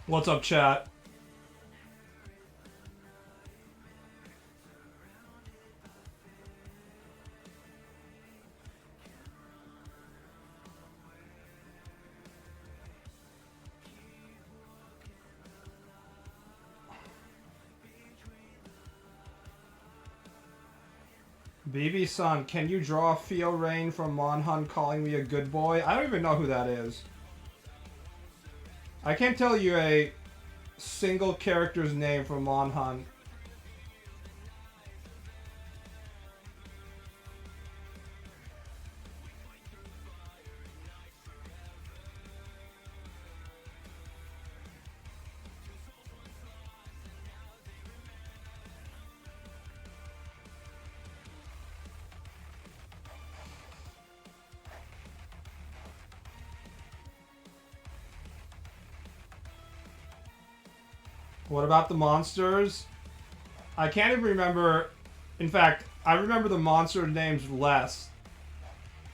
What's up, chat? BB-san, can you draw Fio Rain from Monhun calling me a good boy? I don't even know who that is. I can't tell you a single character's name from Monhun. What about the monsters? I can't even remember. In fact, I remember the monster names less.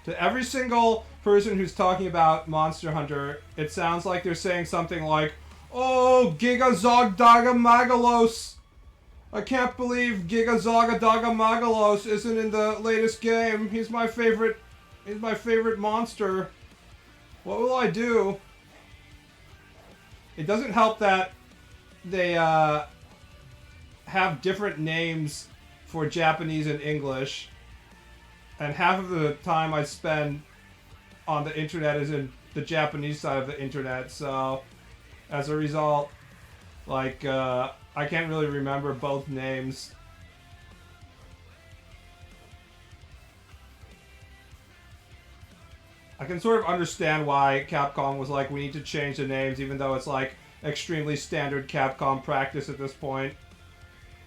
To every single person who's talking about Monster Hunter, it sounds like they're saying something like, "Oh, Gigazog Magalos! I can't believe Gigazaga Magalos isn't in the latest game. He's my favorite. He's my favorite monster. What will I do?" It doesn't help that they have different names for Japanese and English, and half of the time I spend on the internet is in the Japanese side of the internet, so as a result, like, I can't really remember both names. I can sort of understand why Capcom was like, we need to change the names, even though it's like extremely standard Capcom practice at this point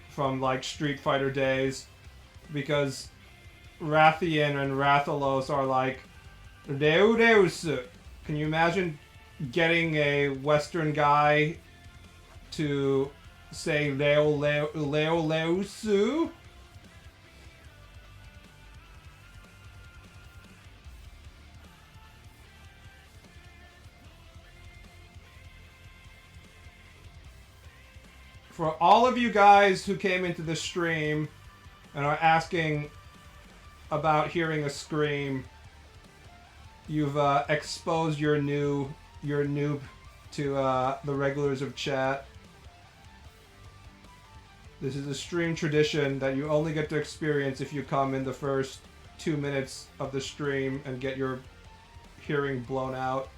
from like Street Fighter days, because Rathian and Rathalos are like Deus. Can you imagine getting a Western guy to say Leusu? For all of you guys who came into the stream and are asking about hearing a scream, you've exposed your noob to the regulars of chat. This is a stream tradition that you only get to experience if you come in the first 2 minutes of the stream and get your hearing blown out.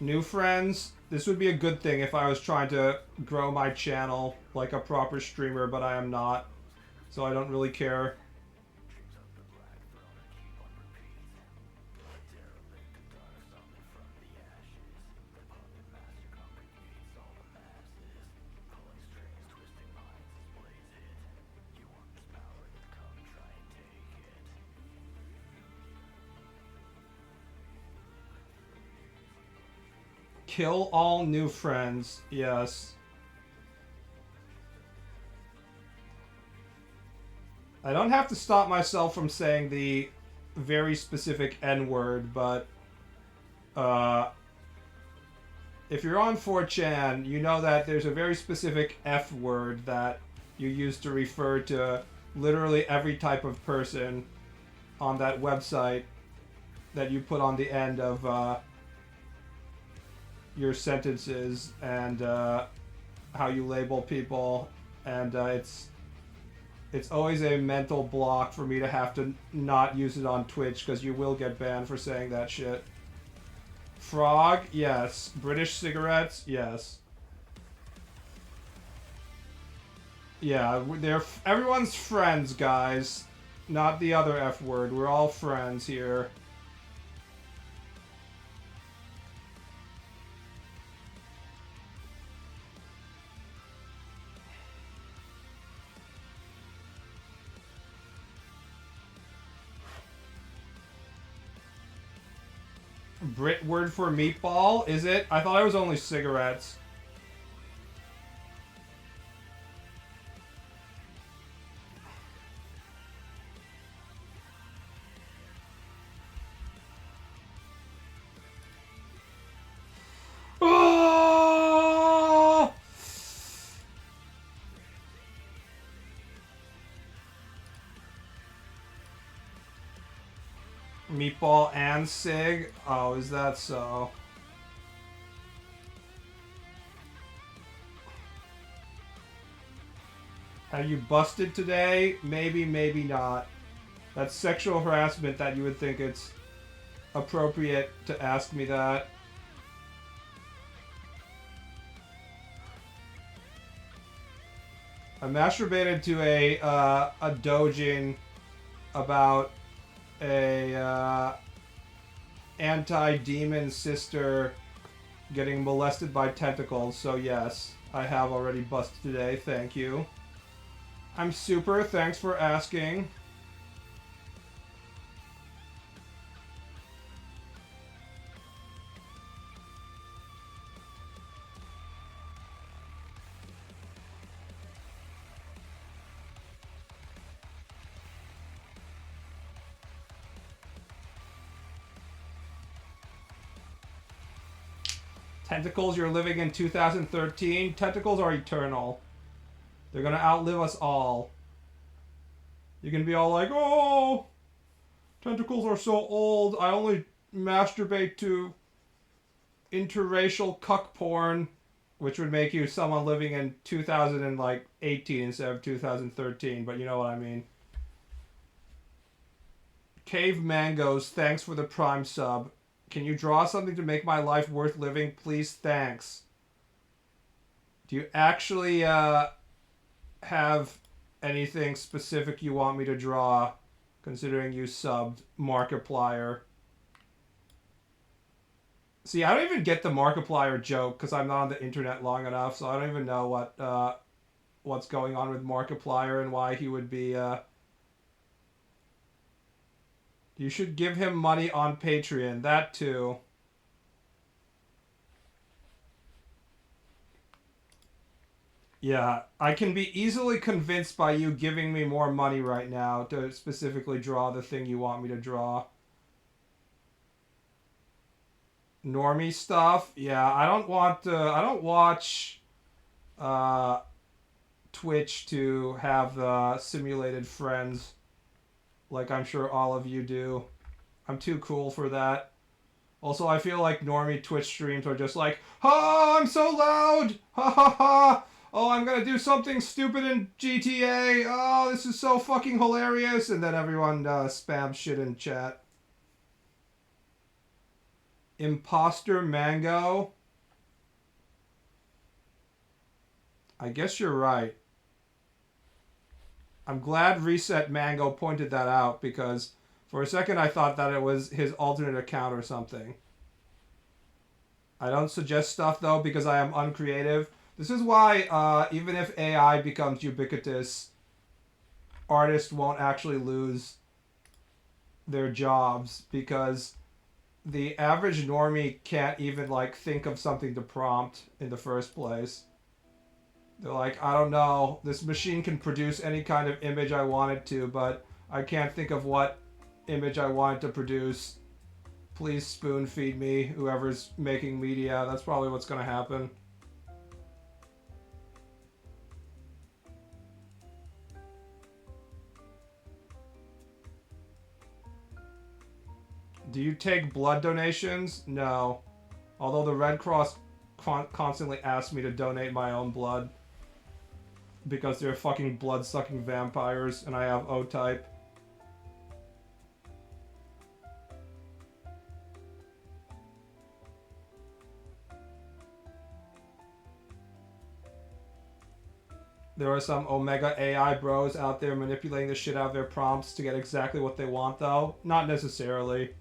New friends, this would be a good thing if I was trying to grow my channel like a proper streamer, but I am not, so I don't really care. Kill all new friends, yes. I don't have to stop myself from saying the very specific N-word, but if you're on 4chan, you know that there's a very specific F-word that you use to refer to literally every type of person on that website that you put on the end of your sentences and how you label people, and it's always a mental block for me to have to not use it on Twitch, because you will get banned for saying that shit. Frog, yes. British cigarettes, yes. Yeah, everyone's friends, guys. Not the other F word. We're all friends here. Brit word for meatball, is it? I thought it was only cigarettes. Meatball and Sig? Oh, is that so? Have you busted today? Maybe, maybe not. That's sexual harassment that you would think it's appropriate to ask me that. I masturbated to a doujin about a anti-demon sister getting molested by tentacles, so yes, I have already busted today, thank you. I'm super, thanks for asking. Tentacles, you're living in 2013. Tentacles are eternal. They're gonna outlive us all. You can be all like, oh, tentacles are so old. I only masturbate to interracial cuck porn, which would make you someone living in 2018 instead of 2013, but you know what I mean. Cave Mangoes, thanks for the Prime sub. Can you draw something to make my life worth living? Please, thanks. Do you actually have anything specific you want me to draw, considering you subbed Markiplier? See, I don't even get the Markiplier joke because I'm not on the internet long enough, so I don't even know what's going on with Markiplier and why he would be... You should give him money on Patreon, that too. Yeah, I can be easily convinced by you giving me more money right now to specifically draw the thing you want me to draw. Normie stuff? Yeah, I don't watch Twitch to have the simulated friends like I'm sure all of you do. I'm too cool for that. Also, I feel like normie Twitch streams are just like, oh, I'm so loud! Ha ha ha! Oh, I'm gonna do something stupid in GTA! Oh, this is so fucking hilarious! And then everyone spams shit in chat. Imposter Mango? I guess you're right. I'm glad Reset Mango pointed that out because for a second I thought that it was his alternate account or something. I don't suggest stuff though because I am uncreative. This is why even if AI becomes ubiquitous, artists won't actually lose their jobs because the average normie can't even like think of something to prompt in the first place. They're like, I don't know, this machine can produce any kind of image I want it to, but I can't think of what image I want it to produce. Please spoon feed me, whoever's making media. That's probably what's gonna happen. Do you take blood donations? No. Although the Red Cross constantly asks me to donate my own blood. Because they're fucking blood-sucking vampires and I have O-type. There are some Omega AI bros out there manipulating the shit out of their prompts to get exactly what they want though. Not necessarily.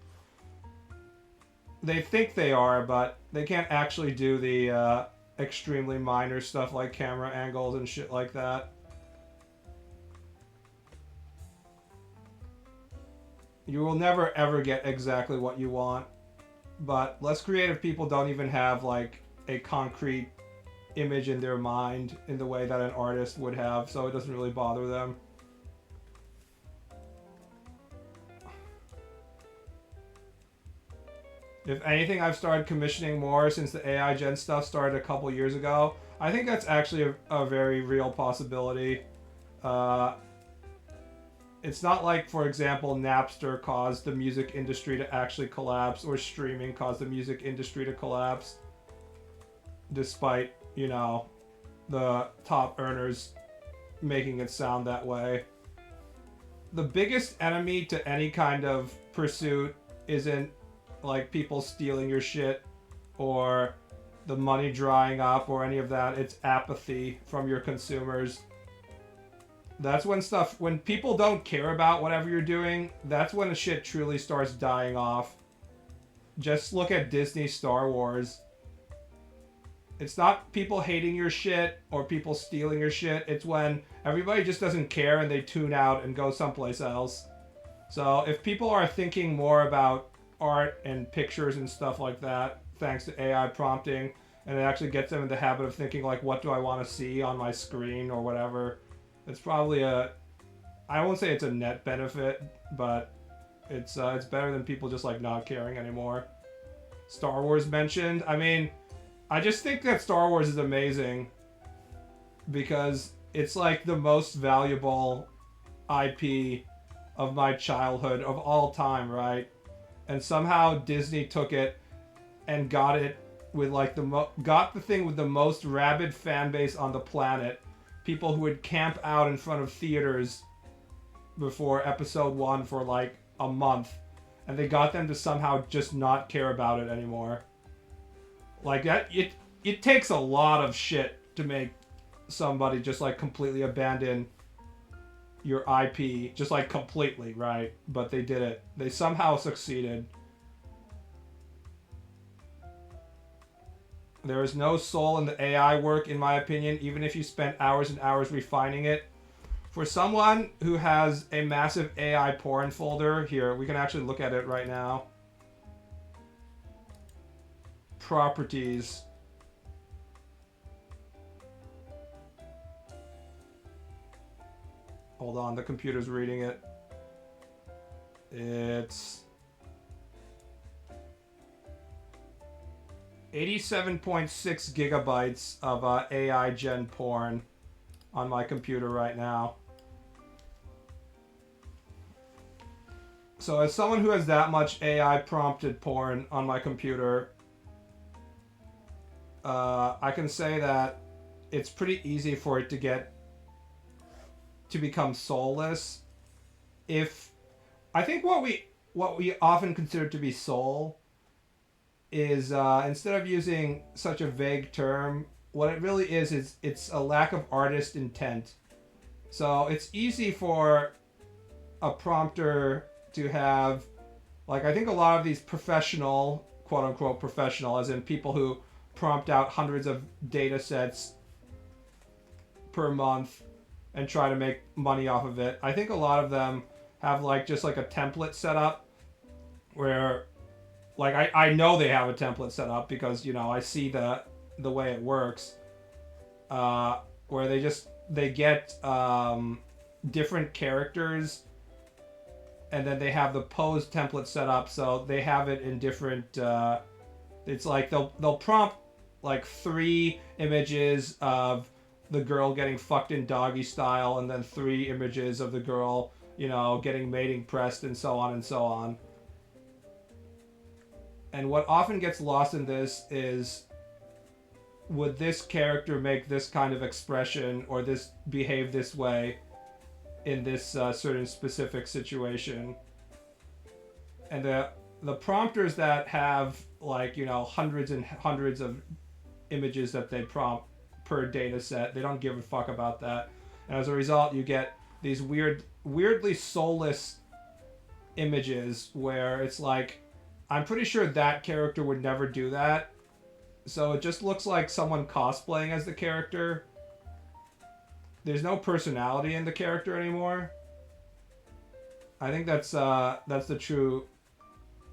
They think they are, but they can't actually do the extremely minor stuff like camera angles and shit like that. You will never ever get exactly what you want, but less creative people don't even have like a concrete image in their mind in the way that an artist would have, so it doesn't really bother them. If anything, I've started commissioning more since the AI Gen stuff started a couple years ago. I think that's actually a very real possibility. It's not like, for example, Napster caused the music industry to actually collapse, or streaming caused the music industry to collapse, despite, you know, the top earners making it sound that way. The biggest enemy to any kind of pursuit isn't like people stealing your shit or the money drying up or any of that. It's apathy from your consumers. That's when people don't care about whatever you're doing, that's when the shit truly starts dying off. Just look at Disney Star Wars. It's not people hating your shit or people stealing your shit. It's when everybody just doesn't care and they tune out and go someplace else. So if people are thinking more about art and pictures and stuff like that, thanks to AI prompting, and it actually gets them in the habit of thinking like, what do I want to see on my screen or whatever, it's probably I won't say it's a net benefit, but it's better than people just like not caring anymore. Star Wars mentioned. I mean, I just think that Star Wars is amazing because it's like the most valuable IP of my childhood of all time, right? And somehow Disney took it and got it with like got the thing with the most rabid fan base on the planet. People who would camp out in front of theaters before episode 1 for like a month, and they got them to somehow just not care about it anymore. Like that, it takes a lot of shit to make somebody just like completely abandon your IP, just like completely, right? But they did it. They somehow succeeded. There is no soul in the AI work, in my opinion, even if you spent hours and hours refining it. For someone who has a massive AI porn folder, here, we can actually look at it right now. Properties. Hold on, the computer's reading it. It's 87.6 gigabytes of AI gen porn on my computer right now. So as someone who has that much AI prompted porn on my computer, I can say that it's pretty easy for it to become soulless. If I think what we often consider to be soul is instead of using such a vague term, what it really is it's a lack of artist intent. So it's easy for a prompter to have, like, I think a lot of these professional, quote unquote professional, as in people who prompt out hundreds of data sets per month and try to make money off of it. I think a lot of them have like just like a template set up where, like, I know they have a template set up because, you know, I see the way it works, where they get different characters, and then they have the pose template set up, so they have it in different. It's like they'll prompt like 3 images of the girl getting fucked in doggy style, and then 3 images of the girl, you know, getting mating pressed, and so on and so on. And what often gets lost in this is, would this character make this kind of expression or this behave this way in this certain specific situation? And the prompters that have, like, you know, hundreds and hundreds of images that they prompt per data set, they don't give a fuck about that. And as a result, you get these weirdly soulless images where it's like, I'm pretty sure that character would never do that. So it just looks like someone cosplaying as the character. There's no personality in the character anymore. I think that's the true.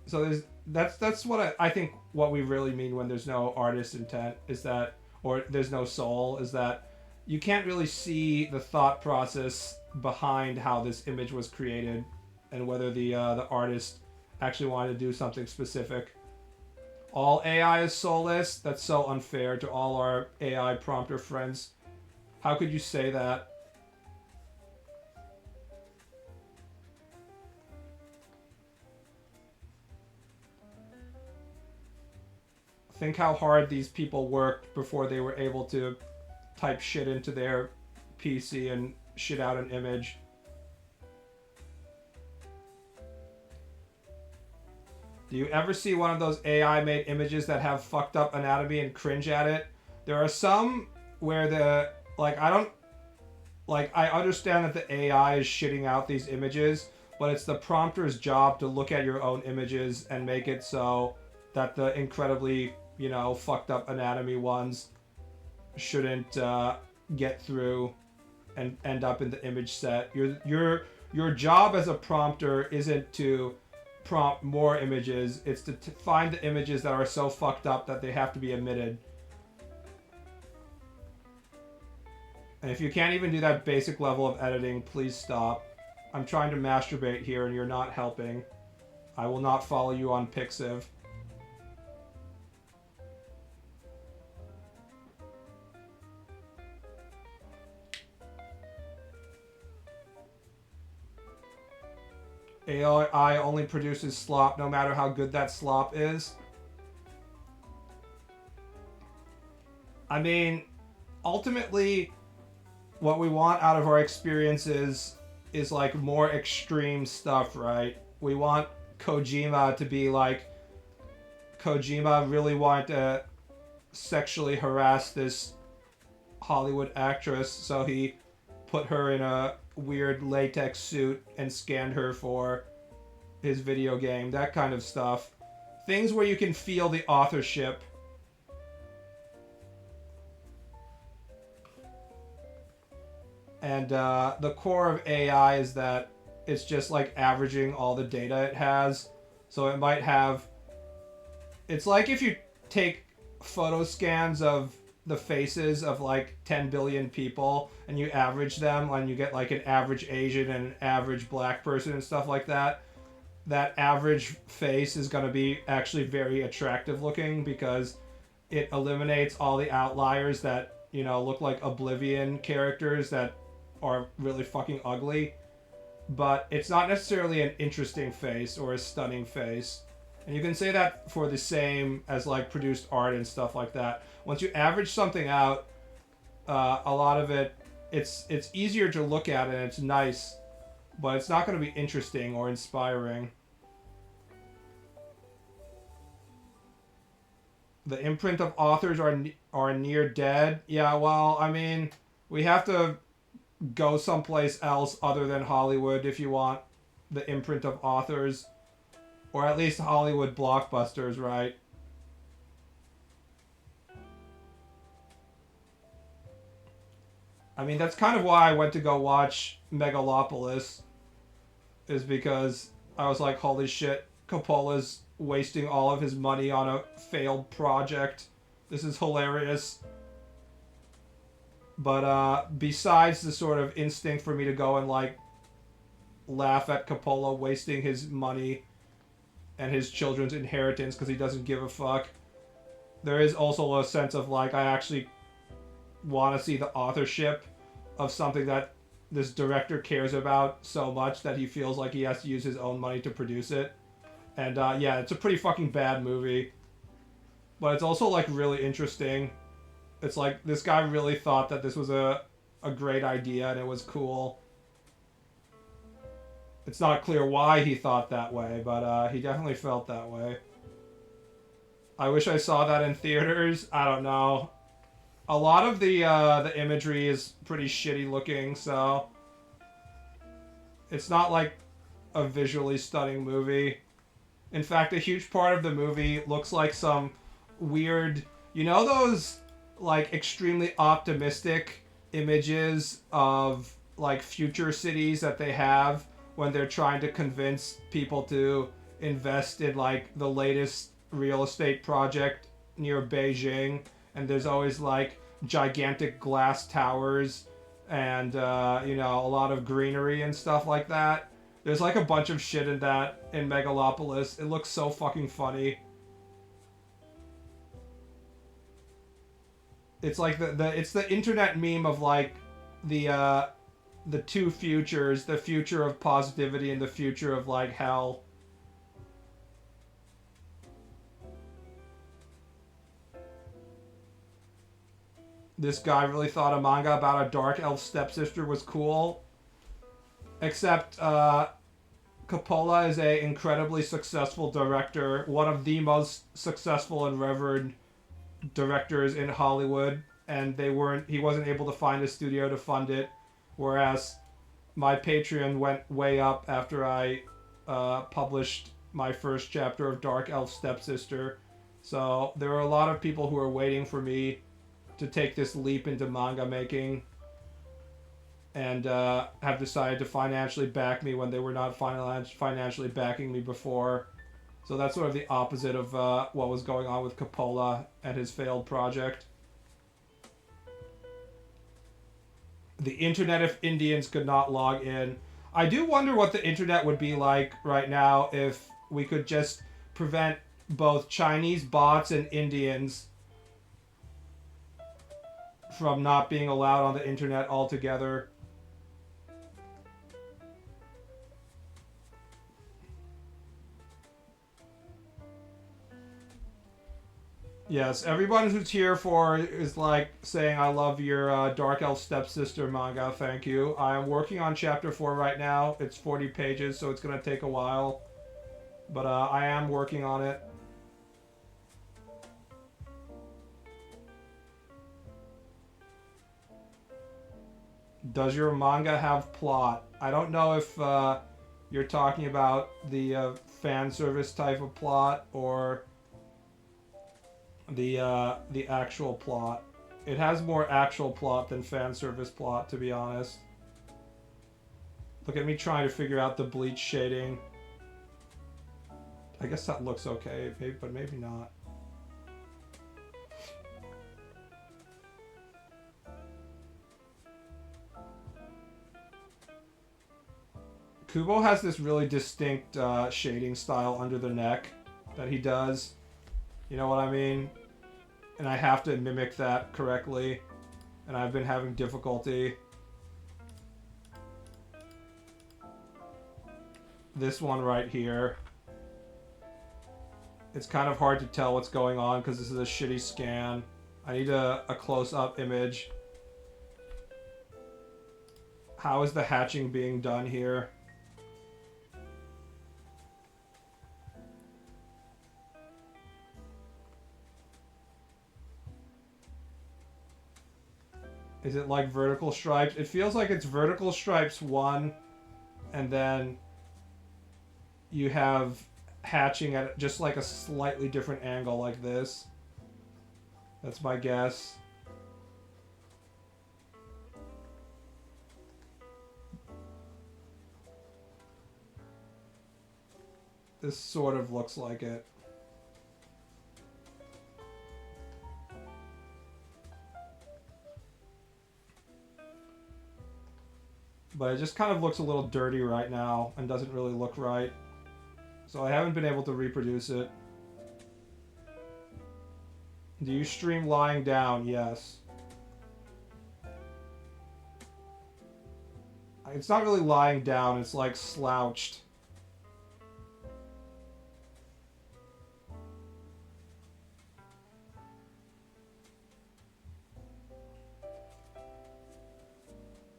So that's what I think what we really mean when there's no artist intent is that, or there's no soul, is that you can't really see the thought process behind how this image was created and whether the artist actually wanted to do something specific. All AI is soulless. That's so unfair to all our AI prompter friends. How could you say that? Think how hard these people worked before they were able to type shit into their PC and shit out an image. Do you ever see one of those AI-made images that have fucked up anatomy and cringe at it? There are some where the, like, I understand that the AI is shitting out these images, but it's the prompter's job to look at your own images and make it so that the incredibly, you know, fucked up anatomy ones shouldn't get through and end up in the image set. Your job as a prompter isn't to prompt more images, it's to find the images that are so fucked up that they have to be omitted. And if you can't even do that basic level of editing, please stop. I'm trying to masturbate here and you're not helping. I will not follow you on Pixiv. AI only produces slop no matter how good that slop is. I mean, ultimately, what we want out of our experiences is like more extreme stuff, right? We want Kojima to be like, Kojima really wanted to sexually harass this Hollywood actress, so he put her in a weird latex suit and scanned her for his video game, that kind of stuff. Things where you can feel the authorship. And the core of AI is that it's just like averaging all the data it has. So it might have... It's like if you take photo scans of the faces of like 10 billion people and you average them and you get like an average Asian and an average black person and stuff like that. That average face is going to be actually very attractive looking because it eliminates all the outliers that, you know, look like Oblivion characters that are really fucking ugly. But it's not necessarily an interesting face or a stunning face. And you can say that for the same as like produced art and stuff like that. Once you average something out, a lot of it, it's easier to look at and it's nice, but it's not going to be interesting or inspiring. The imprint of authors are near dead. Yeah, well, I mean, we have to go someplace else other than Hollywood if you want the imprint of authors. Or at least Hollywood blockbusters, right? I mean, that's kind of why I went to go watch Megalopolis. Is because I was like, holy shit, Coppola's wasting all of his money on a failed project. This is hilarious. But besides the sort of instinct for me to go and like laugh at Coppola wasting his money and his children's inheritance because he doesn't give a fuck, there is also a sense of like, I actually want to see the authorship of something that this director cares about so much that he feels like he has to use his own money to produce it. And yeah, it's a pretty fucking bad movie, but it's also like really interesting. It's like this guy really thought that this was a great idea and it was cool. It's not clear why he thought that way, but he definitely felt that way. I wish I saw that in theaters. I don't know. A lot of the imagery is pretty shitty looking, so it's not like a visually stunning movie. In fact, a huge part of the movie looks like some weird, you know those like extremely optimistic images of like future cities that they have when they're trying to convince people to invest in like the latest real estate project near Beijing, and there's always like gigantic glass towers and you know, a lot of greenery and stuff like that. There's like a bunch of shit in that in Megalopolis. It looks so fucking funny. It's like it's the internet meme of like the two futures, the future of positivity and the future of like hell. this guy really thought a manga about a dark elf stepsister was cool. Except Coppola is a incredibly successful director, one of the most successful and revered directors in Hollywood, and he wasn't able to find a studio to fund it, whereas my Patreon went way up after I published my first chapter of Dark Elf Stepsister. So there are a lot of people who are waiting for me to take this leap into manga making, and have decided to financially back me when they were not financially backing me before. So that's sort of the opposite of what was going on with Coppola and his failed project. The internet if Indians could not log in. I do wonder what the internet would be like right now if we could just prevent both Chinese bots and Indians from not being allowed on the internet altogether. Yes, everyone who's here for is like saying I love your Dark Elf Stepsister manga, thank you. I am working on chapter 4 right now. It's 40 pages, so it's going to take a while. But I am working on it. Does your manga have plot? I don't know if you're talking about the fan service type of plot or the actual plot. It has more actual plot than fan service plot, to be honest. Look at me trying to figure out the bleach shading. I guess that looks okay, maybe, but maybe not. Kubo has this really distinct shading style under the neck that he does. You know what I mean? And I have to mimic that correctly. And I've been having difficulty. This one right here. It's kind of hard to tell what's going on because this is a shitty scan. I need a close-up image. How is the hatching being done here? Is it like vertical stripes? It feels like it's vertical stripes 1, and then you have hatching at just like a slightly different angle like this. That's my guess. This sort of looks like it. But it just kind of looks a little dirty right now and doesn't really look right. So I haven't been able to reproduce it. Do you stream lying down? Yes. It's not really lying down, it's like slouched.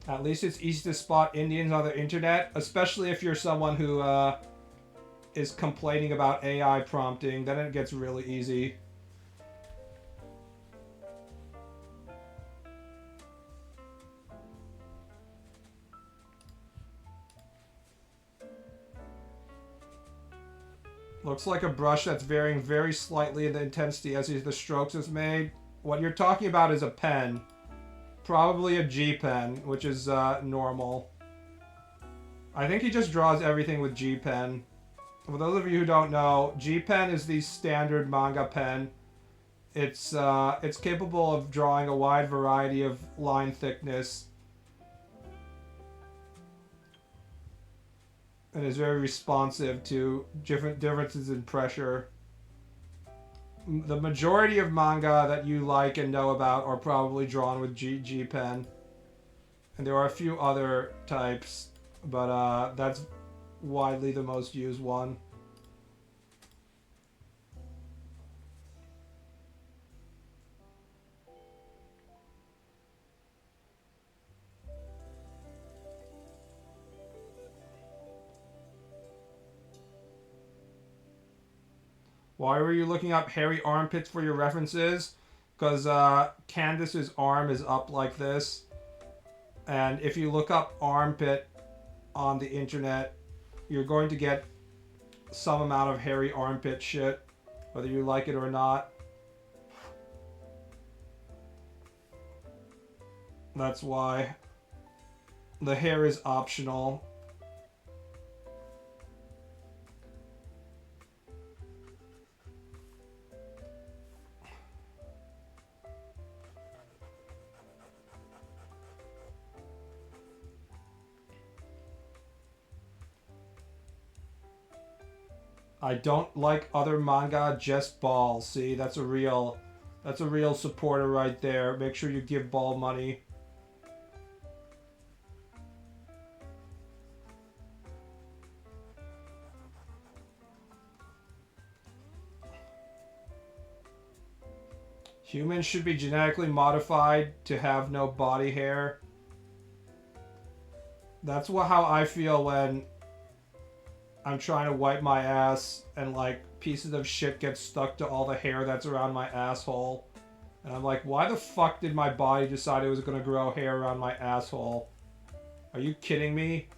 At least it's easy to spot Indians on the internet, especially if you're someone who is complaining about AI prompting. Then it gets really easy. Looks like a brush that's varying very slightly in the intensity as the strokes is made. What you're talking about is a pen. Probably a G pen, which is normal. I think he just draws everything with G pen. For those of you who don't know, G pen is the standard manga pen. It's capable of drawing a wide variety of line thickness. And is very responsive to different differences in pressure. The majority of manga that you like and know about are probably drawn with G pen. And there are a few other types, but that's widely the most used one. Why were you looking up hairy armpits for your references? Because Candace's arm is up like this. And if you look up armpit on the internet, you're going to get some amount of hairy armpit shit, whether you like it or not. That's why the hair is optional. I don't like other manga, just Ball. See, that's a real supporter right there. Make sure you give Ball money. Humans should be genetically modified to have no body hair. That's how I feel when I'm trying to wipe my ass and like pieces of shit get stuck to all the hair that's around my asshole. And I'm like, why the fuck did my body decide it was gonna grow hair around my asshole? Are you kidding me?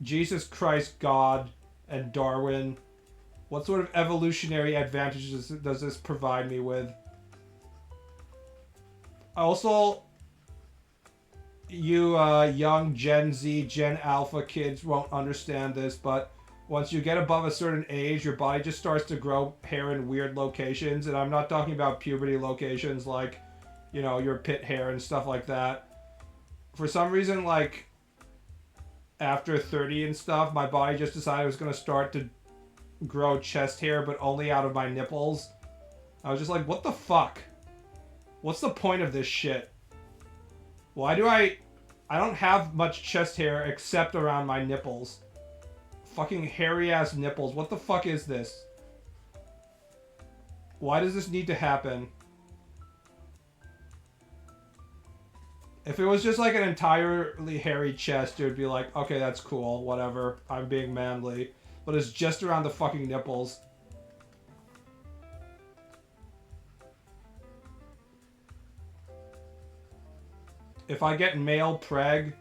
Jesus Christ, God, and Darwin. What sort of evolutionary advantages does this provide me with? Also, you young Gen Z, Gen Alpha kids won't understand this, but once you get above a certain age, your body just starts to grow hair in weird locations. And I'm not talking about puberty locations like, you know, your pit hair and stuff like that. For some reason, like, after 30 and stuff, my body just decided it was going to start to grow chest hair, but only out of my nipples. I was just like, what the fuck? What's the point of this shit? Why do I don't have much chest hair except around my nipples. Fucking hairy ass nipples. What the fuck is this? Why does this need to happen? If it was just like an entirely hairy chest, it would be like, okay, that's cool, whatever. I'm being manly. But it's just around the fucking nipples. If I get male preg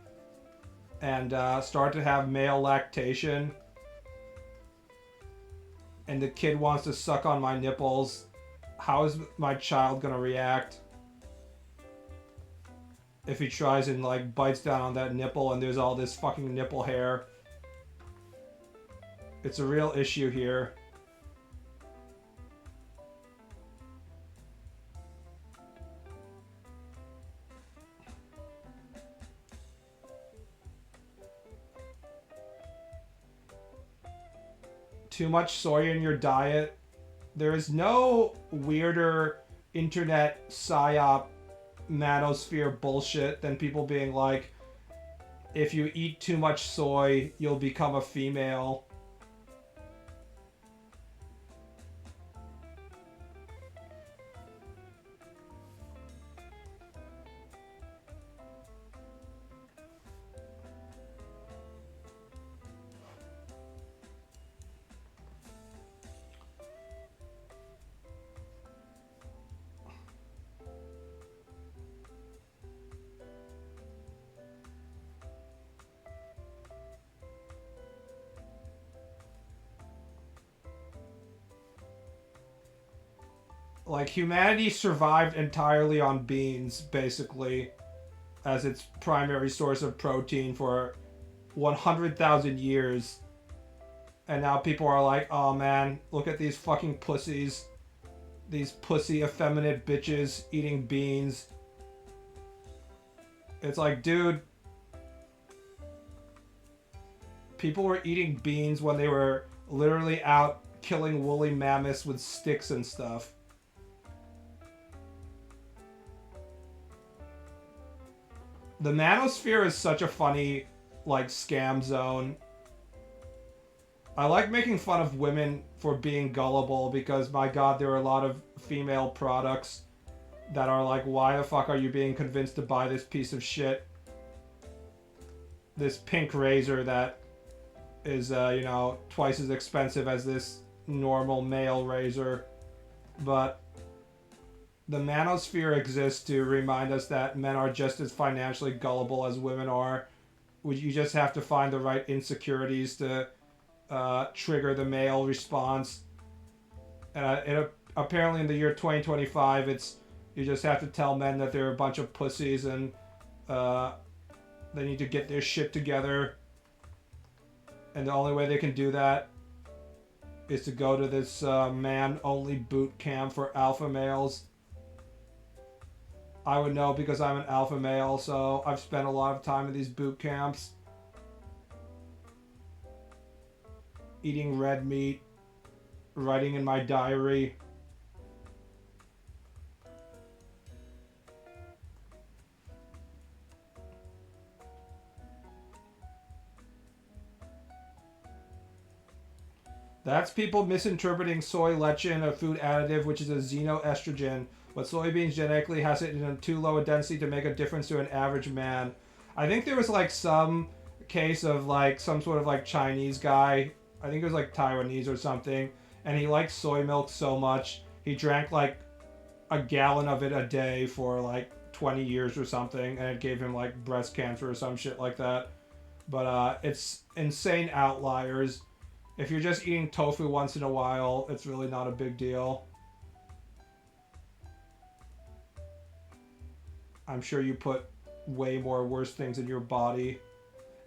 and start to have male lactation and the kid wants to suck on my nipples, how is my child gonna react? If he tries and like bites down on that nipple and there's all this fucking nipple hair. It's a real issue here. Too much soy in your diet. There is no weirder internet psyop manosphere bullshit than people being like, if you eat too much soy, you'll become a female. Like, humanity survived entirely on beans, basically, as its primary source of protein for 100,000 years. And now people are like, oh man, look at these fucking pussies. These pussy effeminate bitches eating beans. It's like, dude, people were eating beans when they were literally out killing woolly mammoths with sticks and stuff. The manosphere is such a funny, like, scam zone. I like making fun of women for being gullible because, my god, there are a lot of female products that are like, why the fuck are you being convinced to buy this piece of shit? This pink razor that is, you know, twice as expensive as this normal male razor. But the manosphere exists to remind us that men are just as financially gullible as women are. You just have to find the right insecurities to trigger the male response. And apparently in the year 2025, you just have to tell men that they're a bunch of pussies and they need to get their shit together. And the only way they can do that is to go to this man-only boot camp for alpha males. I would know because I'm an alpha male, so I've spent a lot of time in these boot camps. Eating red meat, writing in my diary. That's people misinterpreting soy lecithin, a food additive, which is a xenoestrogen. But soybeans genetically has it in a too low a density to make a difference to an average man. I think there was like some case of like some sort of like Chinese guy. I think it was like Taiwanese or something. And he liked soy milk so much. He drank like a gallon of it a day for like 20 years or something. And it gave him like breast cancer or some shit like that. But it's insane outliers. If you're just eating tofu once in a while, it's really not a big deal. I'm sure you put way more worse things in your body.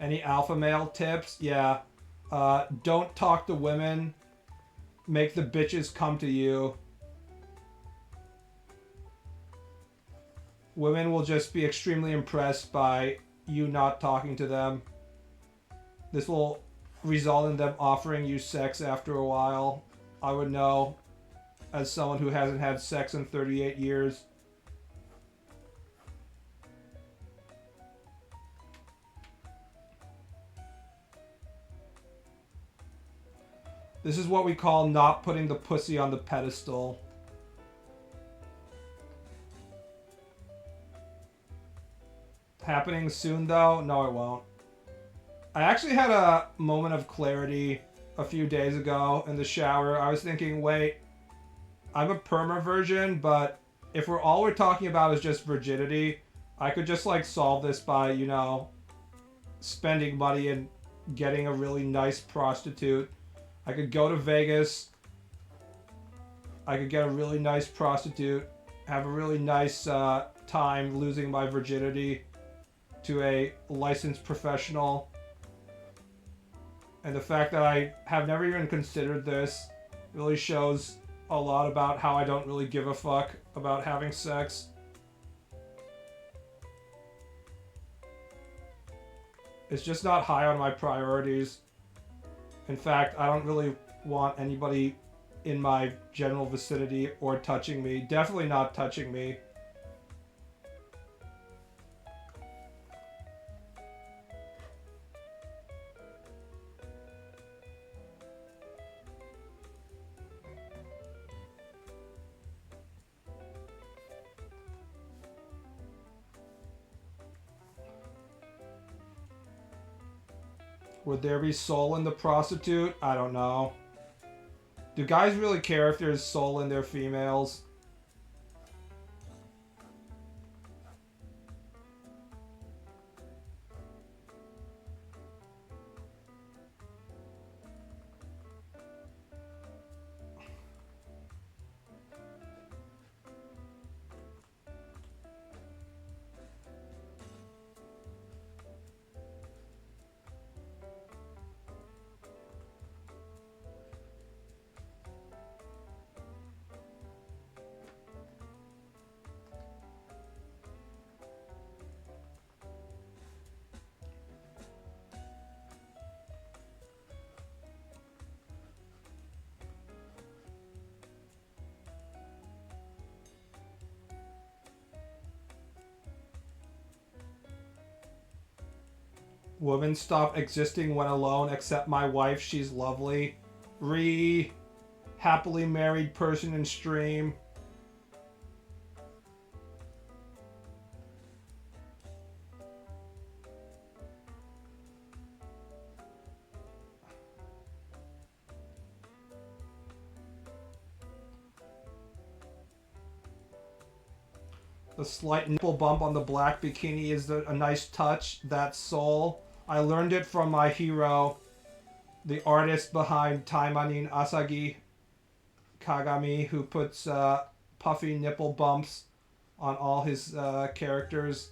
Any alpha male tips? Yeah. Don't talk to women. Make the bitches come to you. Women will just be extremely impressed by you not talking to them. This will result in them offering you sex after a while. I would know as someone who hasn't had sex in 38 years. This is what we call not putting the pussy on the pedestal. Happening soon though? No, it won't. I actually had a moment of clarity a few days ago in the shower. I was thinking, wait, I'm a perma-virgin, but if all we're talking about is just virginity, I could just like solve this by, you know, spending money and getting a really nice prostitute. I could go to Vegas. I could get a really nice prostitute, have a really nice time losing my virginity to a licensed professional. And the fact that I have never even considered this really shows a lot about how I don't really give a fuck about having sex. It's just not high on my priorities. In fact, I don't really want anybody in my general vicinity or touching me. Definitely not touching me. Would there be soul in the prostitute? I don't know. Do guys really care if there's soul in their females? Women stop existing when alone, except my wife, she's lovely. Happily married person in stream. The slight nipple bump on the black bikini is a nice touch. That's soul. I learned it from my hero, the artist behind Taimanin Asagi Kagami, who puts puffy nipple bumps on all his characters.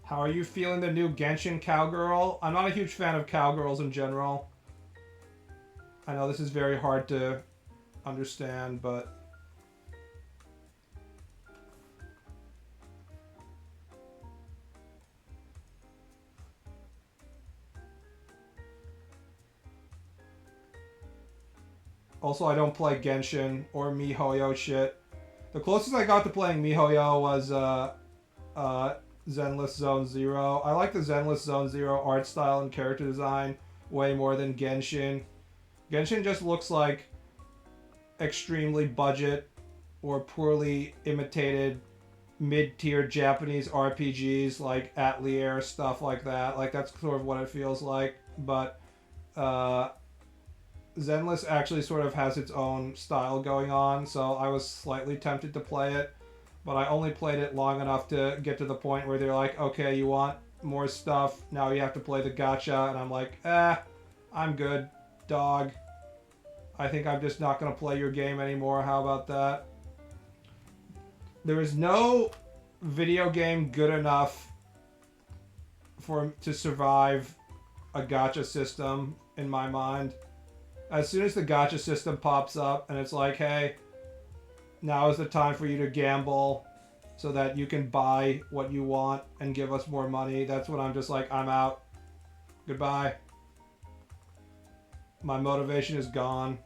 How are you feeling the new Genshin Cowgirl? I'm not a huge fan of cowgirls in general. I know this is very hard to understand, but... Also, I don't play Genshin or MiHoYo shit. The closest I got to playing MiHoYo was Zenless Zone Zero. I like the Zenless Zone Zero art style and character design way more than Genshin. Genshin just looks like extremely budget or poorly imitated mid-tier Japanese RPGs like Atelier, stuff like that. Like, that's sort of what it feels like. But Zenless actually sort of has its own style going on, so I was slightly tempted to play it. But I only played it long enough to get to the point where they're like, okay, you want more stuff, now you have to play the gacha, and I'm like, I'm good, dog. I think I'm just not going to play your game anymore, how about that? There is no video game good enough to survive a gacha system, in my mind. As soon as the gacha system pops up, and it's like, hey, now is the time for you to gamble so that you can buy what you want and give us more money. That's when I'm just like, I'm out. Goodbye. My motivation is gone.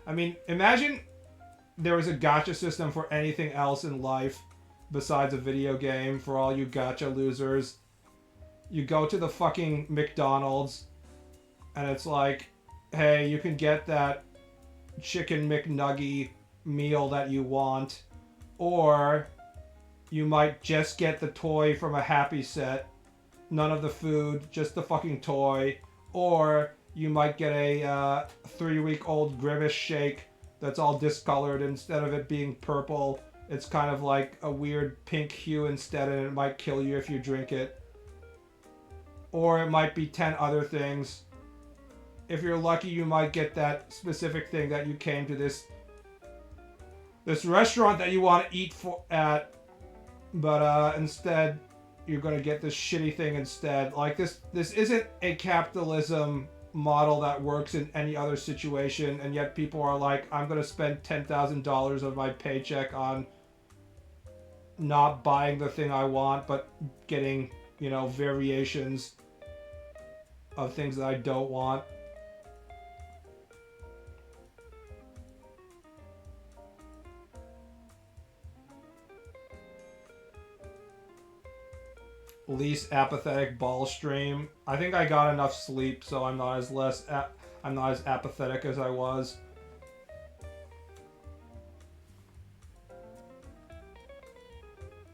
I mean, imagine there was a gacha system for anything else in life besides a video game for all you gacha losers. You go to the fucking McDonald's and it's like, hey, you can get that chicken McNugget meal that you want, or you might just get the toy from a Happy Set, none of the food, just the fucking toy, or you might get a 3-week-old Grimace shake that's all discolored. Instead of it being purple, it's kind of like a weird pink hue instead, and it might kill you if you drink it. Or it might be 10 other things. If you're lucky, you might get that specific thing that you came to this restaurant that you want to eat at, but instead you're going to get this shitty thing instead. Like, this isn't a capitalism model that works in any other situation, and yet people are like, I'm going to spend $10,000 of my paycheck on not buying the thing I want, but getting, you know, variations of things that I don't want. Least apathetic ball stream. I think I got enough sleep, so I'm not as apathetic as I was.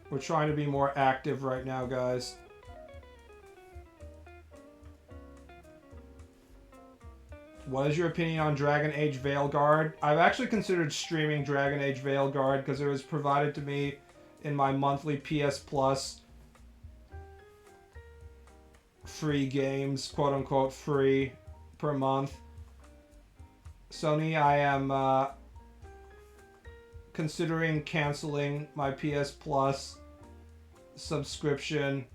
We're trying to be more active right now, guys. What is your opinion on Dragon Age Veilguard? I've actually considered streaming Dragon Age Veilguard because it was provided to me in my monthly PS Plus free games, quote unquote free, per month. Sony, I am considering canceling my PS Plus subscription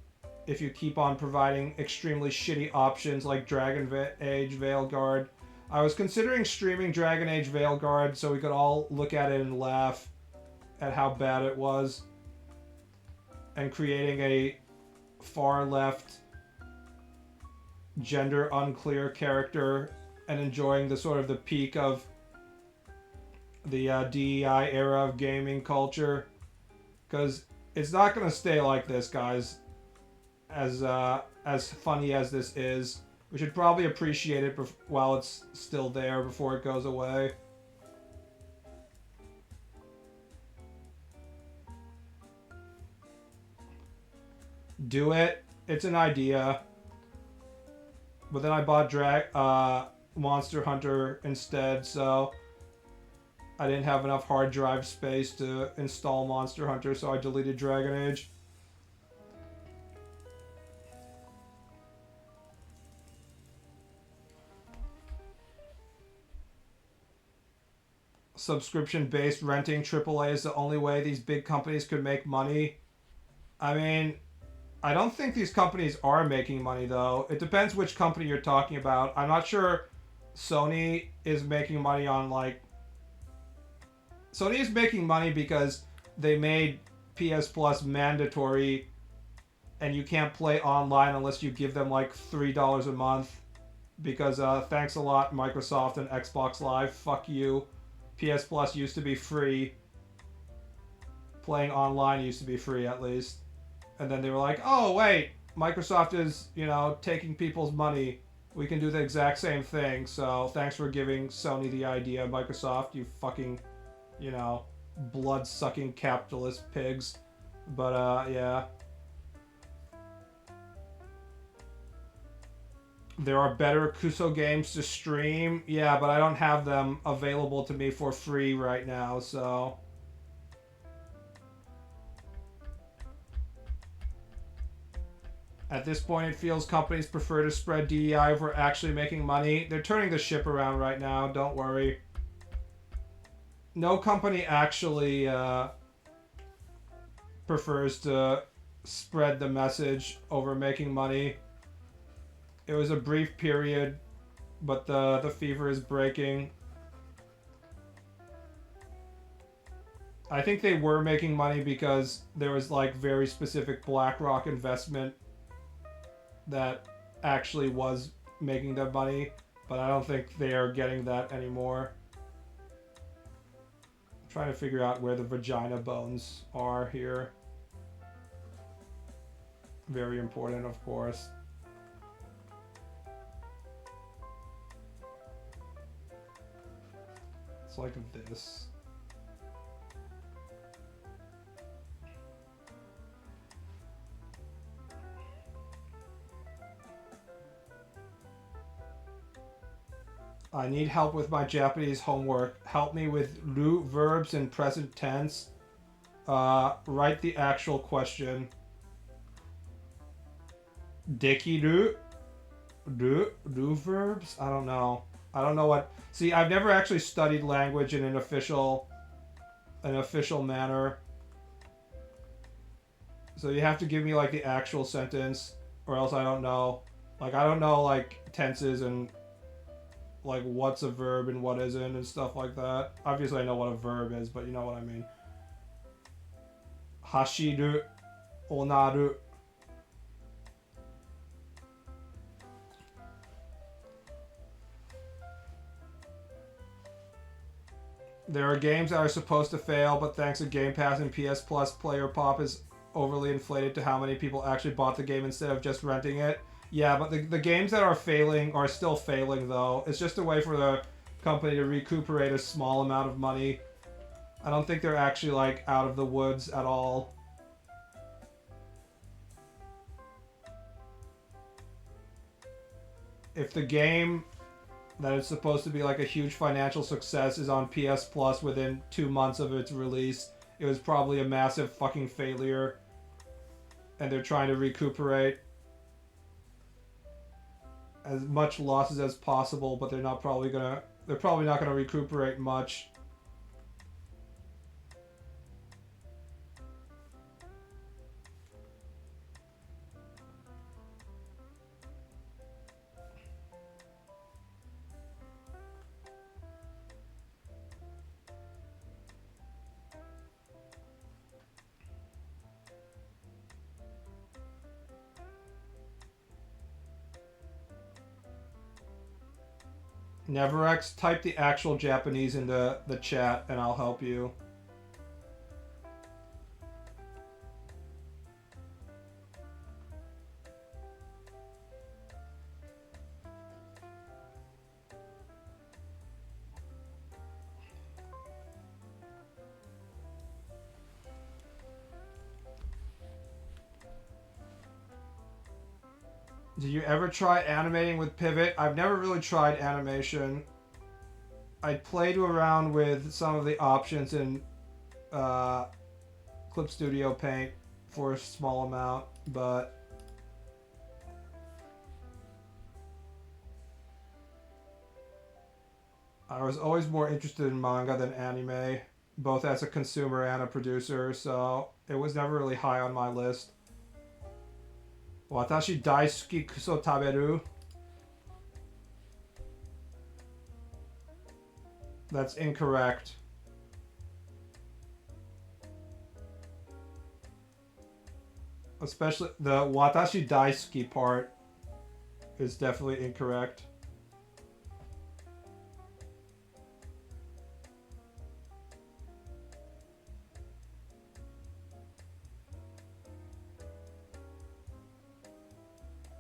if you keep on providing extremely shitty options like Dragon Age Veilguard. I was considering streaming Dragon Age Veilguard so we could all look at it and laugh at how bad it was, and creating a far left, gender unclear character and enjoying the sort of the peak of the DEI era of gaming culture, because it's not going to stay like this, guys. As funny as this is, We should probably appreciate it while it's still there before it goes away. Do it. It's an idea. But then I bought Monster Hunter instead, so I didn't have enough hard drive space to install Monster Hunter, so I deleted Dragon Age. Subscription-based renting AAA is the only way these big companies could make money. I mean, I don't think these companies are making money, though. It depends which company you're talking about. I'm not sure Sony is making money on, like... Sony is making money because they made PS Plus mandatory, and you can't play online unless you give them, like, $3 a month. Because, thanks a lot, Microsoft and Xbox Live. Fuck you. PS Plus used to be free. Playing online used to be free, at least. And then they were like, oh, wait, Microsoft is, you know, taking people's money. We can do the exact same thing. So thanks for giving Sony the idea, Microsoft, you fucking, you know, blood-sucking capitalist pigs. But, yeah. There are better Kuso games to stream. Yeah, but I don't have them available to me for free right now, so... At this point, it feels companies prefer to spread DEI over actually making money. They're turning the ship around right now, don't worry. No company actually prefers to spread the message over making money. It was a brief period, but the fever is breaking. I think they were making money because there was like very specific BlackRock investment that actually was making them money, but I don't think they are getting that anymore. I'm trying to figure out where the vagina bones are here. Very important, of course. It's like this. I need help with my Japanese homework. Help me with root verbs in present tense. Write the actual question. Dekiru? Ru verbs? I don't know. I don't know what... See, I've never actually studied language in an official manner. So you have to give me, like, the actual sentence, or else I don't know. Like, I don't know, like, tenses and, like, what's a verb and what isn't and stuff like that. Obviously, I know what a verb is, but you know what I mean. Hashiru, onaru. There are games that are supposed to fail, but thanks to Game Pass and PS Plus, player pop is overly inflated to how many people actually bought the game instead of just renting it. Yeah, but the games that are failing are still failing, though. It's just a way for the company to recuperate a small amount of money. I don't think they're actually, like, out of the woods at all. If the game that is supposed to be like a huge financial success is on PS Plus within 2 months of its release, it was probably a massive fucking failure. And they're trying to recuperate as much losses as possible, but they're probably not gonna recuperate much. NeverX, type the actual Japanese into the chat and I'll help you. Did you ever try animating with Pivot? I've never really tried animation. I played around with some of the options in Clip Studio Paint for a small amount, but I was always more interested in manga than anime, both as a consumer and a producer, so it was never really high on my list. Watashi daisuki kuso taberu. That's incorrect. Especially the watashi daisuki part is definitely incorrect.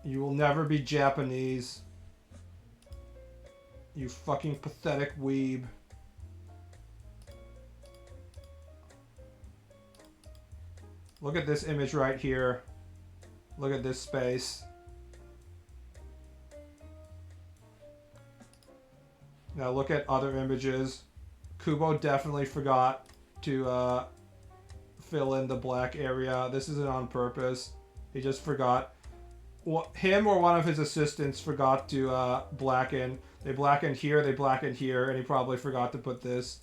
You will never be Japanese. You fucking pathetic weeb. Look at this image right here. Look at this space. Now look at other images. Kubo definitely forgot to fill in the black area. This isn't on purpose. He just forgot. Him or one of his assistants forgot to blacken. They blackened here, they blackened here, and he probably forgot to put this.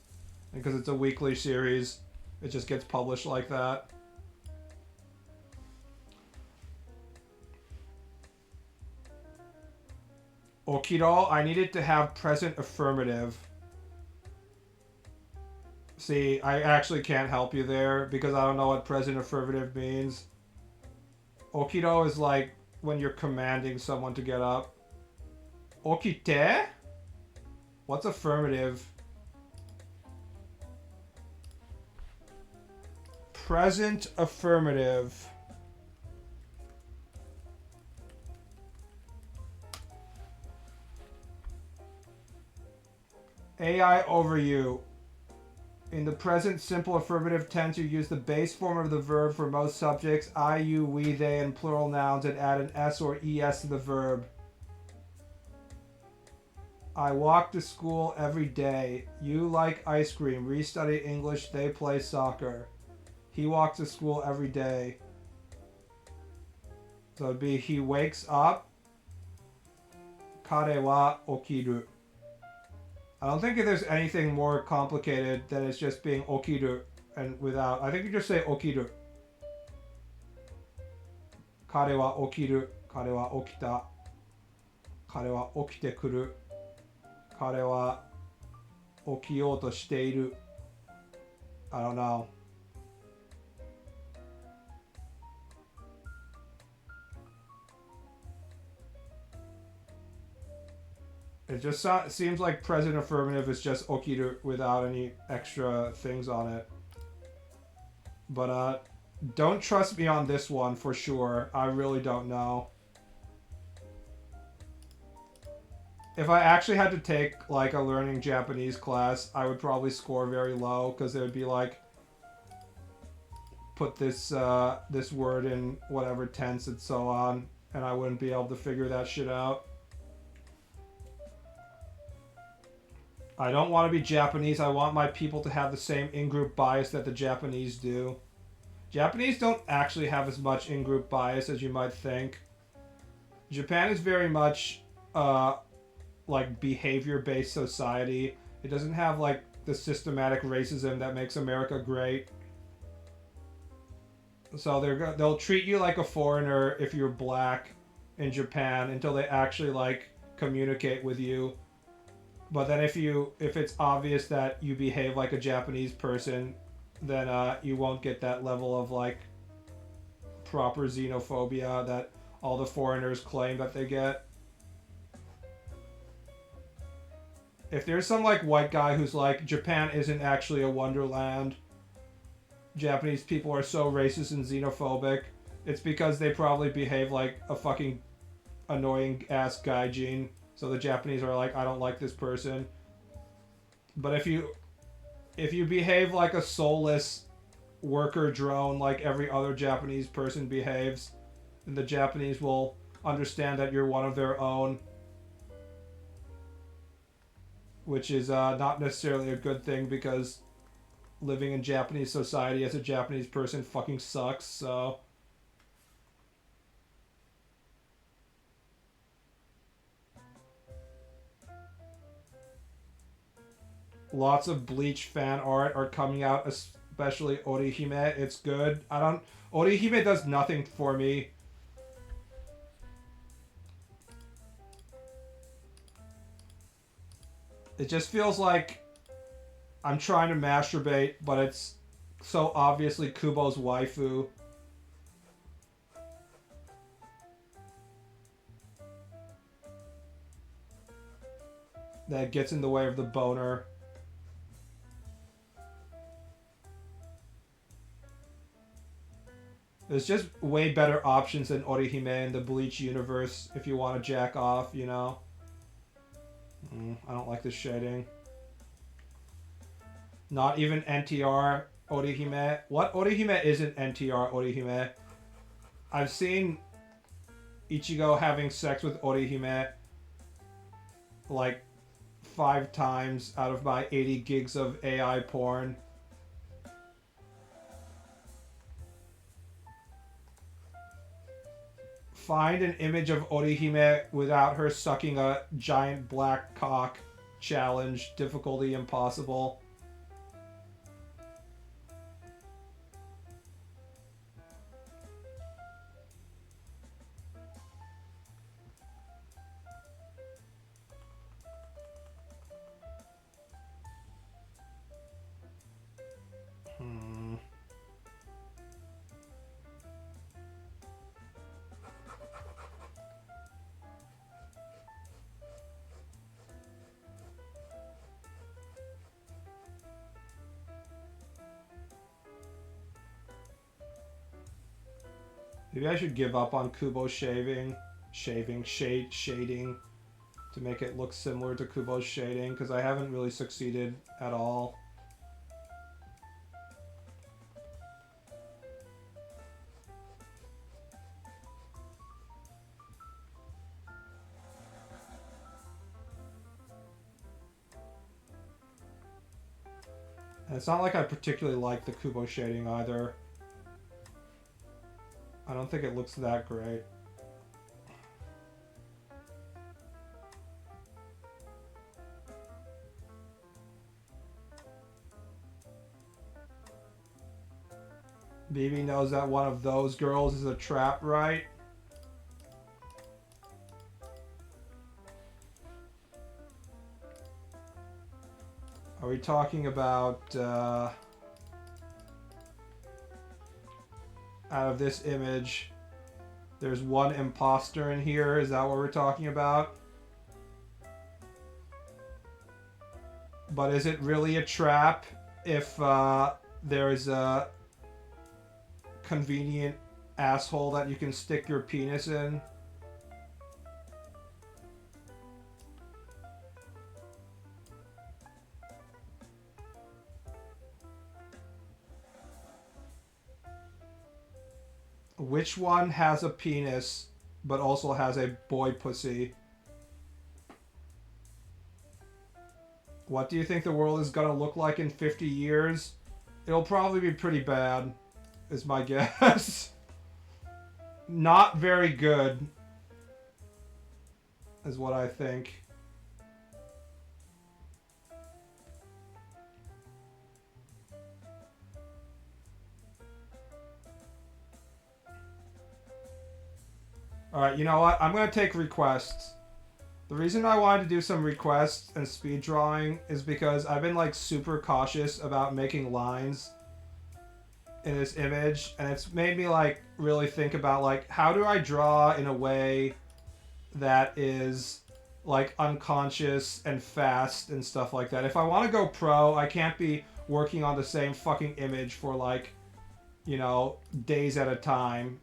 And because it's a weekly series, it just gets published like that. Okiro, I needed to have present affirmative. See, I actually can't help you there because I don't know what present affirmative means. Okiro is like when you're commanding someone to get up. Okite? What's affirmative? Present affirmative. AI over you. In the present simple affirmative tense, you use the base form of the verb for most subjects, I, you, we, they, and plural nouns, and add an S or ES to the verb. I walk to school every day. You like ice cream. We study English. They play soccer. He walks to school every day. So it'd be he wakes up. Kare wa okiru. I don't think there's anything more complicated than it's just being okiru and without. I think you just say okiru. Kare wa okiru. Kare wa okita. Kare wa okite kuru. Kare wa okiyou to shiteiru. I don't know. It just seems like present affirmative is just okiru without any extra things on it. But don't trust me on this one for sure. I really don't know. If I actually had to take like a learning Japanese class, I would probably score very low because it would be like put this this word in whatever tense and so on, and I wouldn't be able to figure that shit out. I don't want to be Japanese. I want my people to have the same in-group bias that the Japanese do. Japanese don't actually have as much in-group bias as you might think. Japan is very much like behavior-based society. It doesn't have like the systematic racism that makes America great. So they'll treat you like a foreigner if you're black in Japan until they actually like communicate with you. But then if it's obvious that you behave like a Japanese person, then you won't get that level of like proper xenophobia that all the foreigners claim that they get. If there's some like white guy who's like, Japan isn't actually a wonderland, Japanese people are so racist and xenophobic, it's because they probably behave like a fucking annoying ass gaijin. So the Japanese are like, I don't like this person. But if you behave like a soulless worker drone like every other Japanese person behaves, then the Japanese will understand that you're one of their own, which is not necessarily a good thing because living in Japanese society as a Japanese person fucking sucks, so... Lots of Bleach fan art are coming out, especially Orihime. It's good. Orihime does nothing for me. It just feels like I'm trying to masturbate, but it's so obviously Kubo's waifu. That gets in the way of the boner. There's just way better options than Orihime in the Bleach universe if you want to jack off, you know? I don't like the shading. Not even NTR Orihime. What Orihime isn't NTR Orihime? I've seen Ichigo having sex with Orihime like 5 times out of my 80 gigs of AI porn. Find an image of Orihime without her sucking a giant black cock. Challenge. Difficulty impossible. Maybe I should give up on Kubo shading to make it look similar to Kubo's shading, because I haven't really succeeded at all. And it's not like I particularly like the Kubo shading either. I don't think it looks that great. BB knows that one of those girls is a trap, right? Are we talking about... out of this image, there's one imposter in here. Is that what we're talking about? But is it really a trap if there is a convenient asshole that you can stick your penis in? Which one has a penis but also has a boy pussy? What do you think the world is gonna look like in 50 years? It'll probably be pretty bad, is my guess. Not very good, is what I think. Alright, you know what? I'm going to take requests. The reason I wanted to do some requests and speed drawing is because I've been like super cautious about making lines in this image, and it's made me like really think about like how do I draw in a way that is like unconscious and fast and stuff like that. If I want to go pro, I can't be working on the same fucking image for like, you know, days at a time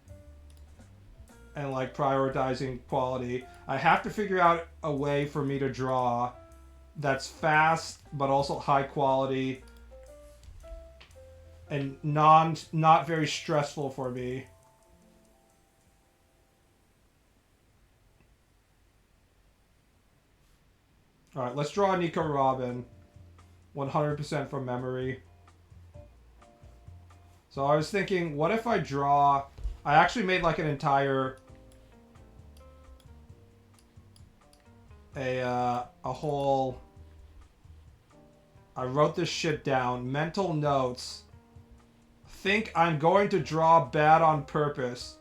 and like prioritizing quality. I have to figure out a way for me to draw that's fast but also high quality and not very stressful for me. Alright, let's draw Nico Robin. 100% from memory. So I was thinking, what if I draw... I actually made like an entire... a whole... I wrote this shit down. Mental notes. Think I'm going to draw bad on purpose.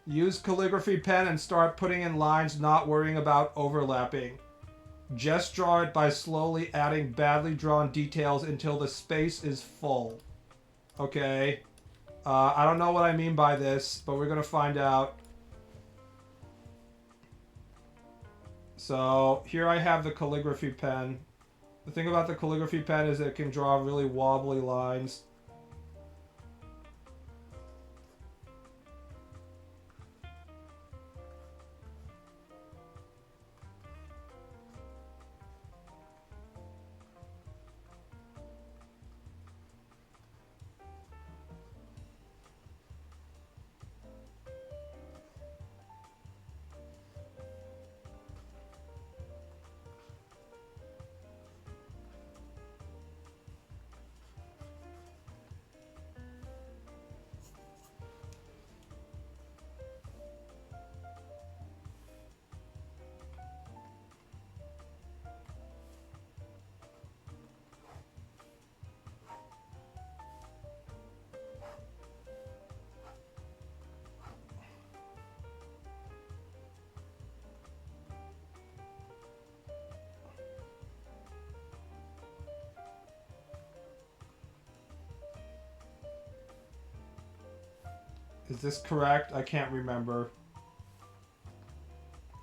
Use calligraphy pen and start putting in lines, not worrying about overlapping. Just draw it by slowly adding badly drawn details until the space is full. Okay. I don't know what I mean by this, but we're going to find out. So here I have the calligraphy pen. The thing about the calligraphy pen is it can draw really wobbly lines. Is this correct? I can't remember.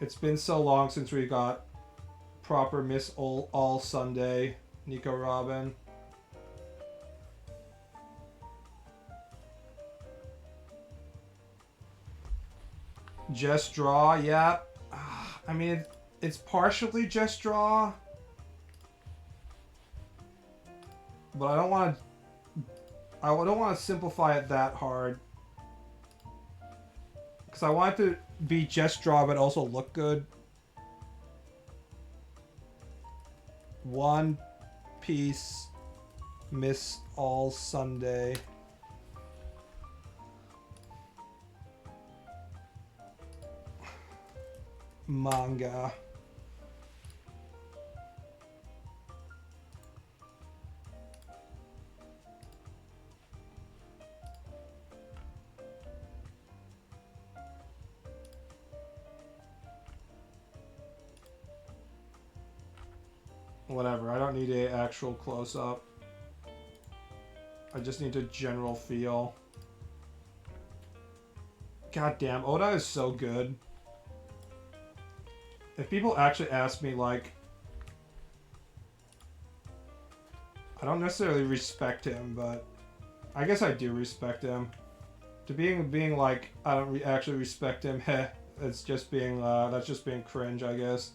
It's been so long since we got proper Miss All Sunday Nico Robin. Just draw, yeah. I mean, it's partially just draw. But I don't want to simplify it that hard. Because I want it to be just draw, but also look good. One Piece Miss All Sunday. Manga. Whatever, I don't need an actual close-up. I just need a general feel. God damn, Oda is so good. If people actually ask me, like... I don't necessarily respect him, but... I guess I do respect him. To being like, I don't actually respect him, heh. It's just being, that's just being cringe, I guess.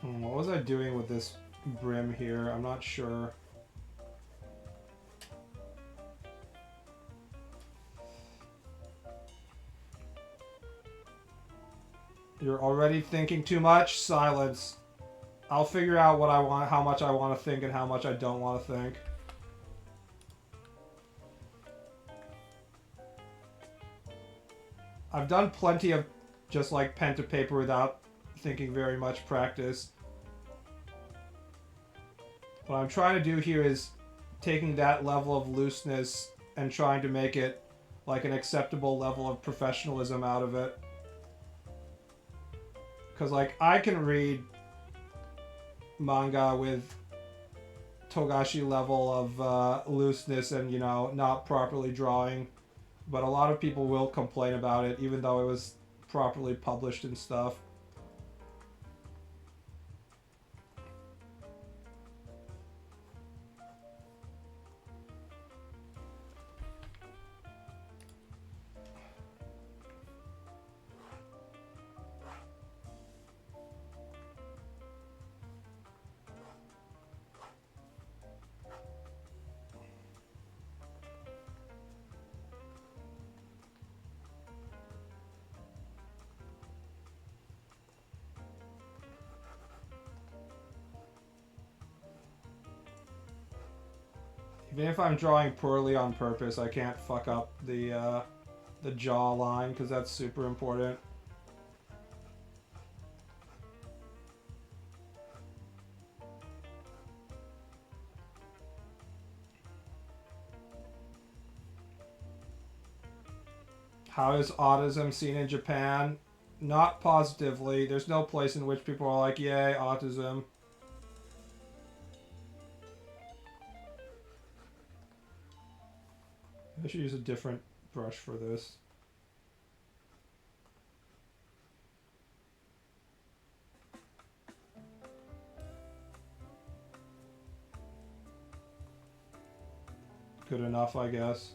What was I doing with this brim here? I'm not sure. You're already thinking too much? Silence. I'll figure out what I want, how much I want to think and how much I don't want to think. I've done plenty of just like pen to paper without thinking very much practice. What I'm trying to do here is taking that level of looseness and trying to make it like an acceptable level of professionalism out of it. Because like I can read manga with Togashi level of looseness and, you know, not properly drawing. But a lot of people will complain about it, even though it was properly published and stuff. Even if I'm drawing poorly on purpose, I can't fuck up the jaw line because that's super important. How is autism seen in Japan? Not positively. There's no place in which people are like, yay, autism. I should use a different brush for this. Good enough, I guess.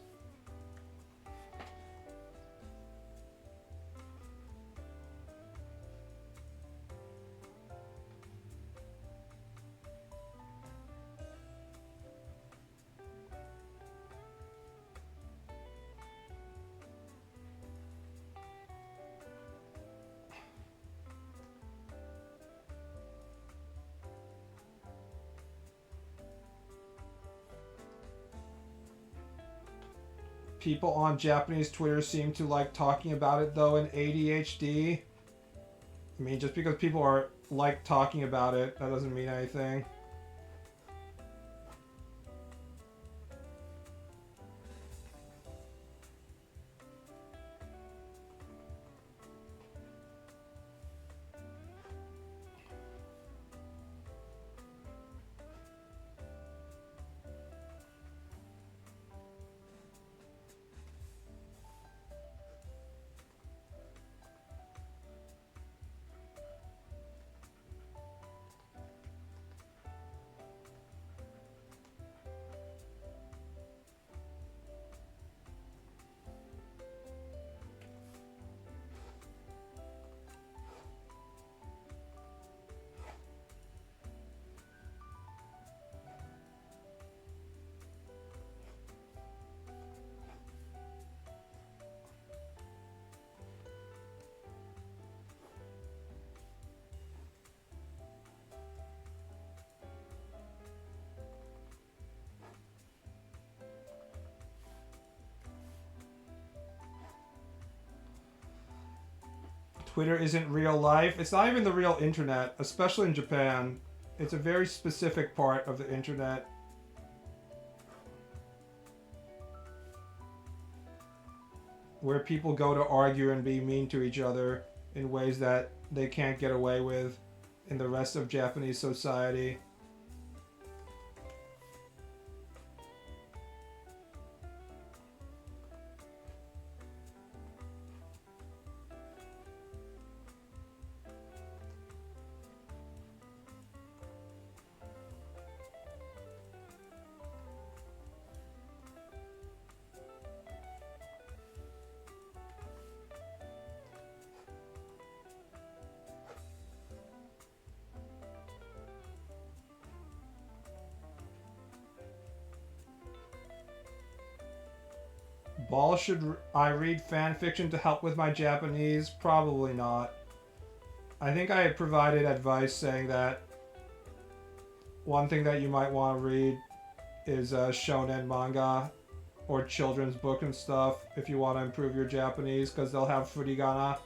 People on Japanese Twitter seem to like talking about it though in ADHD. I mean, just because people are like talking about it, that doesn't mean anything. Twitter isn't real life. It's not even the real internet, especially in Japan. It's a very specific part of the internet. Where people go to argue and be mean to each other in ways that they can't get away with in the rest of Japanese society. Ball, should I read fan fiction to help with my Japanese? Probably not. I think I had provided advice saying that one thing that you might want to read is shonen manga or children's book and stuff if you want to improve your Japanese because they'll have furigana.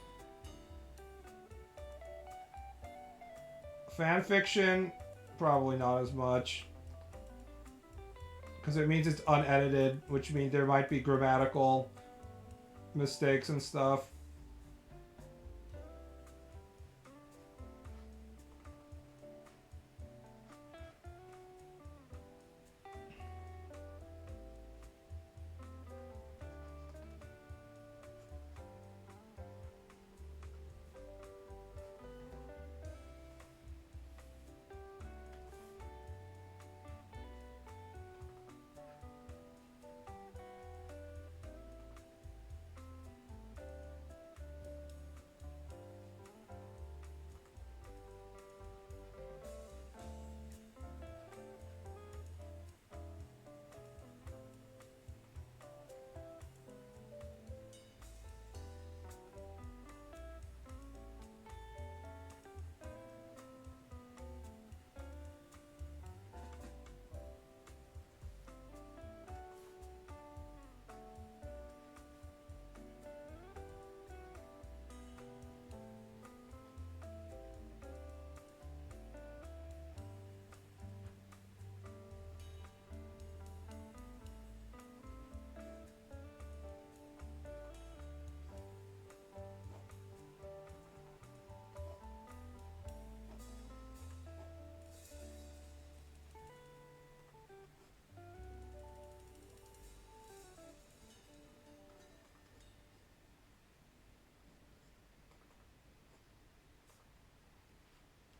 Fan fiction, probably not as much. Because it means it's unedited, which means there might be grammatical mistakes and stuff.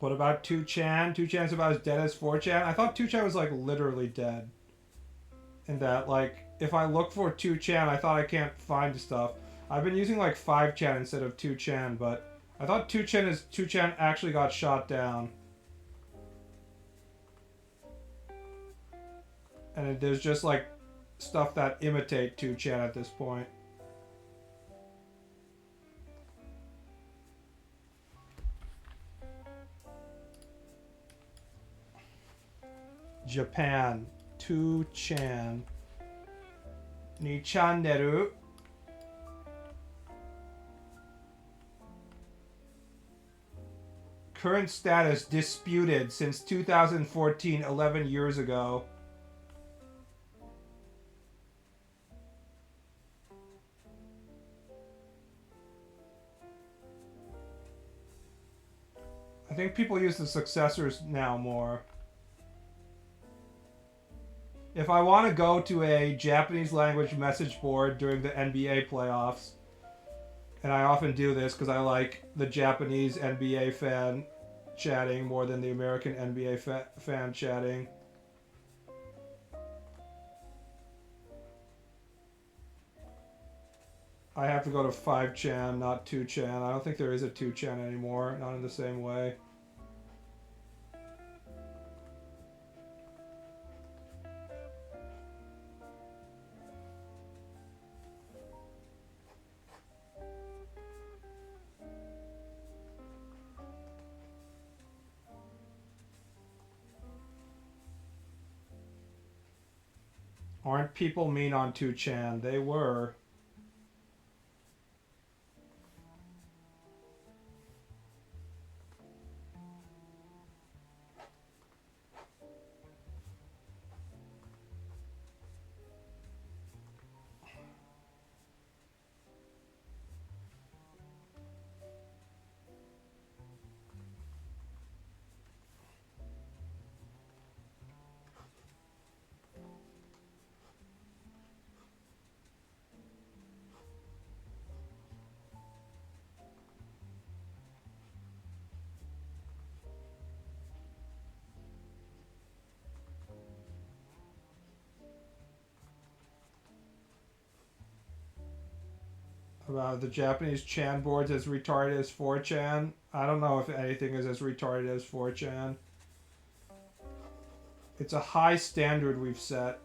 What about 2chan? 2chan's about as dead as 4chan? I thought 2chan was like literally dead. In that, like, if I look for 2chan, I thought I can't find stuff. I've been using like 5chan instead of 2chan, but I thought 2chan actually got shot down. And there's just like stuff that imitate 2chan at this point. Japan, 2chan. 2チャンネル Current status disputed since 2014, 11 years ago. I think people use the successors now more. If I want to go to a Japanese language message board during the NBA playoffs, and I often do this because I like the Japanese NBA fan chatting more than the American NBA fan chatting. I have to go to 5chan, not 2chan. I don't think there is a 2chan anymore, not in the same way. Aren't people mean on 2chan? They were. About the Japanese chan boards as retarded as 4chan. I don't know if anything is as retarded as 4chan. It's a high standard we've set.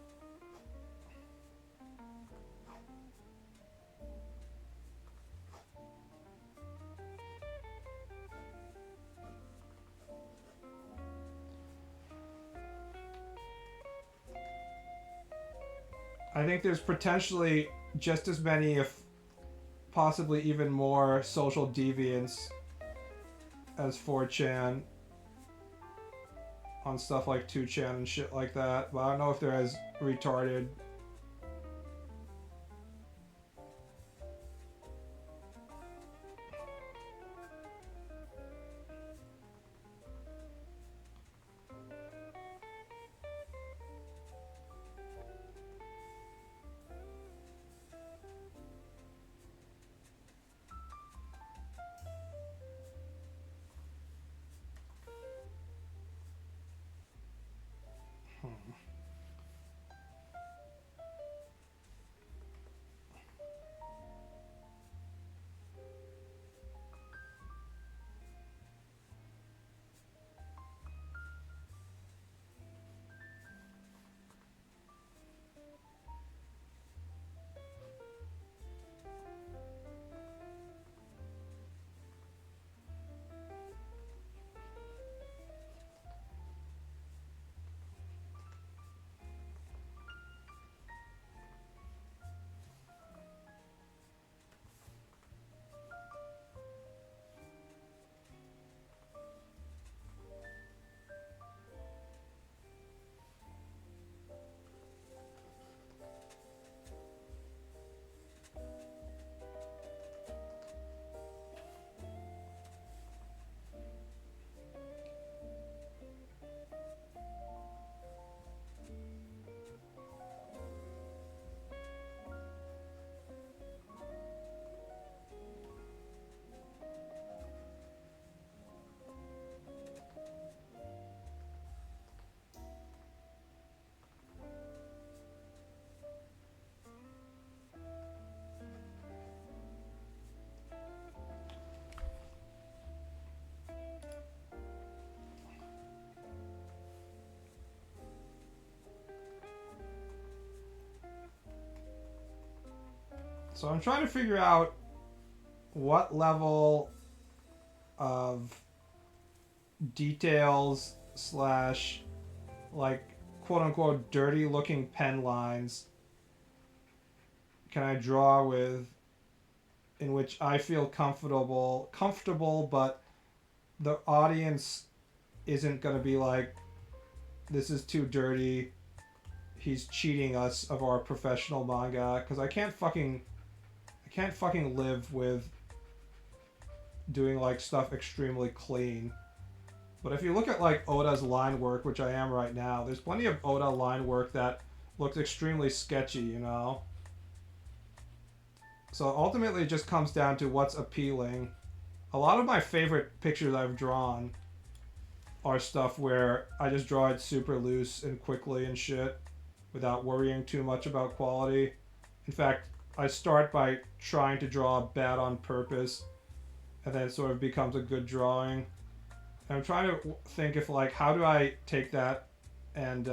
I think there's potentially just as many, if possibly even more, social deviants as 4chan on stuff like 2chan and shit like that, but I don't know if they're as retarded. So I'm trying to figure out what level of details slash like quote unquote dirty looking pen lines can I draw with in which I feel comfortable, but the audience isn't gonna be like, this is too dirty, he's cheating us of our professional manga, because I can't fucking live with doing like stuff extremely clean. But if you look at like Oda's line work, which I am right now, there's plenty of Oda line work that looks extremely sketchy, you know? So ultimately it just comes down to what's appealing. A lot of my favorite pictures I've drawn are stuff where I just draw it super loose and quickly and shit without worrying too much about quality. In fact, I start by trying to draw bad on purpose, and then it sort of becomes a good drawing. And I'm trying to think if like, how do I take that and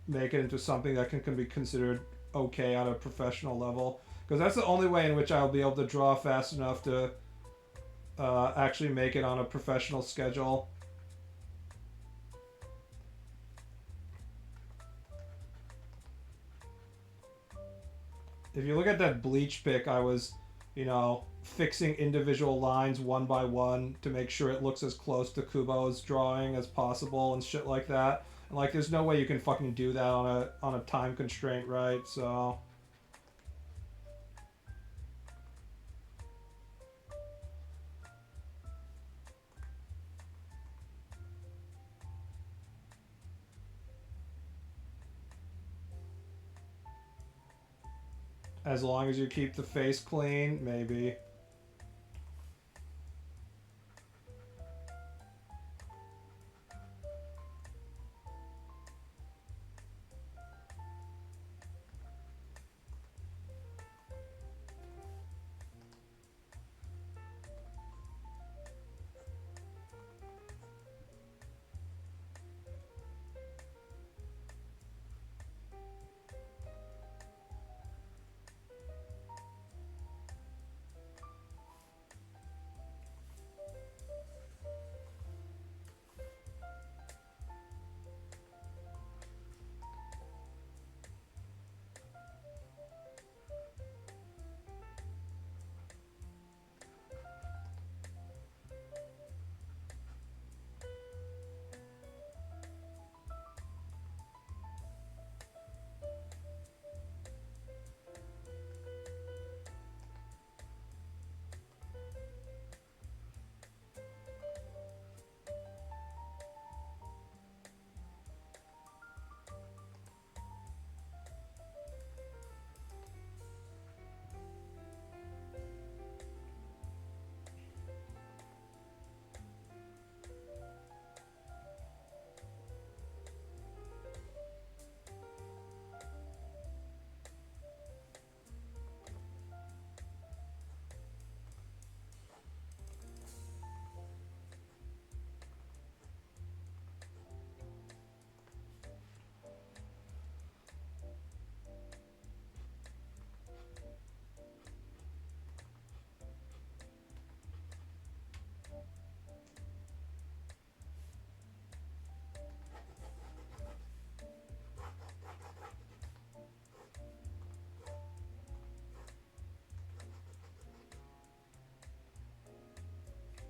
make it into something that can be considered okay on a professional level, because that's the only way in which I'll be able to draw fast enough to actually make it on a professional schedule. If you look at that Bleach pic, I was, you know, fixing individual lines one by one to make sure it looks as close to Kubo's drawing as possible and shit like that. And like, there's no way you can fucking do that on a time constraint, right? So as long as you keep the face clean, maybe.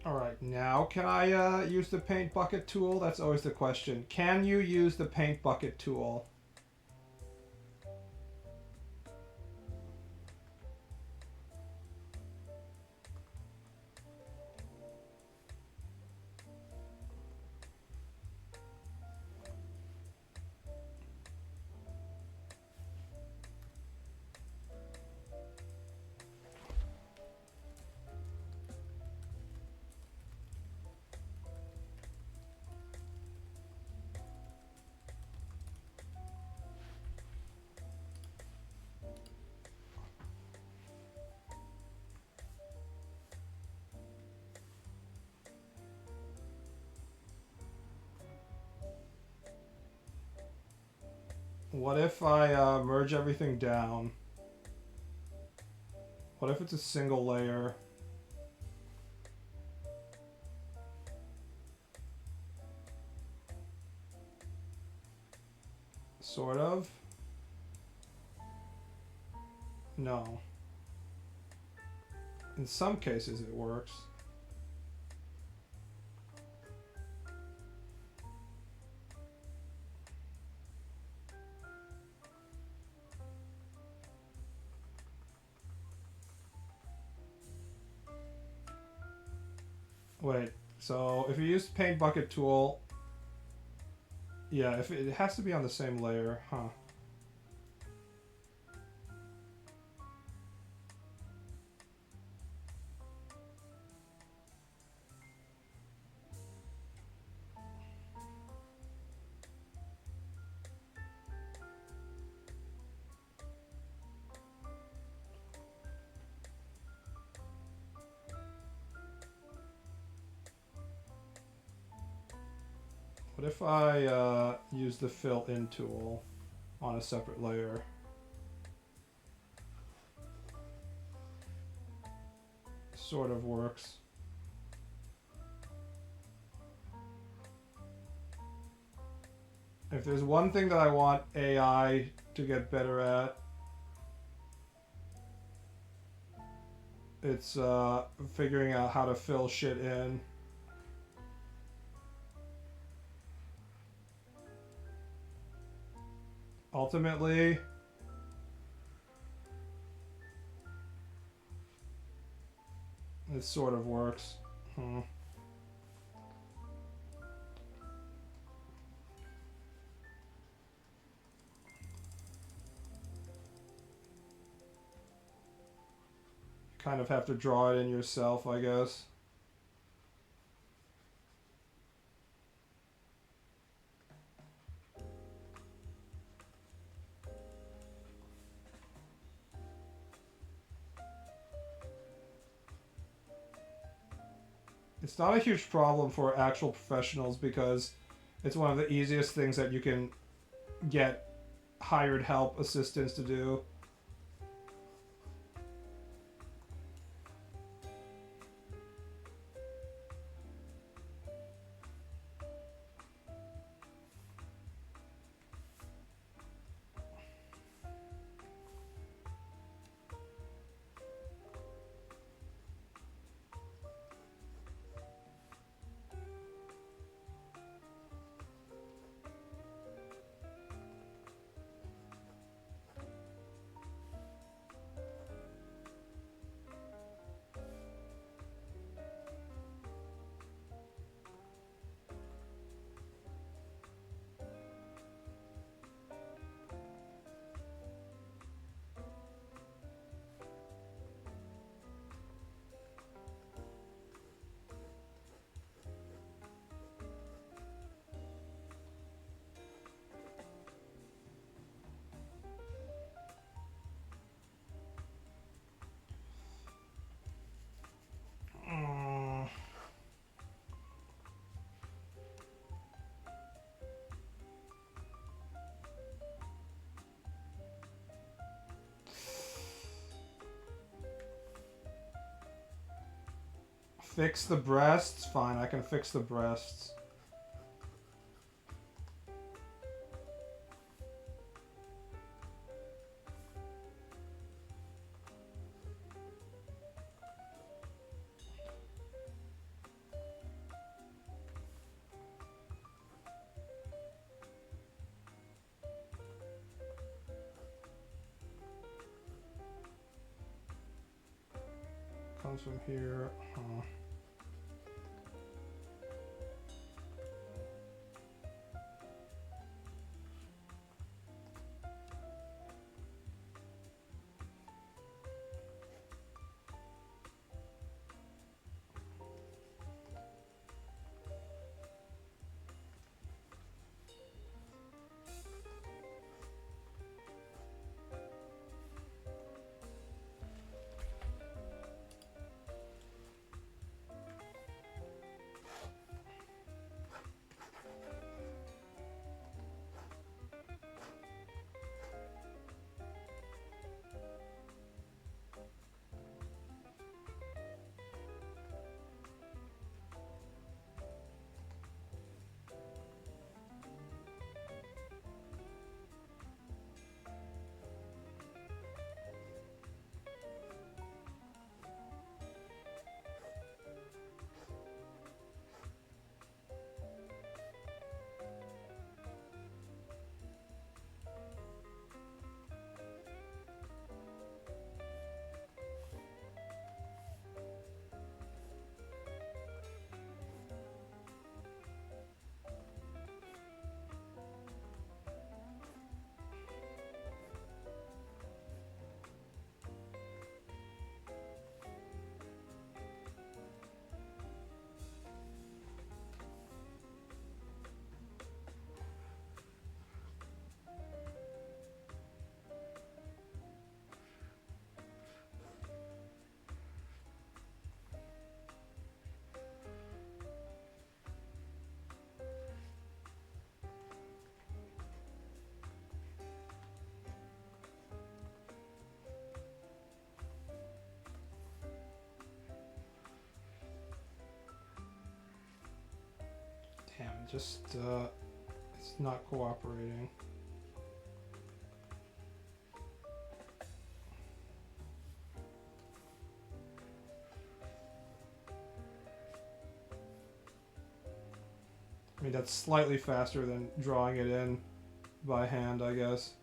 Alright, now can I use the paint bucket tool? That's always the question. Can you use the paint bucket tool? What if I merge everything down? What if it's a single layer? Sort of. No. In some cases it works. Wait, so if you use paint bucket tool, yeah, if it has to be on the same layer, huh? What if I use the fill in tool on a separate layer? Sort of works. If there's one thing that I want AI to get better at, it's figuring out how to fill shit in. Ultimately, it sort of works. Kind of have to draw it in yourself, I guess. It's not a huge problem for actual professionals because it's one of the easiest things that you can get hired help assistants to do. Fix the breasts? Fine, I can fix the breasts. Comes from here. Huh. just it's not cooperating. I mean, that's slightly faster than drawing it in by hand, I guess.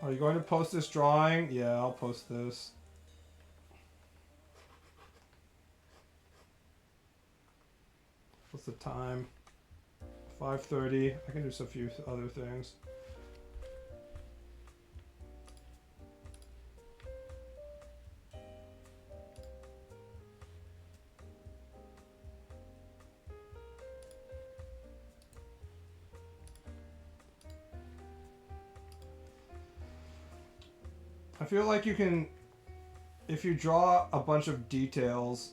Are you going to post this drawing? Yeah, I'll post this. What's the time? 5:30. I can do a few other things. I feel like you can, if you draw a bunch of details,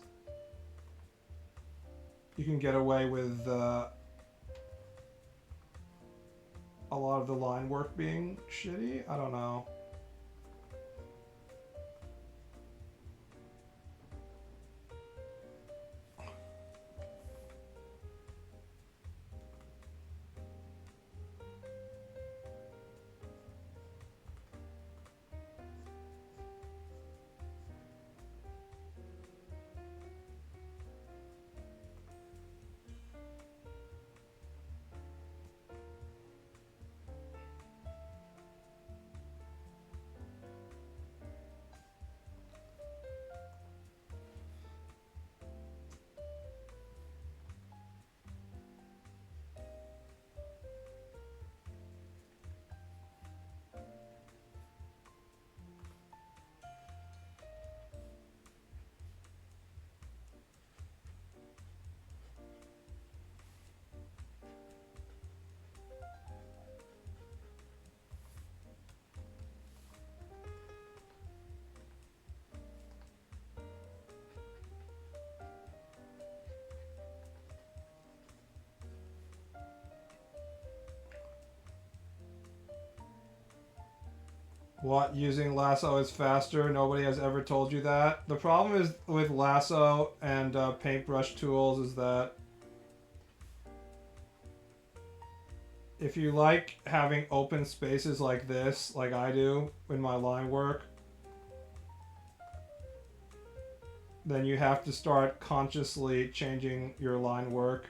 you can get away with a lot of the line work being shitty. I don't know. What, using lasso is faster? Nobody has ever told you that. The problem is with lasso and paintbrush tools is that if you like having open spaces like this, like I do in my line work, then you have to start consciously changing your line work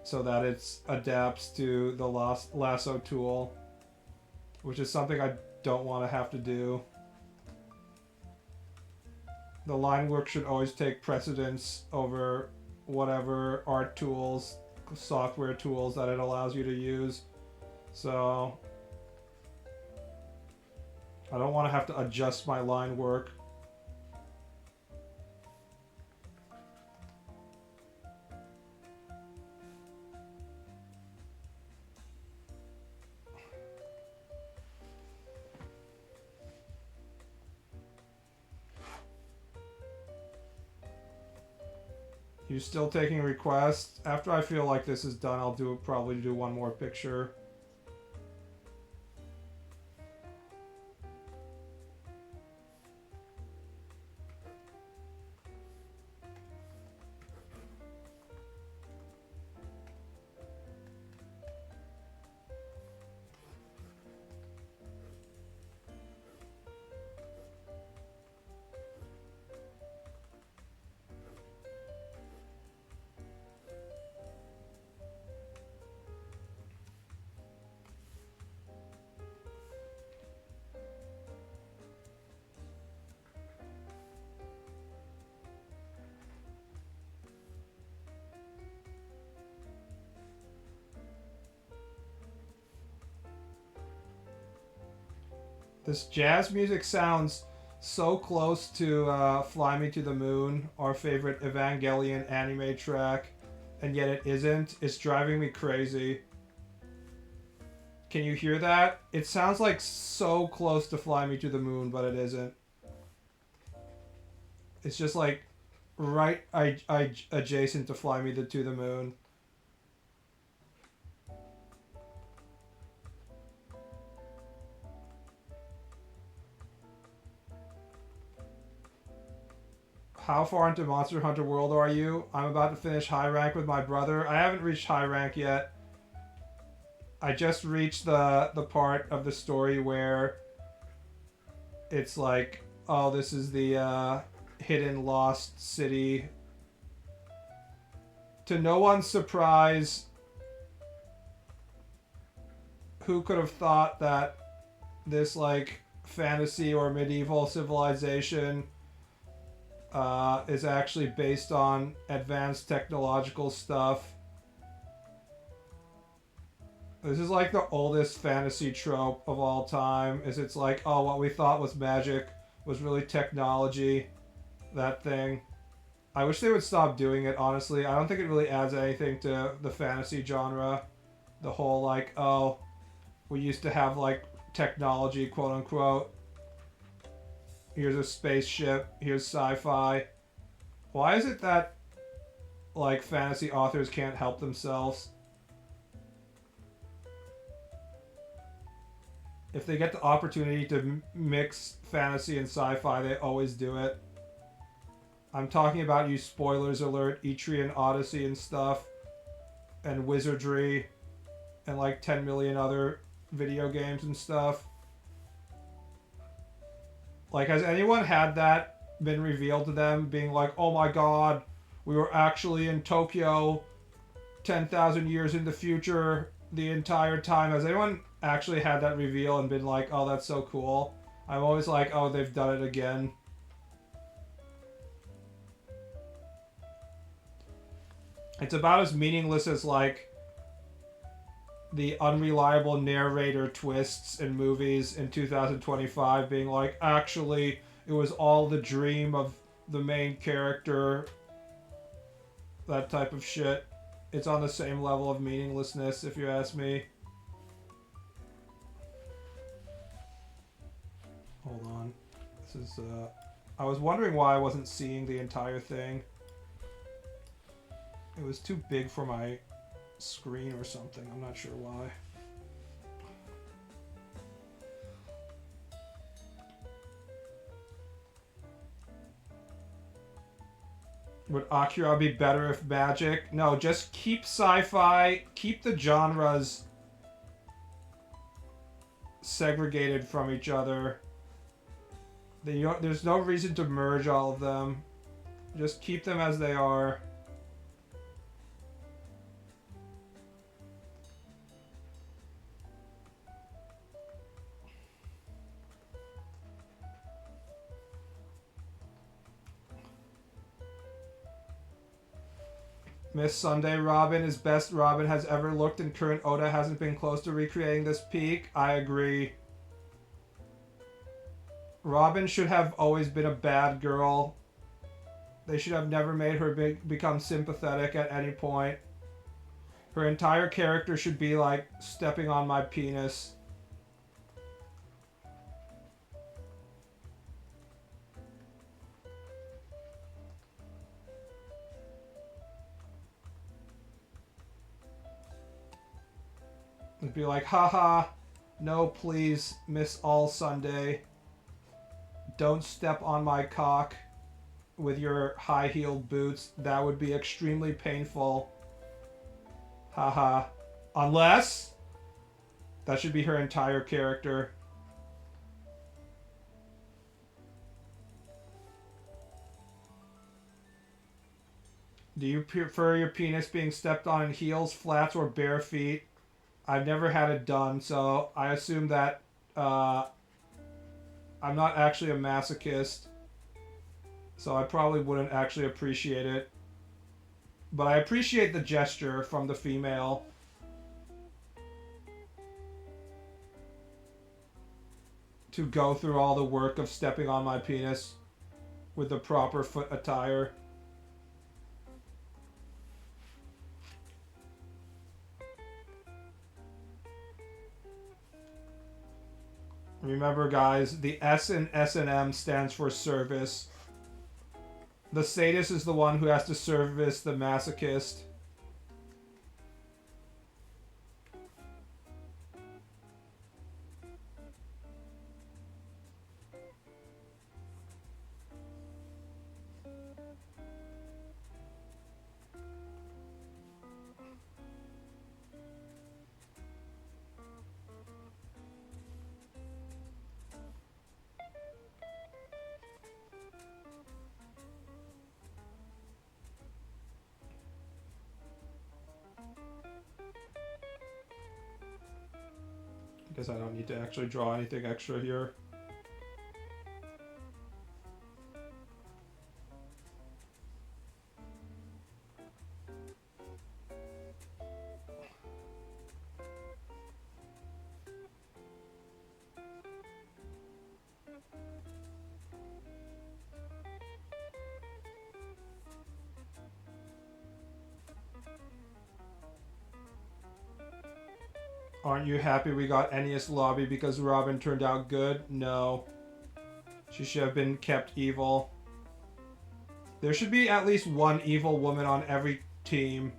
so that it adapts to the lasso tool, which is something I don't want to have to do. The line work should always take precedence over whatever art tools, software tools that it allows you to use. So I don't want to have to adjust my line work. You still taking requests? After I feel like this is done, I'll probably do one more picture. This jazz music sounds so close to Fly Me to the Moon, our favorite Evangelion anime track, and yet it isn't. It's driving me crazy. Can you hear that? It sounds like so close to Fly Me to the Moon, but it isn't. It's just like right adjacent to Fly Me to the Moon. How far into Monster Hunter World are you? I'm about to finish high rank with my brother. I haven't reached high rank yet. I just reached the part of the story where it's like, oh, this is the hidden lost city. To no one's surprise, who could have thought that this like fantasy or medieval civilization is actually based on advanced technological stuff. This is like the oldest fantasy trope of all time. Is it's like, oh, what we thought was magic was really technology. That thing. I wish they would stop doing it, honestly. I don't think it really adds anything to the fantasy genre. The whole like, oh, we used to have like technology, quote unquote. Here's a spaceship. Here's sci-fi. Why is it that like fantasy authors can't help themselves? If they get the opportunity to mix fantasy and sci-fi, they always do it. I'm talking about, you spoilers alert, Etrian Odyssey and stuff, and Wizardry, and like 10 million other video games and stuff. Like, has anyone had that been revealed to them, being like, oh my god, we were actually in Tokyo 10,000 years in the future the entire time? Has anyone actually had that reveal and been like, oh, that's so cool? I'm always like, oh, they've done it again. It's about as meaningless as like the unreliable narrator twists in movies in 2025 being like, actually, it was all the dream of the main character. That type of shit. It's on the same level of meaninglessness, if you ask me. Hold on. This is, I was wondering why I wasn't seeing the entire thing. It was too big for my screen or something. I'm not sure why. Would Akira be better if magic? No, just keep sci-fi, keep the genres segregated from each other. There's no reason to merge all of them. Just keep them as they are. Miss Sunday Robin is best Robin has ever looked, and current Oda hasn't been close to recreating this peak. I agree. Robin should have always been a bad girl. They should have never made her become sympathetic at any point. Her entire character should be like, stepping on my penis. It'd be like, haha, no please, Miss All Sunday. Don't step on my cock with your high-heeled boots. That would be extremely painful. Haha. Unless, that should be her entire character. Do you prefer your penis being stepped on in heels, flats, or bare feet? I've never had it done, so I assume that I'm not actually a masochist, so I probably wouldn't actually appreciate it. But I appreciate the gesture from the female. To go through all the work of stepping on my penis with the proper foot attire. Remember, guys, the S in S&M stands for service. The sadist is the one who has to service the masochist. I guess I don't need to actually draw anything extra here. Aren't you happy we got Ennius Lobby because Robin turned out good? No. She should have been kept evil. There should be at least one evil woman on every team.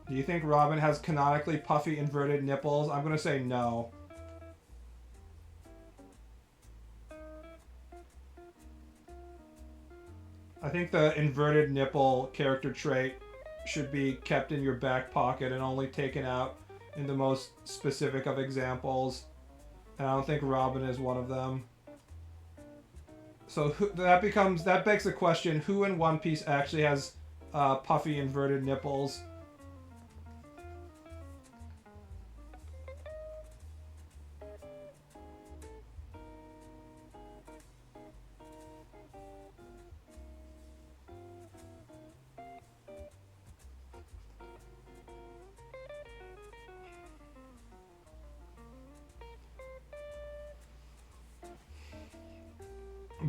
Do you think Robin has canonically puffy inverted nipples? I'm gonna say no. I think the inverted nipple character trait should be kept in your back pocket and only taken out in the most specific of examples. And I don't think Robin is one of them. So that begs the question, who in One Piece actually has puffy inverted nipples?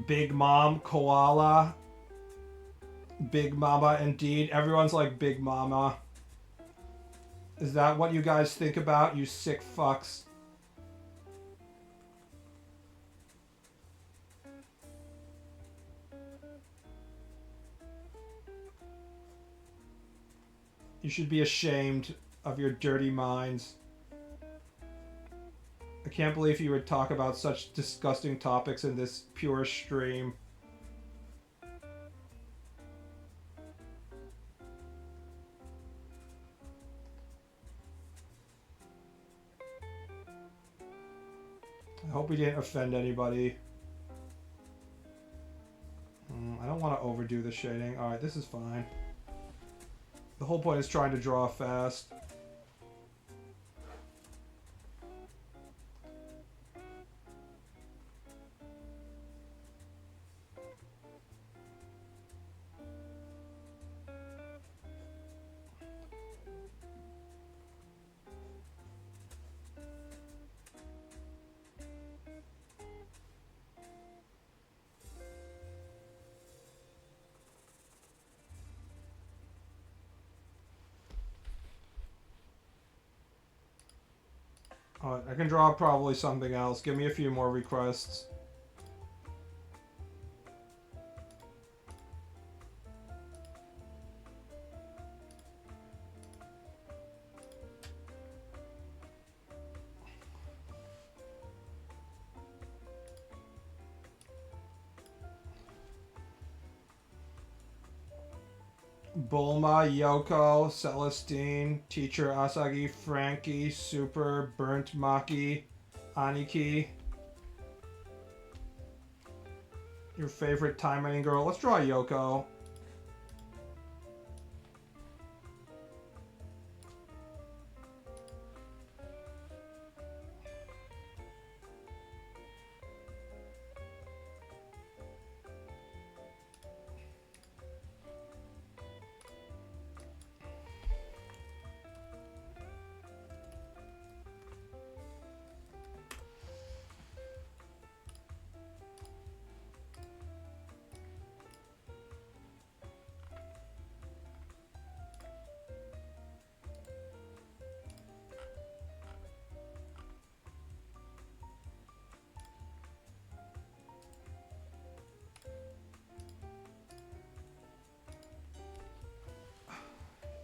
Big Mom, Koala. Big Mama, indeed. Everyone's like Big Mama. Is that what you guys think about, you sick fucks? You should be ashamed of your dirty minds. I can't believe you would talk about such disgusting topics in this pure stream. I hope we didn't offend anybody. I don't want to overdo the shading. Alright, this is fine. The whole point is trying to draw fast. I can draw probably something else. Give me a few more requests. Bulma, Yoko, Celestine, Teacher Asagi, Frankie, Super, Burnt Maki, Aniki. Your favorite time-ending girl. Let's draw Yoko.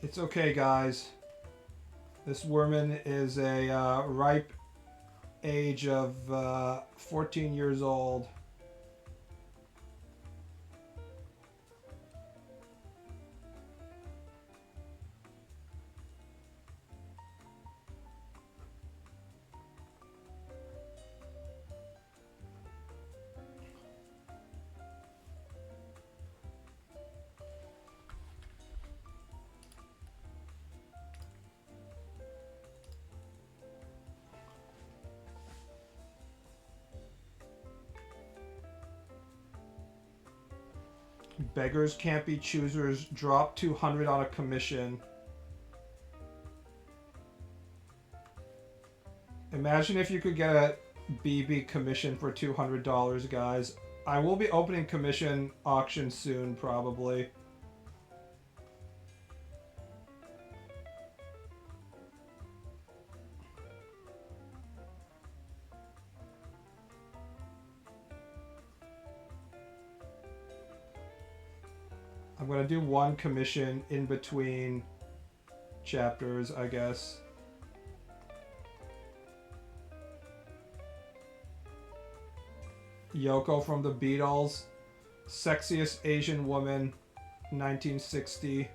It's okay, guys. This woman is a ripe age of 14 years old. Beggars can't be choosers. Drop 200 on a commission. Imagine if you could get a BB commission for $200, guys. I will be opening commission auction soon, probably. I'm gonna do one commission in between chapters, I guess. Yoko from the Beatles, sexiest Asian woman, 1960.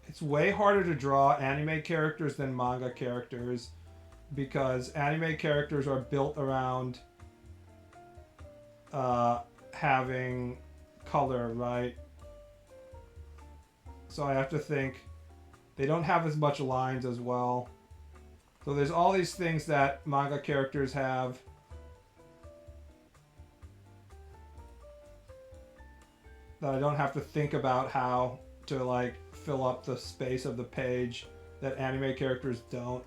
It's way harder to draw anime characters than manga characters because anime characters are built around having color, right? So I have to think. They don't have as much lines as well. So there's all these things that manga characters have. That I don't have to think about how to like fill up the space of the page that anime characters don't.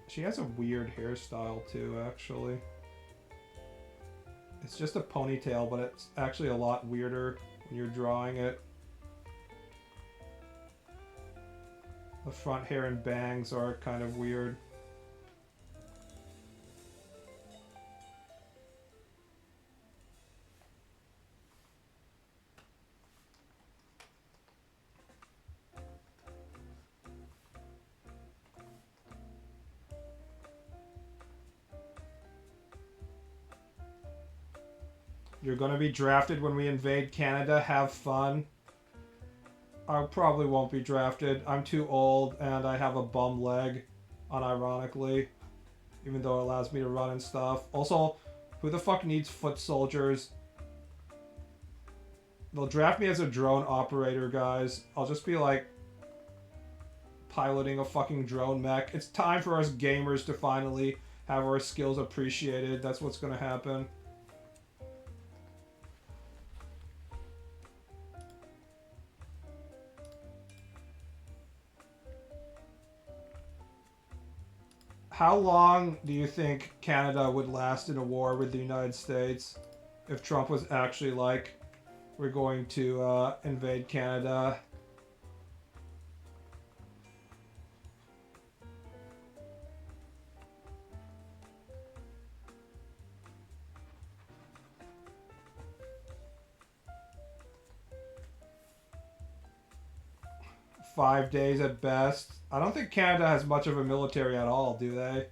She has a weird hairstyle too, actually. It's just a ponytail, but it's actually a lot weirder when you're drawing it. The front hair and bangs are kind of weird. You're gonna be drafted when we invade Canada. Have fun. I probably won't be drafted. I'm too old and I have a bum leg, unironically. Even though it allows me to run and stuff. Also, who the fuck needs foot soldiers? They'll draft me as a drone operator, guys. I'll just be like piloting a fucking drone mech. It's time for us gamers to finally have our skills appreciated. That's what's gonna happen. How long do you think Canada would last in a war with the United States if Trump was actually like, we're going to invade Canada? Five days at best. I don't think Canada has much of a military at all, do they?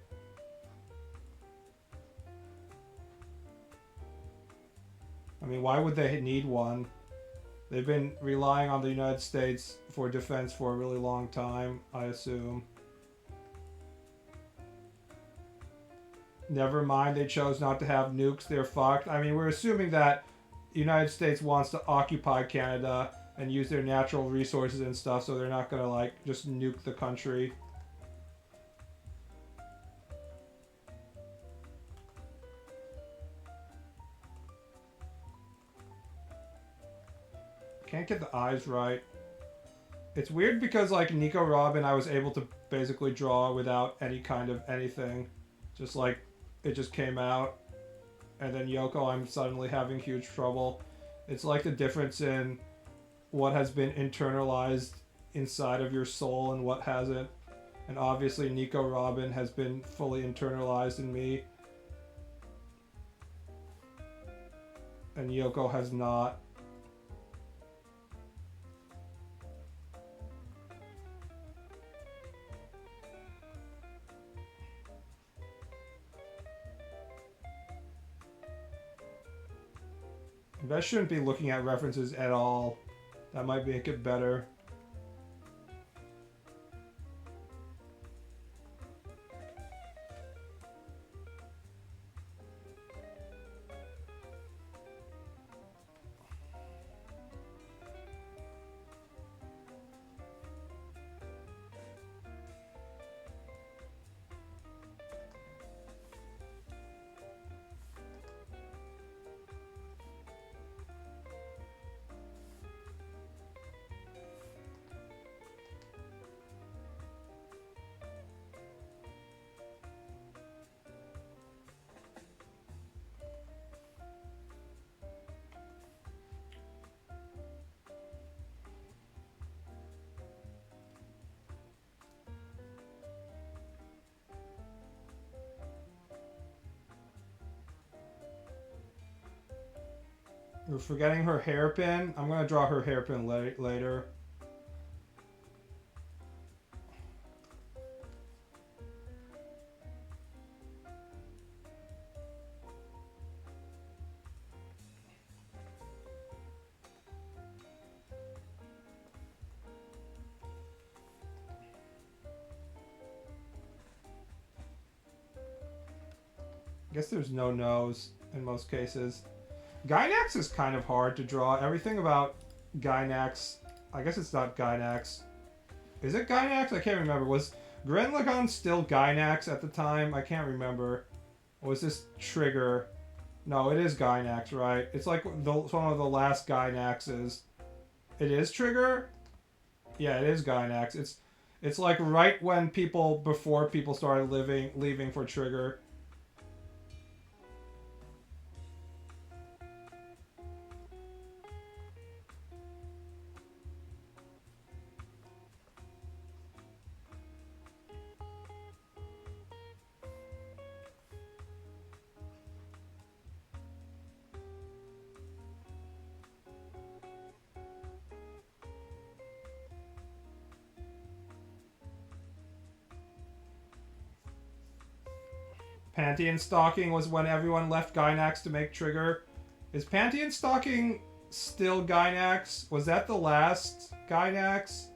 I mean, why would they need one? They've been relying on the United States for defense for a really long time, I assume. Never mind, they chose not to have nukes, they're fucked. I mean, we're assuming that the United States wants to occupy Canada and use their natural resources and stuff, so they're not gonna like just nuke the country. Can't get the eyes right. It's weird because like Nico Robin I was able to basically draw without any kind of anything. Just like it just came out. and then Yoko, I'm suddenly having huge trouble. It's like the difference in what has been internalized inside of your soul and what hasn't. And obviously Nico Robin has been fully internalized in me. And Yoko has not. I shouldn't be looking at references at all. That might make it better. We're forgetting her hairpin. I'm gonna draw her hairpin later. I guess there's no nose in most cases. Gynax is kind of hard to draw. Everything about Gynax... I guess it's not Gynax. Is it Gynax? I can't remember. Was Grenlagon still Gynax at the time? I can't remember. Or was this Trigger? No, it is Gynax, right? It's like one of the last Gynaxes. It is Trigger? Yeah, it is Gynax. It's like right when before people started leaving for Trigger. Pantheon Stalking was when everyone left Gynax to make Trigger. Is Pantheon Stalking still Gynax? Was that the last Gynax?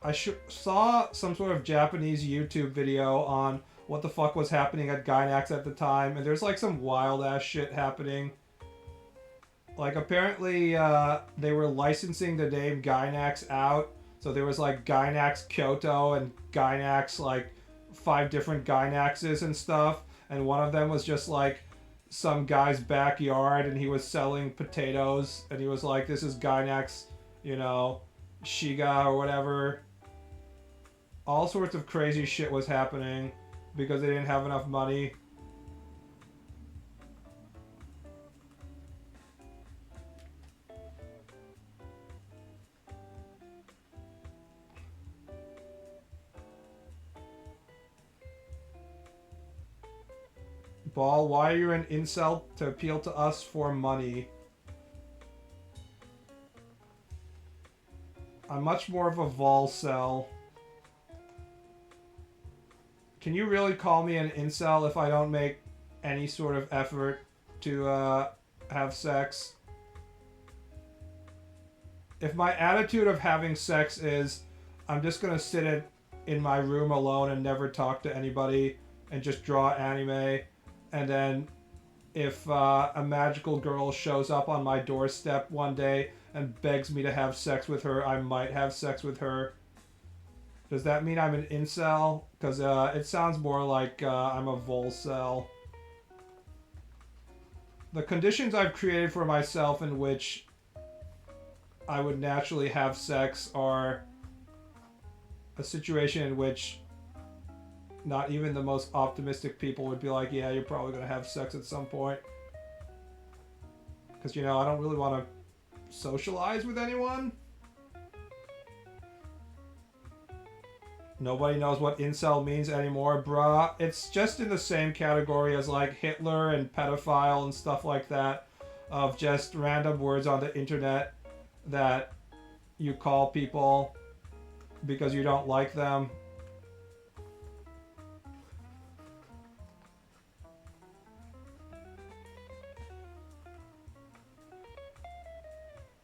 I saw some sort of Japanese YouTube video on what the fuck was happening at Gynax at the time, and there's like some wild ass shit happening. Like, apparently, they were licensing the name Gynax out. So there was, like, Gynax Kyoto and Gynax, like, 5 different Gynaxes and stuff. And one of them was just, like, some guy's backyard, and he was selling potatoes. And he was like, this is Gynax, you know, Shiga or whatever. All sorts of crazy shit was happening because they didn't have enough money. Ball, why are you an incel to appeal to us for money? I'm much more of a vol cell. Can you really call me an incel if I don't make any sort of effort to have sex? If my attitude of having sex is I'm just gonna sit in my room alone and never talk to anybody and just draw anime, and then if a magical girl shows up on my doorstep one day and begs me to have sex with her, I might have sex with her. Does that mean I'm an incel? Because it sounds more like I'm a volcel. The conditions I've created for myself in which I would naturally have sex are a situation in which not even the most optimistic people would be like, yeah, you're probably going to have sex at some point. Because, you know, I don't really want to socialize with anyone. Nobody knows what incel means anymore, bruh. It's just in the same category as, like, Hitler and pedophile and stuff like that. Of just random words on the internet that you call people because you don't like them.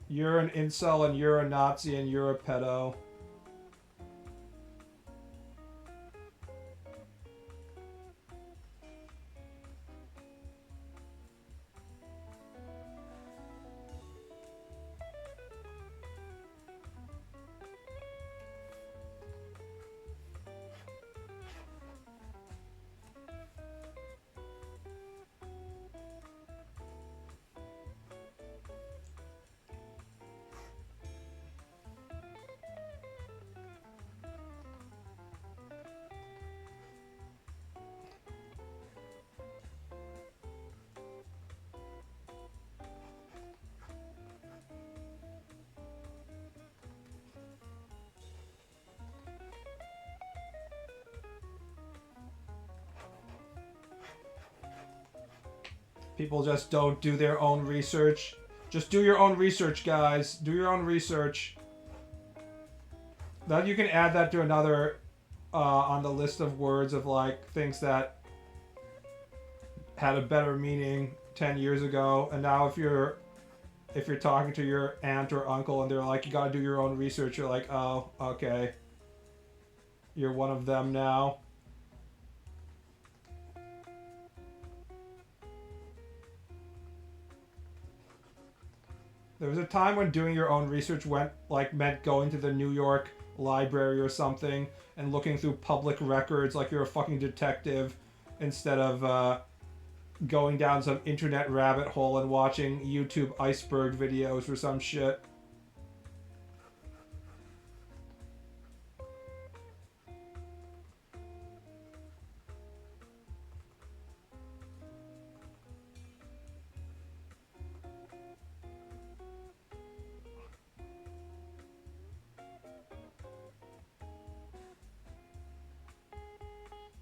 You're an incel and you're a Nazi and you're a pedo. People just don't do their own research. Just do your own research, guys. Do your own research. That you can add that to another on the list of words of like things that had a better meaning 10 years ago, and now if you're talking to your aunt or uncle and they're like, you gotta do your own research, you're like, oh, okay. You're one of them now. There was a time when doing your own research meant going to the New York library or something and looking through public records like you're a fucking detective instead of going down some internet rabbit hole and watching YouTube iceberg videos or some shit.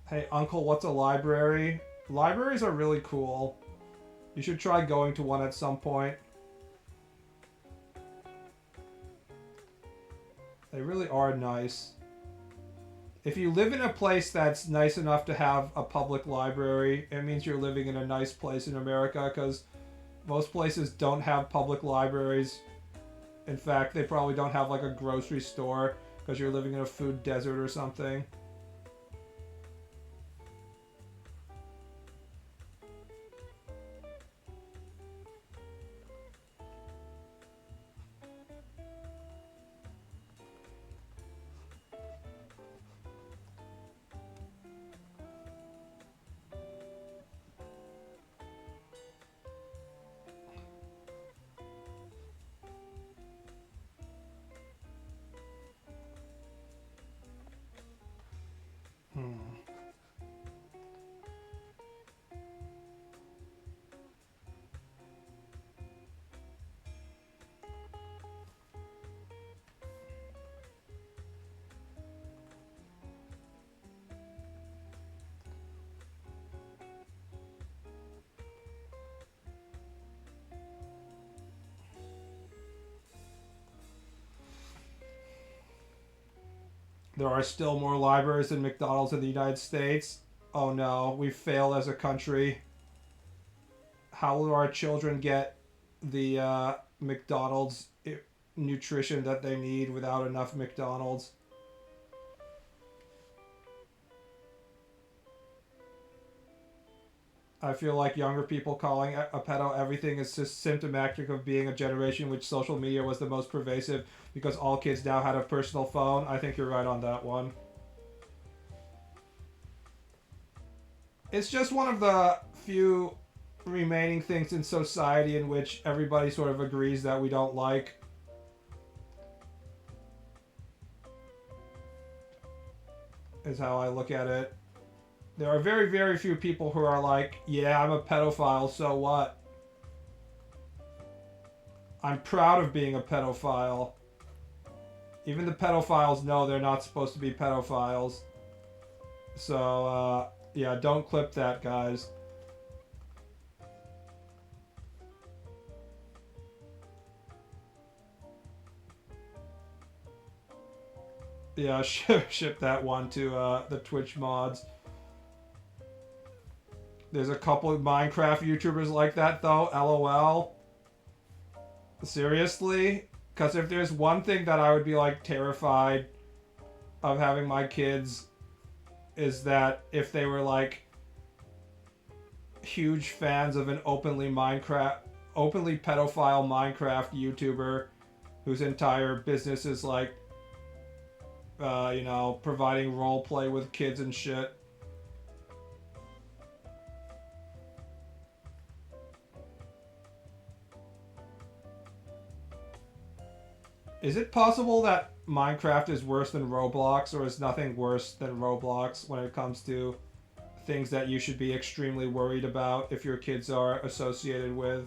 Hey, Uncle, what's a library? Libraries are really cool. You should try going to one at some point. They really are nice. If you live in a place that's nice enough to have a public library, it means you're living in a nice place in America, because most places don't have public libraries. In fact, they probably don't have like a grocery store because you're living in a food desert or something. There are still more libraries than McDonald's in the United States. Oh no, we've failed as a country. How will our children get the McDonald's nutrition that they need without enough McDonald's? I feel like younger people calling a pedo everything is just symptomatic of being a generation in which social media was the most pervasive because all kids now had a personal phone. I think you're right on that one. It's just one of the few remaining things in society in which everybody sort of agrees that we don't like. is how I look at it. There are very, very few people who are like, yeah, I'm a pedophile, so what? I'm proud of being a pedophile. Even the pedophiles know they're not supposed to be pedophiles. So, yeah, don't clip that, guys. Yeah, ship that one to the Twitch mods. There's a couple of Minecraft YouTubers like that, though. LOL. Seriously? Because if there's one thing that I would be, like, terrified of having my kids is that if they were, like, huge fans of an openly pedophile Minecraft YouTuber whose entire business is, like, you know, providing roleplay with kids and shit. Is it possible that Minecraft is worse than Roblox, or is nothing worse than Roblox when it comes to things that you should be extremely worried about if your kids are associated with?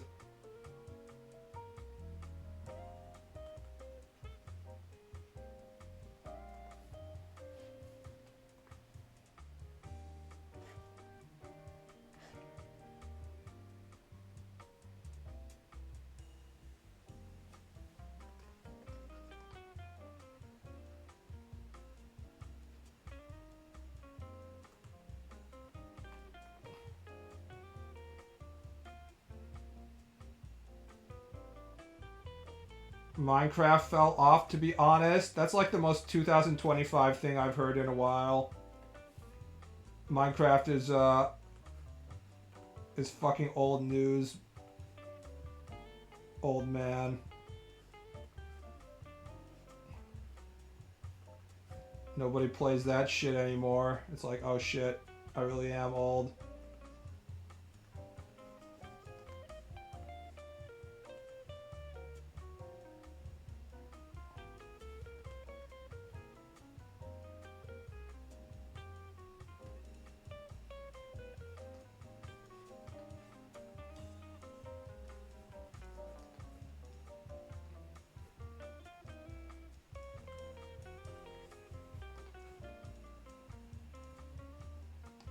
Minecraft fell off, to be honest. That's like the most 2025 thing I've heard in a while. Minecraft is fucking old news. Old man. Nobody plays that shit anymore. It's like, oh shit, I really am old.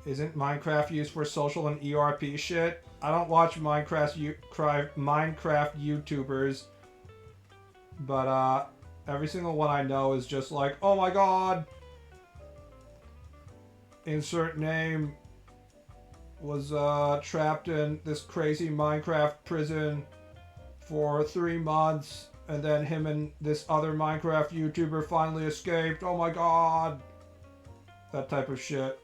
Isn't Minecraft used for social and ERP shit? I don't watch Minecraft YouTubers, but every single one I know is just like, oh my god, insert name was trapped in this crazy Minecraft prison for 3 months, and then him and this other Minecraft YouTuber finally escaped. Oh my god, that type of shit.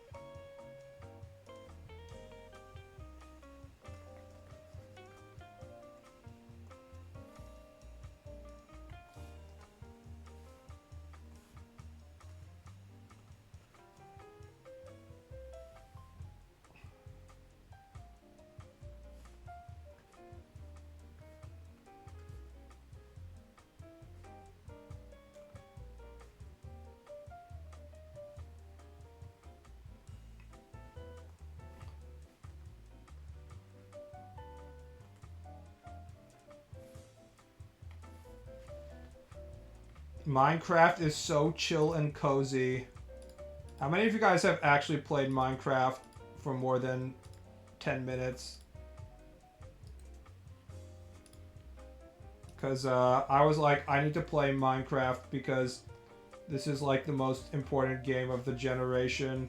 Minecraft is so chill and cozy. How many of you guys have actually played Minecraft for more than 10 minutes? Because I was like, I need to play Minecraft because this is like the most important game of the generation.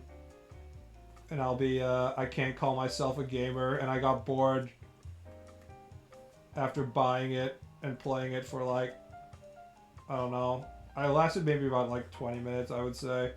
And I can't call myself a gamer, and I got bored after buying it and playing it for like, I don't know. I lasted maybe about like 20 minutes, I would say.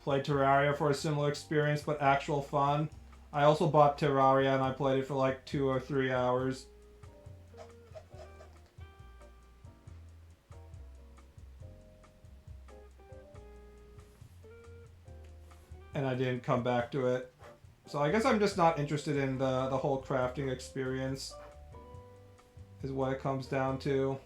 play Terraria for a similar experience, but actual fun. I also bought Terraria and I played it for like 2 or 3 hours. And I didn't come back to it. So I guess I'm just not interested in the whole crafting experience, is what it comes down to.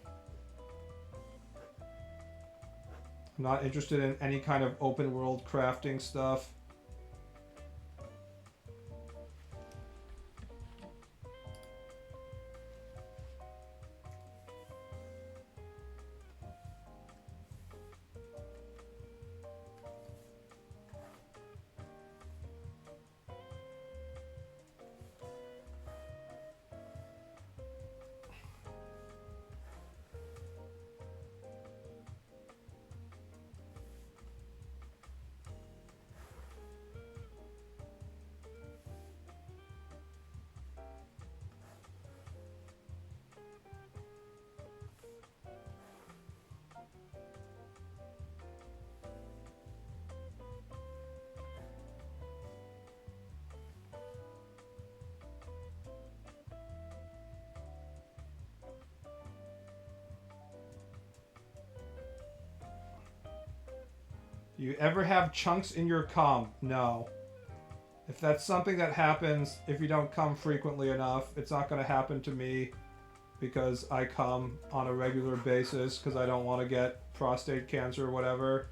I'm not interested in any kind of open world crafting stuff. You ever have chunks in your cum? No. If that's something that happens if you don't come frequently enough, it's not going to happen to me because I come on a regular basis because I don't want to get prostate cancer or whatever.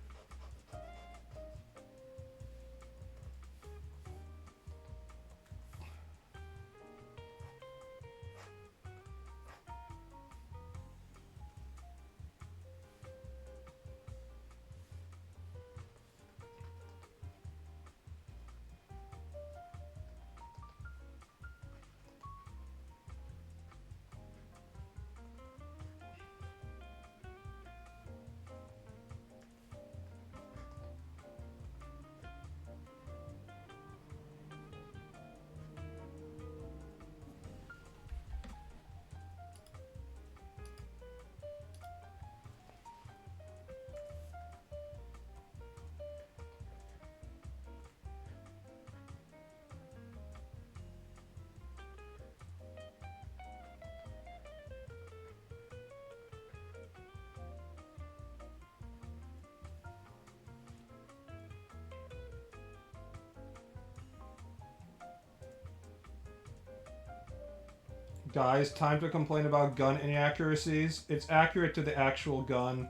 Guys, time to complain about gun inaccuracies. It's accurate to the actual gun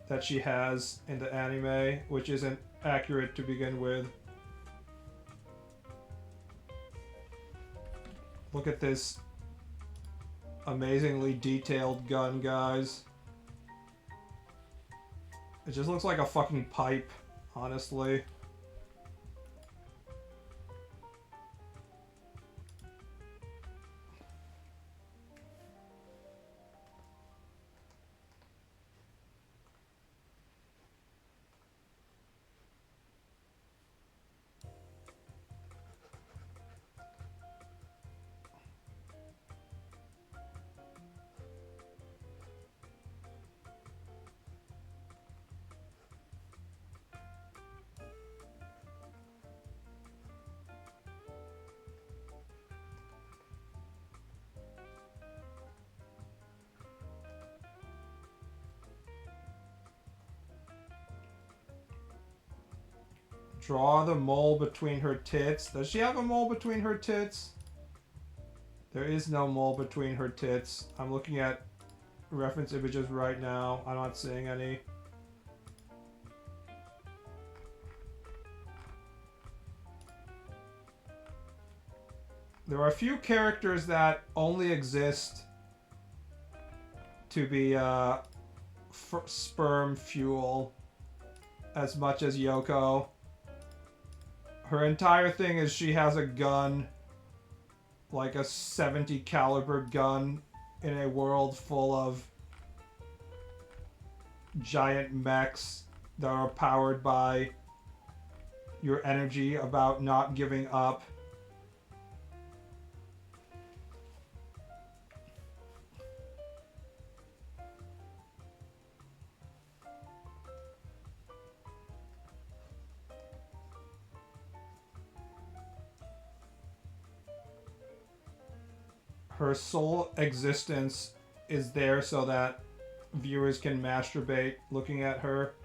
that she has in the anime, which isn't accurate to begin with. Look at this amazingly detailed gun, guys. It just looks like a fucking pipe, honestly. Draw the mole between her tits. Does she have a mole between her tits? There is no mole between her tits. I'm looking at reference images right now. I'm not seeing any. There are a few characters that only exist to be sperm fuel as much as Yoko. Her entire thing is she has a gun, like a 70 caliber gun, in a world full of giant mechs that are powered by your energy about not giving up. her sole existence is there so that viewers can masturbate looking at her.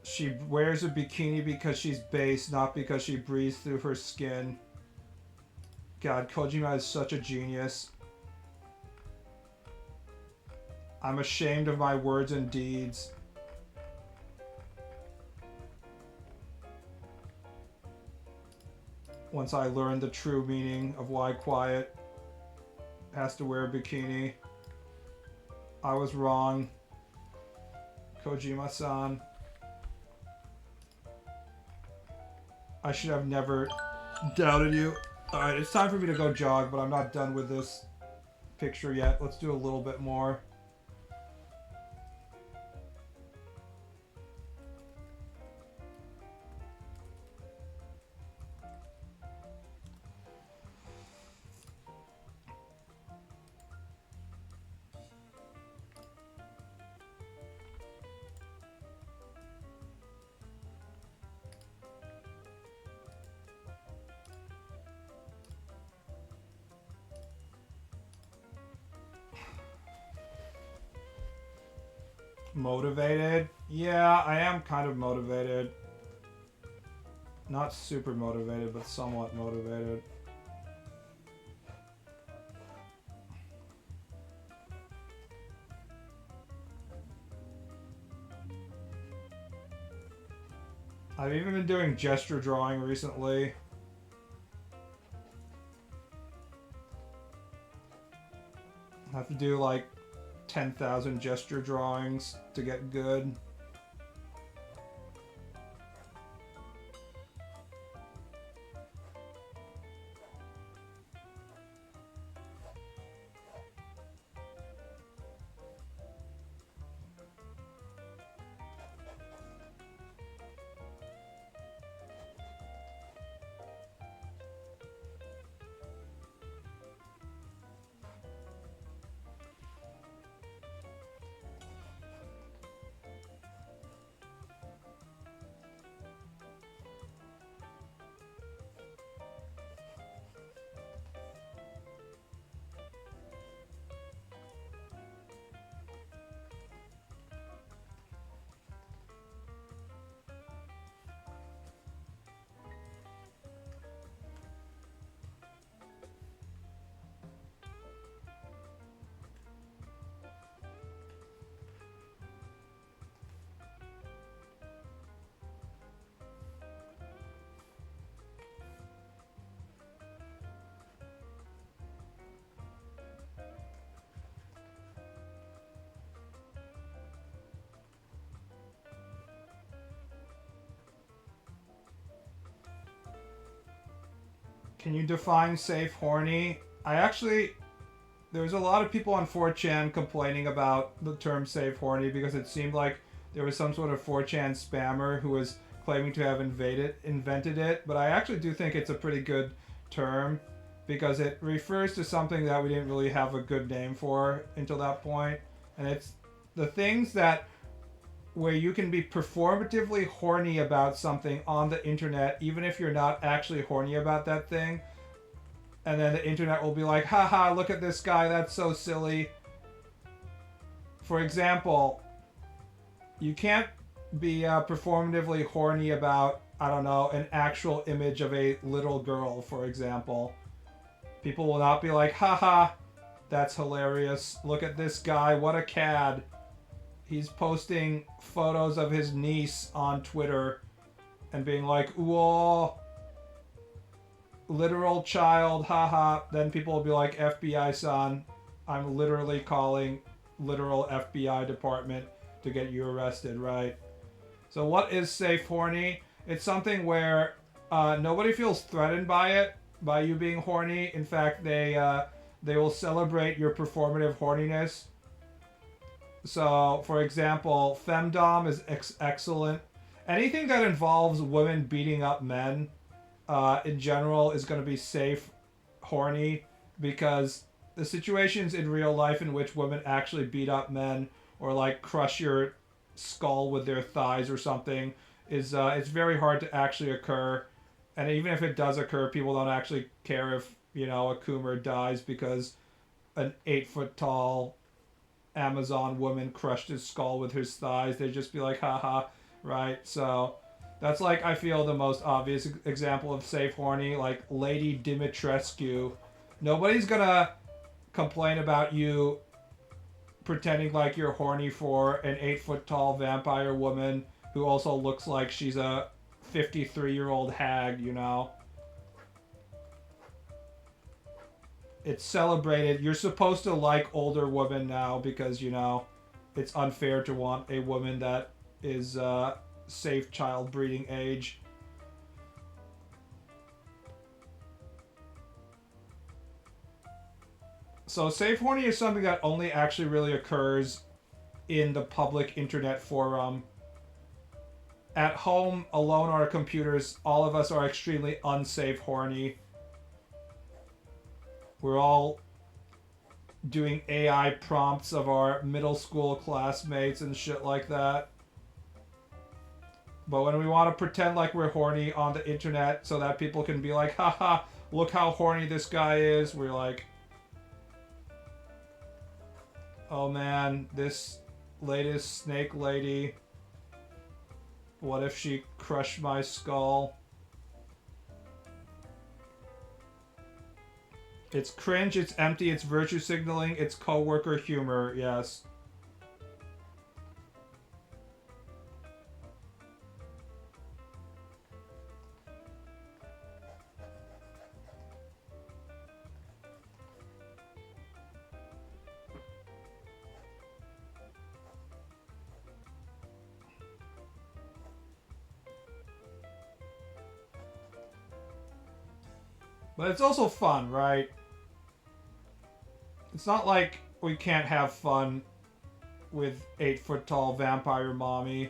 She wears a bikini because she's base, not because she breathes through her skin. God, Kojima is such a genius. I'm ashamed of my words and deeds. Once I learned the true meaning of why Quiet has to wear a bikini, I was wrong. Kojima-san. I should have never doubted you. Alright, it's time for me to go jog, but I'm not done with this picture yet. Let's do a little bit more. Motivated? Yeah, I am kind of motivated. Not super motivated, but somewhat motivated. I've even been doing gesture drawing recently. I have to do like 10,000 gesture drawings to get good. Can you define safe horny? There's a lot of people on 4chan complaining about the term safe horny because it seemed like there was some sort of 4chan spammer who was claiming to have invented it, but I actually do think it's a pretty good term because it refers to something that we didn't really have a good name for until that point, and it's the things that where you can be performatively horny about something on the internet, even if you're not actually horny about that thing. And then the internet will be like, haha, look at this guy, that's so silly. For example, you can't be performatively horny about, I don't know, an actual image of a little girl, for example. People will not be like, haha, that's hilarious. Look at this guy, what a cad. He's posting photos of his niece on Twitter and being like, whoa, literal child, haha. Then people will be like, FBI-san, I'm literally calling literal FBI department to get you arrested, right? So what is safe horny? It's something where nobody feels threatened by it, by you being horny. In fact, they will celebrate your performative horniness. So, for example, femdom is excellent. Anything that involves women beating up men, in general, is going to be safe, horny, because the situations in real life in which women actually beat up men or like crush your skull with their thighs or something is it's very hard to actually occur. And even if it does occur, people don't actually care if, you know, a Coomer dies because an 8 foot tall Amazon woman crushed his skull with his thighs. They'd just be like, haha, right? So that's like, I feel, the most obvious example of safe horny, like Lady Dimitrescu. Nobody's gonna complain about you pretending like you're horny for an 8 foot tall vampire woman who also looks like she's a 53-year-old hag, you know? It's celebrated. You're supposed to like older women now because, you know, it's unfair to want a woman that is safe child breeding age. So safe horny is something that only actually really occurs in the public internet forum. At home, alone on our computers, all of us are extremely unsafe horny. We're all doing AI prompts of our middle school classmates and shit like that. But when we want to pretend like we're horny on the internet so that people can be like, haha, look how horny this guy is, we're like, oh man, this latest snake lady, what if she crushed my skull? It's cringe, it's empty, it's virtue signaling, it's coworker humor, yes. But it's also fun, right? It's not like we can't have fun with 8 foot tall vampire mommy.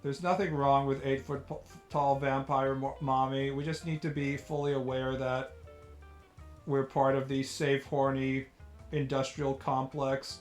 There's nothing wrong with 8 foot tall vampire mommy. We just need to be fully aware that we're part of the safe, horny industrial complex.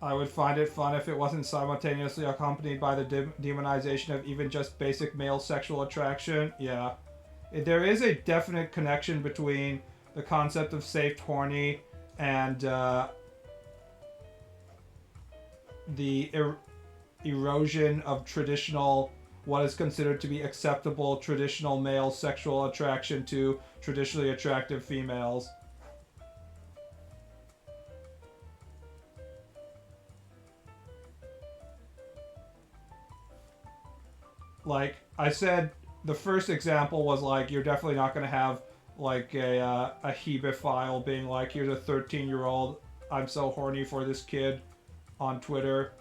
I would find it fun if it wasn't simultaneously accompanied by the demonization of even just basic male sexual attraction. Yeah. There is a definite connection between the concept of safe horny and the erosion of traditional, what is considered to be acceptable traditional male sexual attraction to traditionally attractive females. Like I said, the first example was like, you're definitely not going to have like a hebephile being like, here's a 13-year-old, I'm so horny for this kid on Twitter.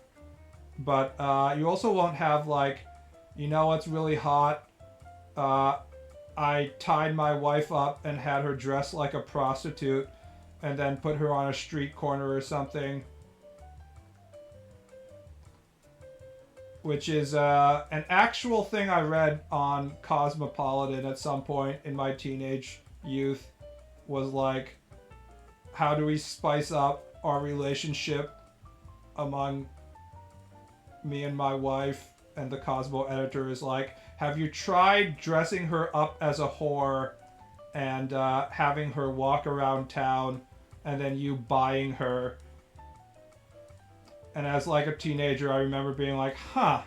But you also won't have like, you know what's really hot? I tied my wife up and had her dress like a prostitute and then put her on a street corner or something. Which is an actual thing I read on Cosmopolitan at some point in my teenage youth. Was like, how do we spice up our relationship among me and my wife? And the Cosmo editor is like, have you tried dressing her up as a whore and having her walk around town and then you buying her? And as like a teenager, I remember being like, huh,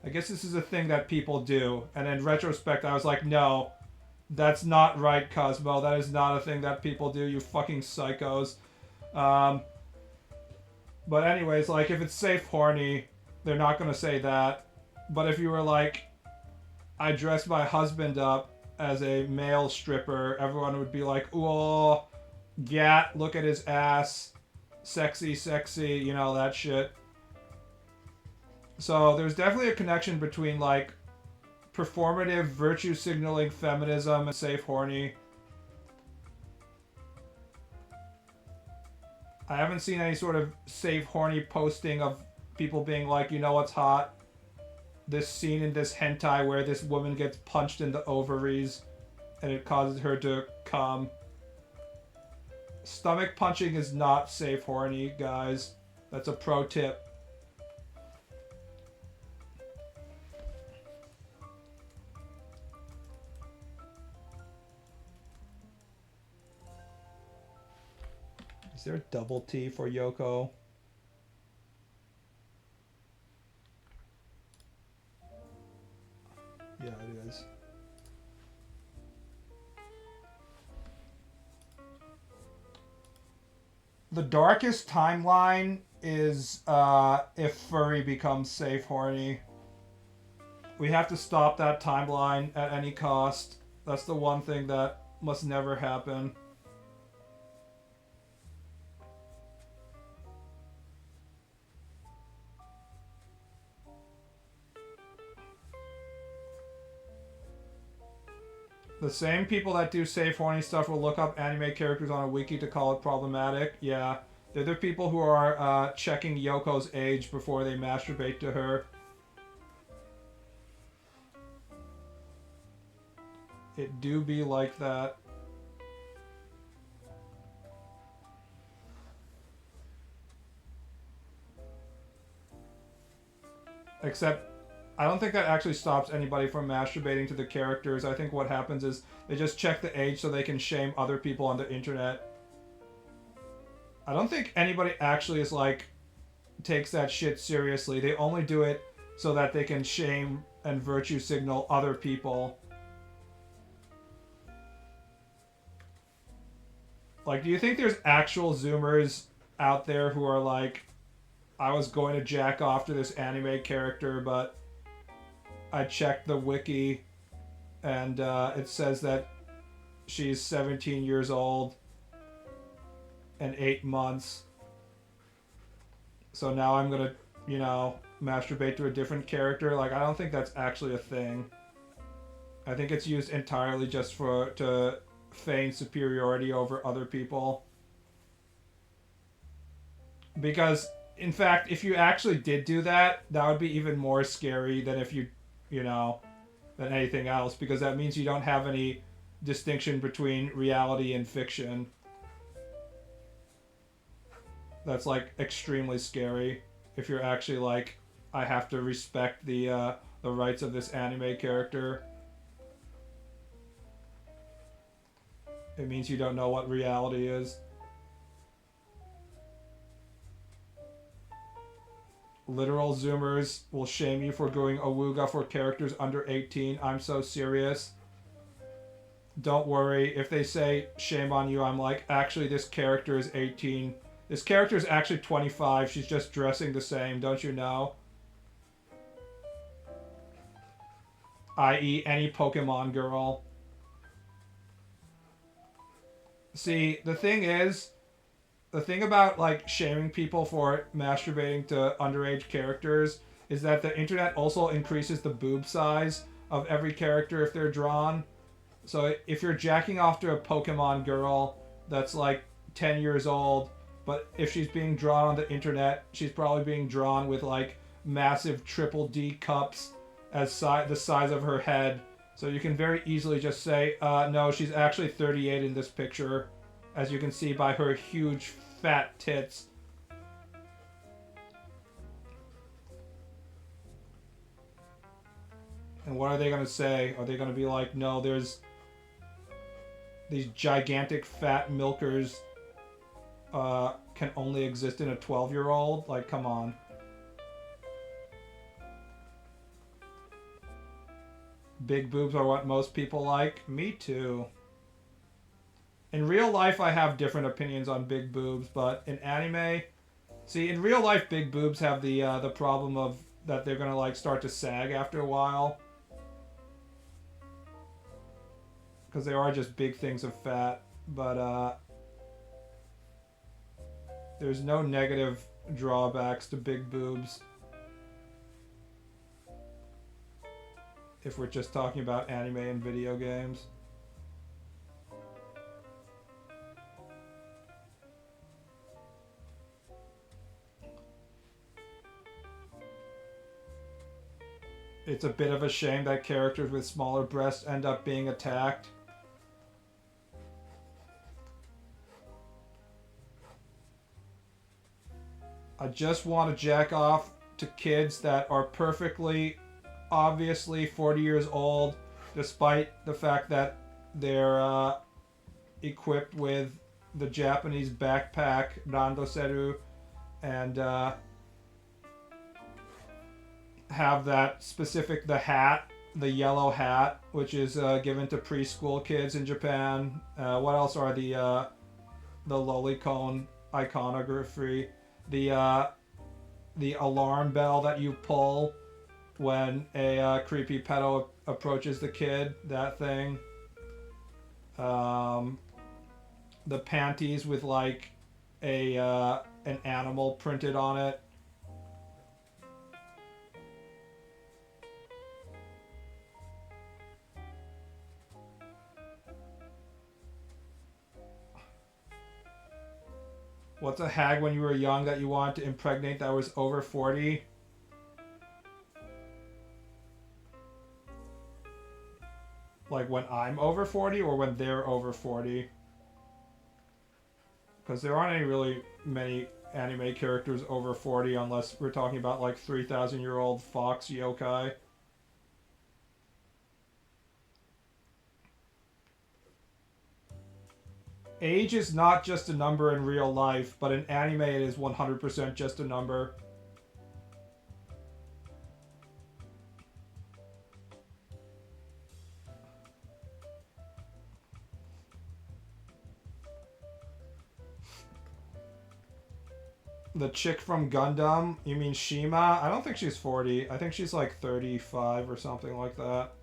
I guess this is a thing that people do. And in retrospect, I was like, no, that's not right, Cosmo. That is not a thing that people do, you fucking psychos. Um, but anyways, like if it's safe horny, they're not gonna say that. But if you were like, I dressed my husband up as a male stripper, everyone would be like, "Oh, Gat, look at his ass, sexy, sexy," you know, that shit. So there's definitely a connection between like performative virtue signaling feminism and safe horny. I haven't seen any sort of safe horny posting of people being like, you know what's hot? This scene in this hentai where this woman gets punched in the ovaries and it causes her to come. Stomach punching is not safe horny, guys. That's a pro tip. Is there a double T for Yoko? Yeah, it is. The darkest timeline is if furry becomes safe horny. We have to stop that timeline at any cost. That's the one thing that must never happen. The same people that do safe horny stuff will look up anime characters on a wiki to call it problematic. Yeah. They're the people who are checking Yoko's age before they masturbate to her. It do be like that. Except, I don't think that actually stops anybody from masturbating to the characters. I think what happens is they just check the age so they can shame other people on the internet. I don't think anybody actually is like, takes that shit seriously. They only do it so that they can shame and virtue signal other people. Like, do you think there's actual Zoomers out there who are like, I was going to jack off to this anime character, but I checked the wiki and it says that she's 17 years old and 8 months. So now I'm gonna, you know, masturbate to a different character. Like, I don't think that's actually a thing. I think it's used entirely just to feign superiority over other people. Because, in fact, if you actually did do that, that would be even more scary than if you know, than anything else. Because that means you don't have any distinction between reality and fiction. That's like extremely scary if you're actually like, I have to respect the rights of this anime character. It means you don't know what reality is. Literal Zoomers will shame you for going awooga for characters under 18. I'm so serious. Don't worry. If they say shame on you, I'm like, actually, this character is 18. This character is actually 25. She's just dressing the same. Don't you know? I.e., any Pokemon girl. See, the thing about like shaming people for masturbating to underage characters is that the internet also increases the boob size of every character if they're drawn. So if you're jacking off to a Pokemon girl that's like 10 years old, but if she's being drawn on the internet, she's probably being drawn with like massive triple D cups as the size of her head. So you can very easily just say, no, she's actually 38 in this picture, as you can see by her huge fat tits. And what are they going to say? Are they going to be like, no, there's these gigantic fat milkers can only exist in a 12-year-old? Like, come on. Big boobs are what most people like. Me too. In real life, I have different opinions on big boobs, but in anime, see, in real life, big boobs have the problem of that they're gonna like start to sag after a while, because they are just big things of fat. But there's no negative drawbacks to big boobs if we're just talking about anime and video games. It's a bit of a shame that characters with smaller breasts end up being attacked. I just want to jack off to kids that are perfectly, obviously 40 years old, despite the fact that they're equipped with the Japanese backpack, randoseru, and have that specific, the hat, the yellow hat, which is given to preschool kids in Japan. What else are the lolicone iconography? The alarm bell that you pull when a creepy pedo approaches the kid, that thing. The panties with like an animal printed on it. What's a hag when you were young that you wanted to impregnate that was over 40? Like when I'm over 40 or when they're over 40? Because there aren't any really many anime characters over 40 unless we're talking about like 3,000-year-old fox yokai. Age is not just a number in real life, but in anime it is 100% just a number. The chick from Gundam, you mean Shima? I don't think she's 40. I think she's like 35 or something like that.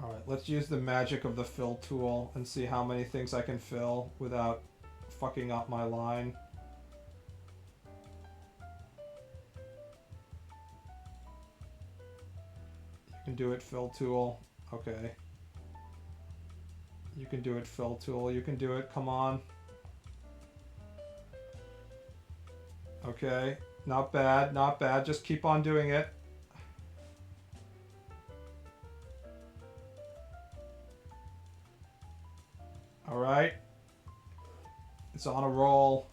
Alright, let's use the magic of the fill tool and see how many things I can fill without fucking up my line. You can do it, fill tool. Okay. You can do it, fill tool. You can do it, come on. Okay, not bad, not bad. Just keep on doing it. Alright. It's on a roll.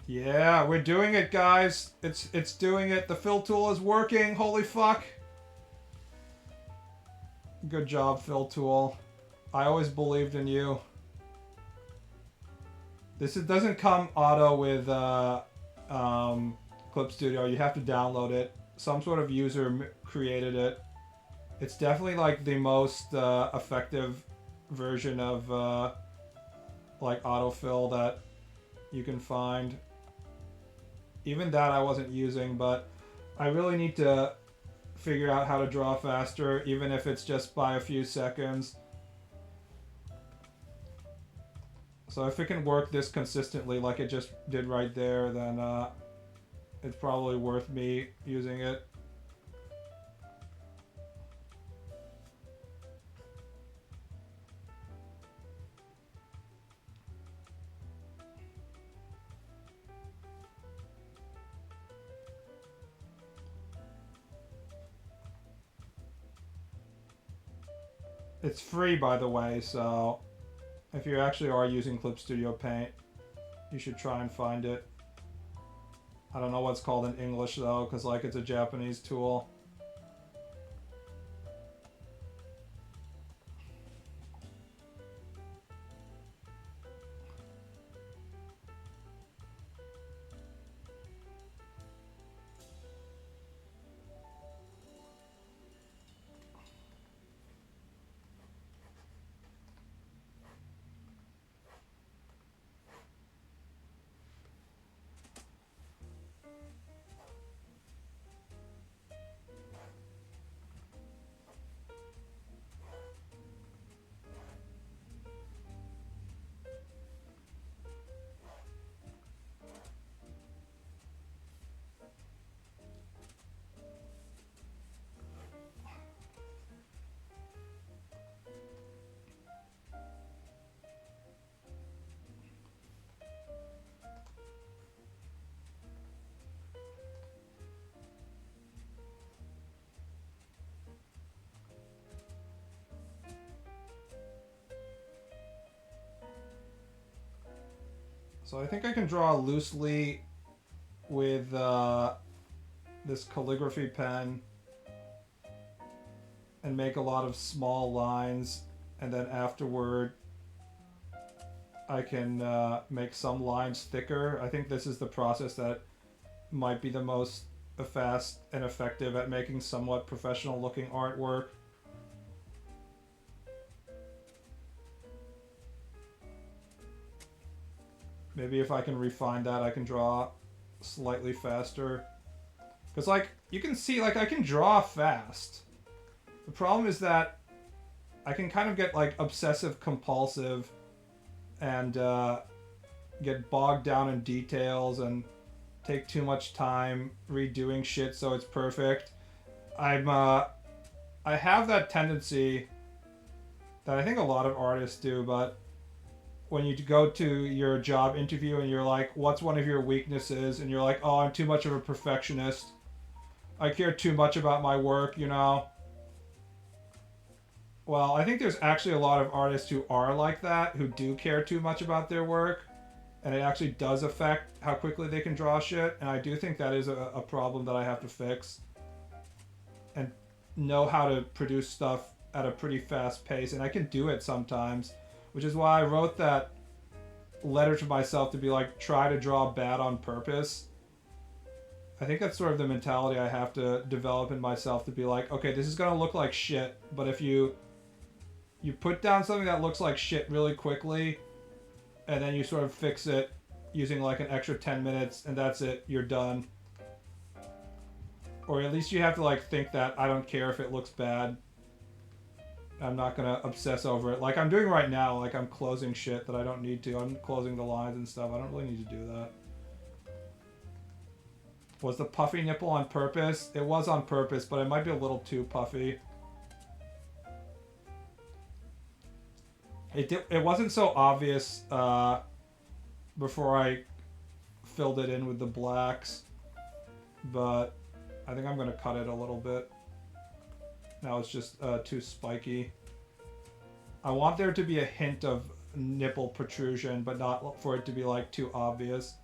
Yeah, we're doing it, guys. It's doing it. The fill tool is working. Holy fuck. Good job, fill tool. I always believed in you. Doesn't come auto with Clip Studio. You have to download it. Some sort of user created it. It's definitely like the most effective version of like autofill that you can find. Even that I wasn't using, but I really need to figure out how to draw faster, even if it's just by a few seconds. So if it can work this consistently like it just did right there, then it's probably worth me using it. It's free, by the way, so if you actually are using Clip Studio Paint, you should try and find it. I don't know what's called in English, though, because, like, it's a Japanese tool. So I think I can draw loosely with this calligraphy pen and make a lot of small lines, and then afterward I can make some lines thicker. I think this is the process that might be the most fast and effective at making somewhat professional looking artwork. Maybe if I can refine that, I can draw slightly faster. Because, like, you can see, like, I can draw fast. The problem is that I can kind of get, like, obsessive compulsive and get bogged down in details and take too much time redoing shit so it's perfect. I have that tendency that I think a lot of artists do, but when you go to your job interview and you're like, what's one of your weaknesses? And you're like, oh, I'm too much of a perfectionist. I care too much about my work, you know? Well, I think there's actually a lot of artists who are like that, who do care too much about their work, and it actually does affect how quickly they can draw shit, and I do think that is a problem that I have to fix. And know how to produce stuff at a pretty fast pace, and I can do it sometimes. Which is why I wrote that letter to myself to be like, try to draw bad on purpose. I think that's sort of the mentality I have to develop in myself, to be like, okay, this is gonna look like shit, but if you put down something that looks like shit really quickly, and then you sort of fix it using like an extra 10 minutes, and that's it, you're done. Or at least you have to like think that I don't care if it looks bad. I'm not gonna obsess over it like I'm doing right now. Like, I'm closing shit that I don't need to. I'm closing the lines and stuff. I don't really need to do that. Was the puffy nipple on purpose? It was on purpose, but it might be a little too puffy. It wasn't so obvious before I filled it in with the blacks, but I think I'm gonna cut it a little bit. Now it's just too spiky. I want there to be a hint of nipple protrusion, but not for it to be like too obvious.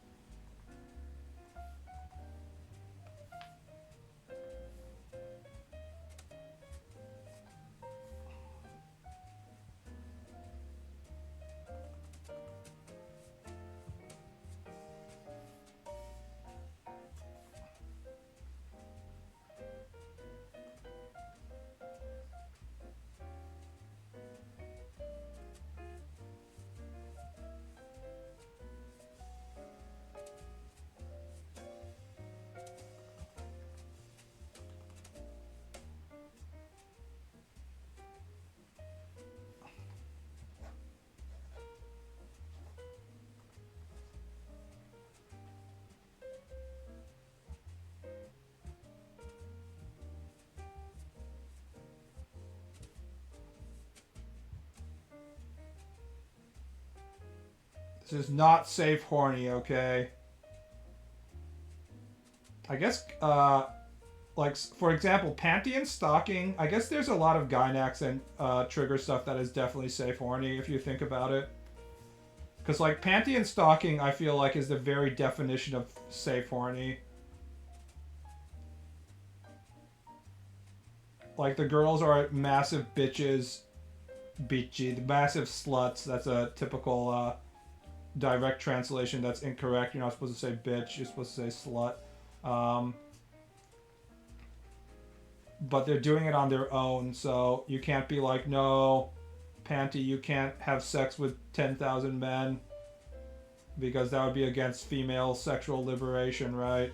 This is not safe horny, okay? I guess, Like, for example, panty and stocking. I guess there's a lot of Gynax and trigger stuff that is definitely safe horny if you think about it. Because, like, panty and stocking, I feel like, is the very definition of safe horny. Like, the girls are massive bitches. Bitchy. The massive sluts. That's a typical direct translation that's incorrect. You're not supposed to say bitch. You're supposed to say slut. But they're doing it on their own, so you can't be like, no, panty, you can't have sex with 10,000 men, because that would be against female sexual liberation, right?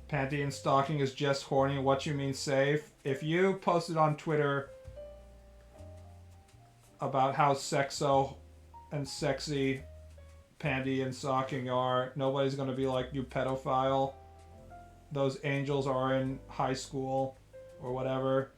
Panty and stocking is just horny. What you mean safe? If you posted on Twitter about how sexo and sexy panty and stocking are, nobody's gonna be like, you pedophile. Those angels are in high school or whatever.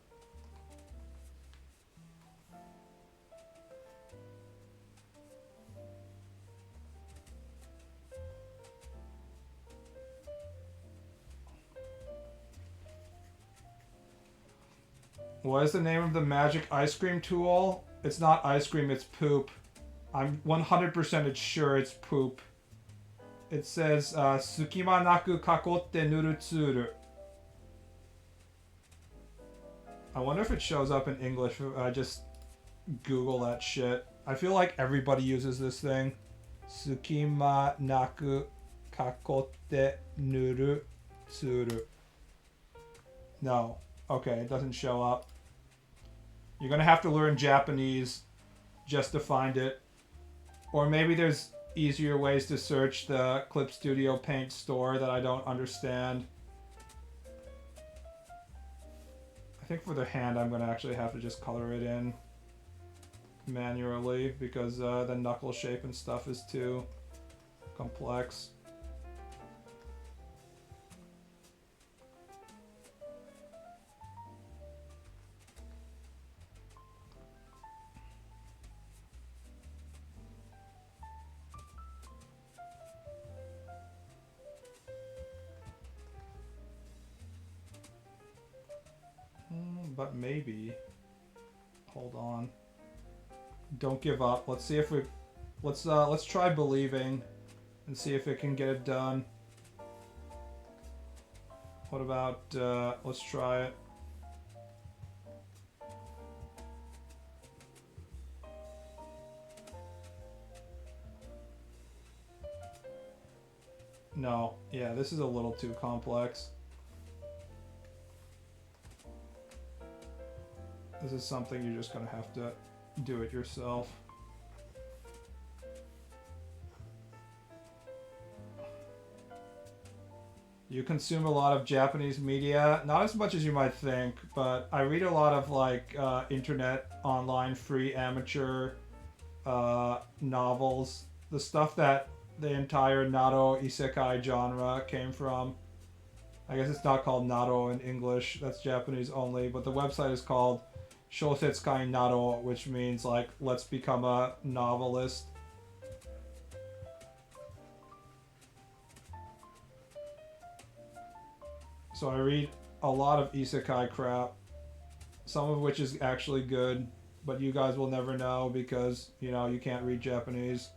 What is the name of the magic ice cream tool? It's not ice cream, it's poop. I'm 100% sure it's poop. It says, Sukima naku kakotte nuru tsuru. I wonder if it shows up in English if I just Google that shit. I feel like everybody uses this thing. Sukima naku kakotte nuru tsuru. No. Okay, it doesn't show up. You're gonna have to learn Japanese just to find it. Or maybe there's easier ways to search the Clip Studio Paint store that I don't understand. I think for the hand I'm gonna actually have to just color it in manually because the knuckle shape and stuff is too complex. But maybe. Hold on. Don't give up. Let's see if we. Let's try believing, and see if it can get it done. What about? Let's try it. No. Yeah, this is a little too complex. This is something you're just gonna have to do it yourself. You consume a lot of Japanese media, not as much as you might think, but I read a lot of like internet, online, free amateur novels. The stuff that the entire Naro Isekai genre came from. I guess it's not called Naro in English, that's Japanese only, but the website is called Shousetsukai Naro, which means like, let's become a novelist. So I read a lot of isekai crap, some of which is actually good, but you guys will never know because, you know, you can't read Japanese.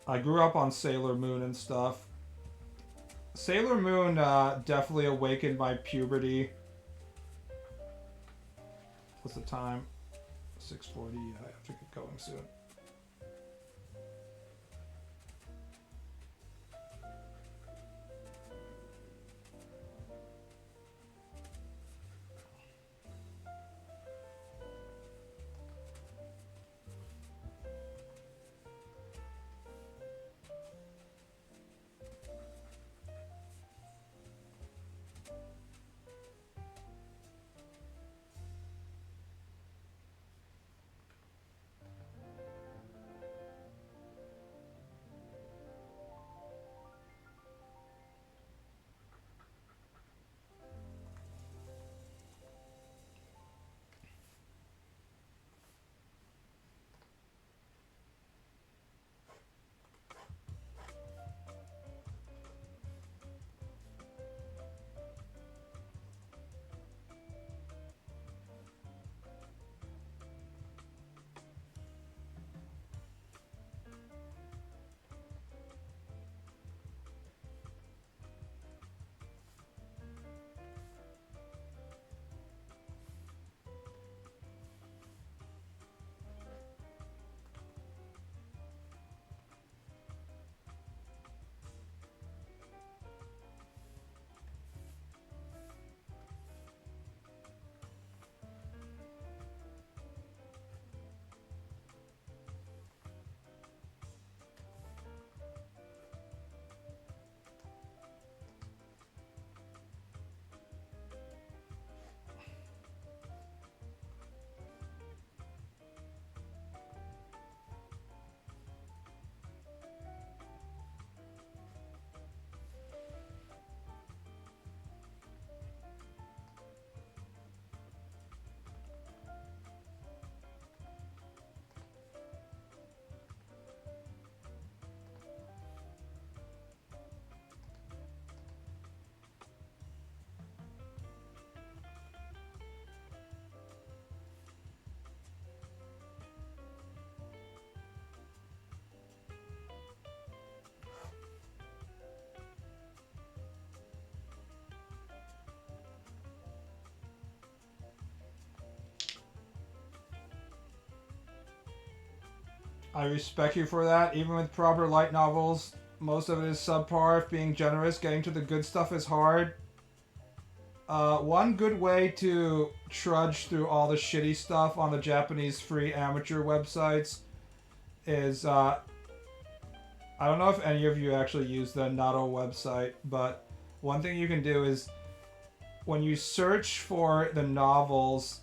I grew up on Sailor Moon and stuff. Sailor Moon definitely awakened my puberty. What's the time? 6:40. I have to get going soon. I respect you for that. Even with proper light novels, most of it is subpar. If being generous, getting to the good stuff is hard. One good way to trudge through all the shitty stuff on the Japanese free amateur websites is I don't know if any of you actually use the Nato website, but one thing you can do is when you search for the novels,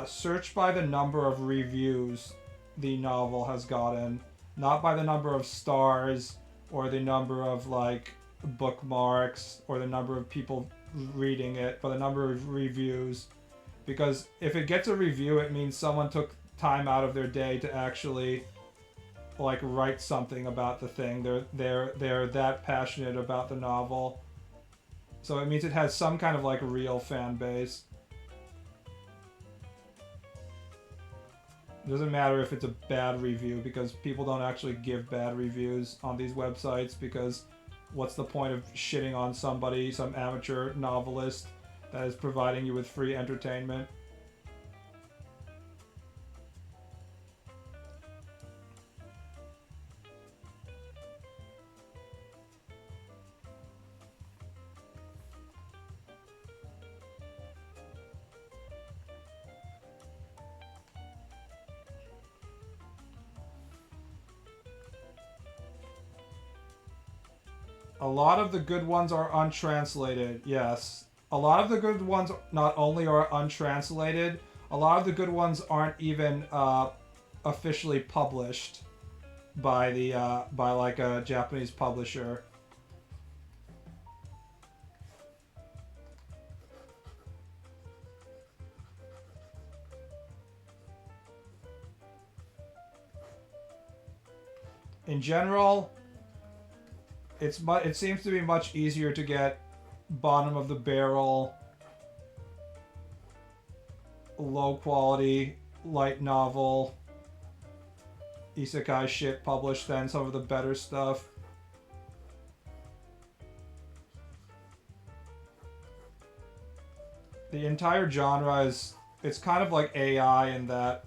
search by the number of reviews the novel has gotten, not by the number of stars or the number of like bookmarks or the number of people reading it, but the number of reviews. Because if it gets a review, it means someone took time out of their day to actually like write something about the thing. They're that passionate about the novel. So it means it has some kind of like real fan base. It doesn't matter if it's a bad review because people don't actually give bad reviews on these websites because what's the point of shitting on somebody, some amateur novelist that is providing you with free entertainment? A lot of the good ones are untranslated, yes. A lot of the good ones not only are untranslated, a lot of the good ones aren't even officially published by the by like a Japanese publisher. In general, it seems to be much easier to get bottom of the barrel, low quality light novel isekai shit published than some of the better stuff. The entire genre it's kind of like AI in that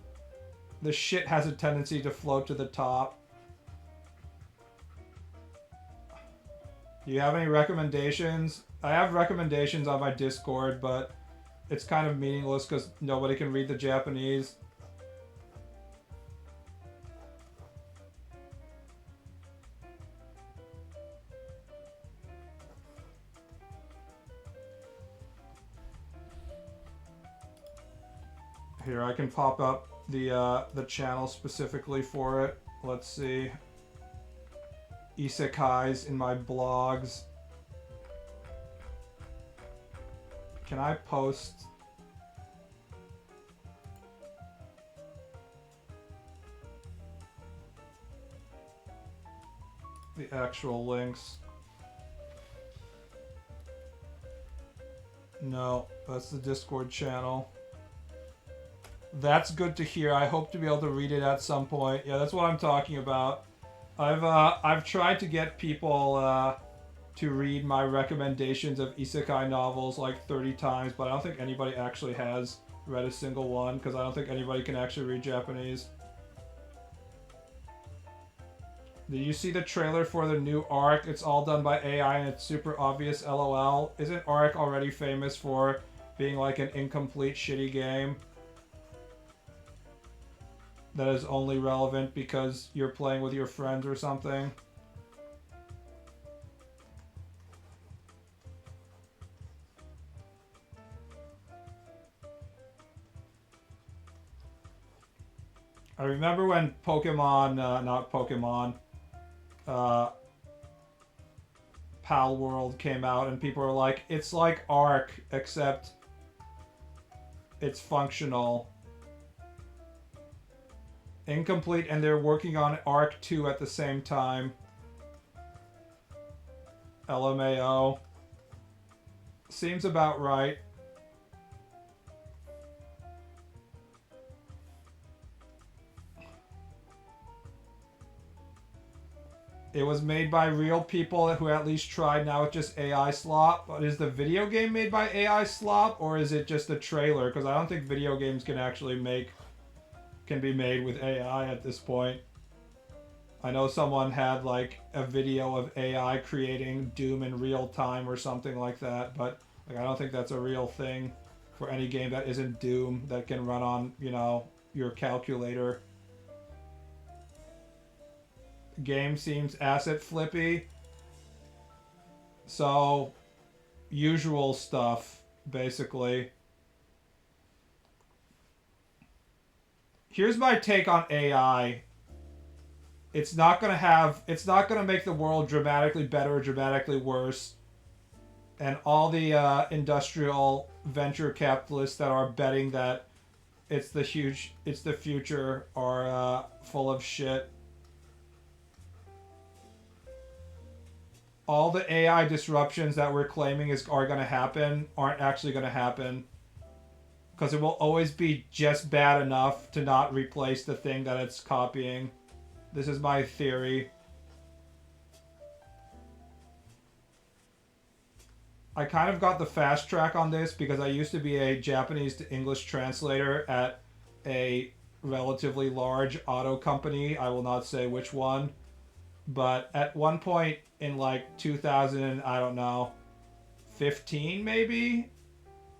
the shit has a tendency to float to the top. Do you have any recommendations? I have recommendations on my Discord, but it's kind of meaningless because nobody can read the Japanese. Here, I can pop up the channel specifically for it. Let's see. Isekais in my blogs. Can I post the actual links? No, that's the Discord channel. That's good to hear. I hope to be able to read it at some point. Yeah, that's what I'm talking about. I've tried to get people to read my recommendations of isekai novels like 30 times, but I don't think anybody actually has read a single one because I don't think anybody can actually read Japanese. Did you see the trailer for the new Arc? It's all done by AI and it's super obvious, LOL. Isn't Arc already famous for being like an incomplete shitty game that is only relevant because you're playing with your friends or something? I remember when Pokemon, not Pokemon, Pal World came out and people were like, it's like Arc, except it's functional. Incomplete, and they're working on Arc 2 at the same time. LMAO. Seems about right. It was made by real people who at least tried. Now it's just AI slop. But is the video game made by AI slop, or is it just a trailer? Because I don't think video games can actually can be made with AI at this point. I know someone had like a video of AI creating Doom in real time or something like that, but like I don't think that's a real thing for any game that isn't Doom that can run on, you know, your calculator. The game seems asset flippy. So, usual stuff, basically. Here's my take on AI. It's not gonna make the world dramatically better or dramatically worse. And all the industrial venture capitalists that are betting that it's the future are full of shit. All the AI disruptions that we're claiming are gonna happen aren't actually gonna happen. Because it will always be just bad enough to not replace the thing that it's copying. This is my theory. I kind of got the fast track on this because I used to be a Japanese to English translator at a relatively large auto company. I will not say which one. But at one point in like 2000, I don't know, 15 maybe?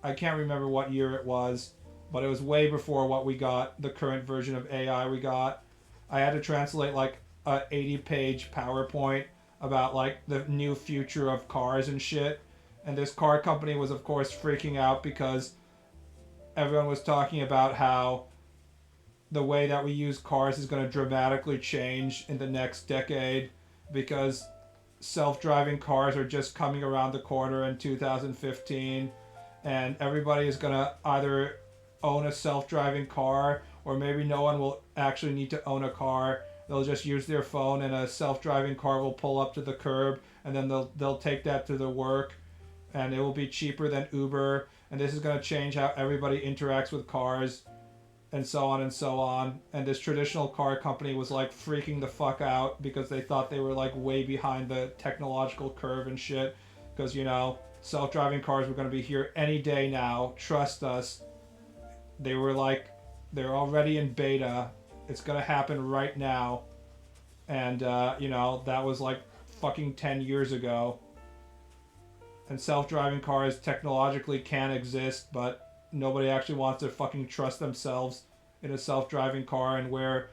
I can't remember what year it was, but it was way before what we got, the current version of AI we got. I had to translate like a 80-page PowerPoint about like the new future of cars and shit. And this car company was of course freaking out because everyone was talking about how the way that we use cars is going to dramatically change in the next decade because self-driving cars are just coming around the corner in 2015 and everybody is going to either own a self-driving car or maybe no one will actually need to own a car. They'll just use their phone and a self-driving car will pull up to the curb and then they'll take that to their work and it will be cheaper than Uber and this is going to change how everybody interacts with cars and so on and so on. And this traditional car company was like freaking the fuck out because they thought they were like way behind the technological curve and shit because, you know, self-driving cars were going to be here any day now. Trust us. They were like, they're already in beta. It's going to happen right now. And, you know, that was like fucking 10 years ago. And self-driving cars technologically can exist, but nobody actually wants to fucking trust themselves in a self-driving car, and where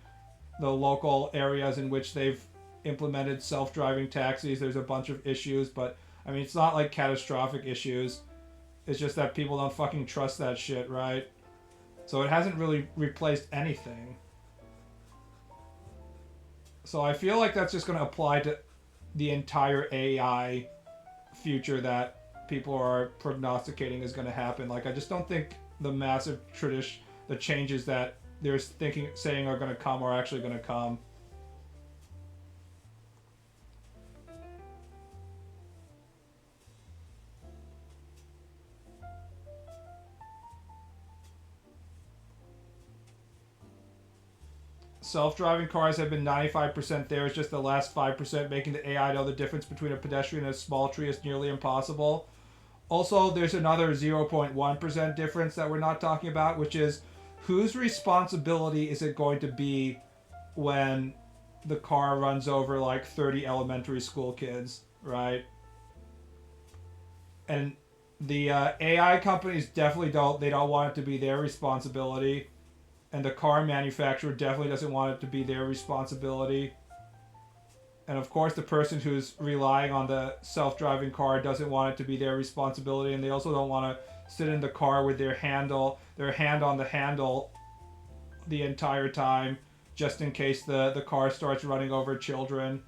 the local areas in which they've implemented self-driving taxis, there's a bunch of issues, but I mean, it's not like catastrophic issues. It's just that people don't fucking trust that shit, right? So it hasn't really replaced anything. So I feel like that's just going to apply to the entire AI future that people are prognosticating is going to happen. Like, I just don't think the massive the changes that they're saying are going to come are actually going to come. Self-driving cars have been 95% there. It's just the last 5% making the AI know the difference between a pedestrian and a small tree is nearly impossible. Also, there's another 0.1% difference that we're not talking about, which is whose responsibility is it going to be when the car runs over like 30 elementary school kids, right? And the AI companies definitely don't want it to be their responsibility. And the car manufacturer definitely doesn't want it to be their responsibility. And of course, the person who's relying on the self-driving car doesn't want it to be their responsibility, and they also don't want to sit in the car with their hand on the handle the entire time, just in case the car starts running over children.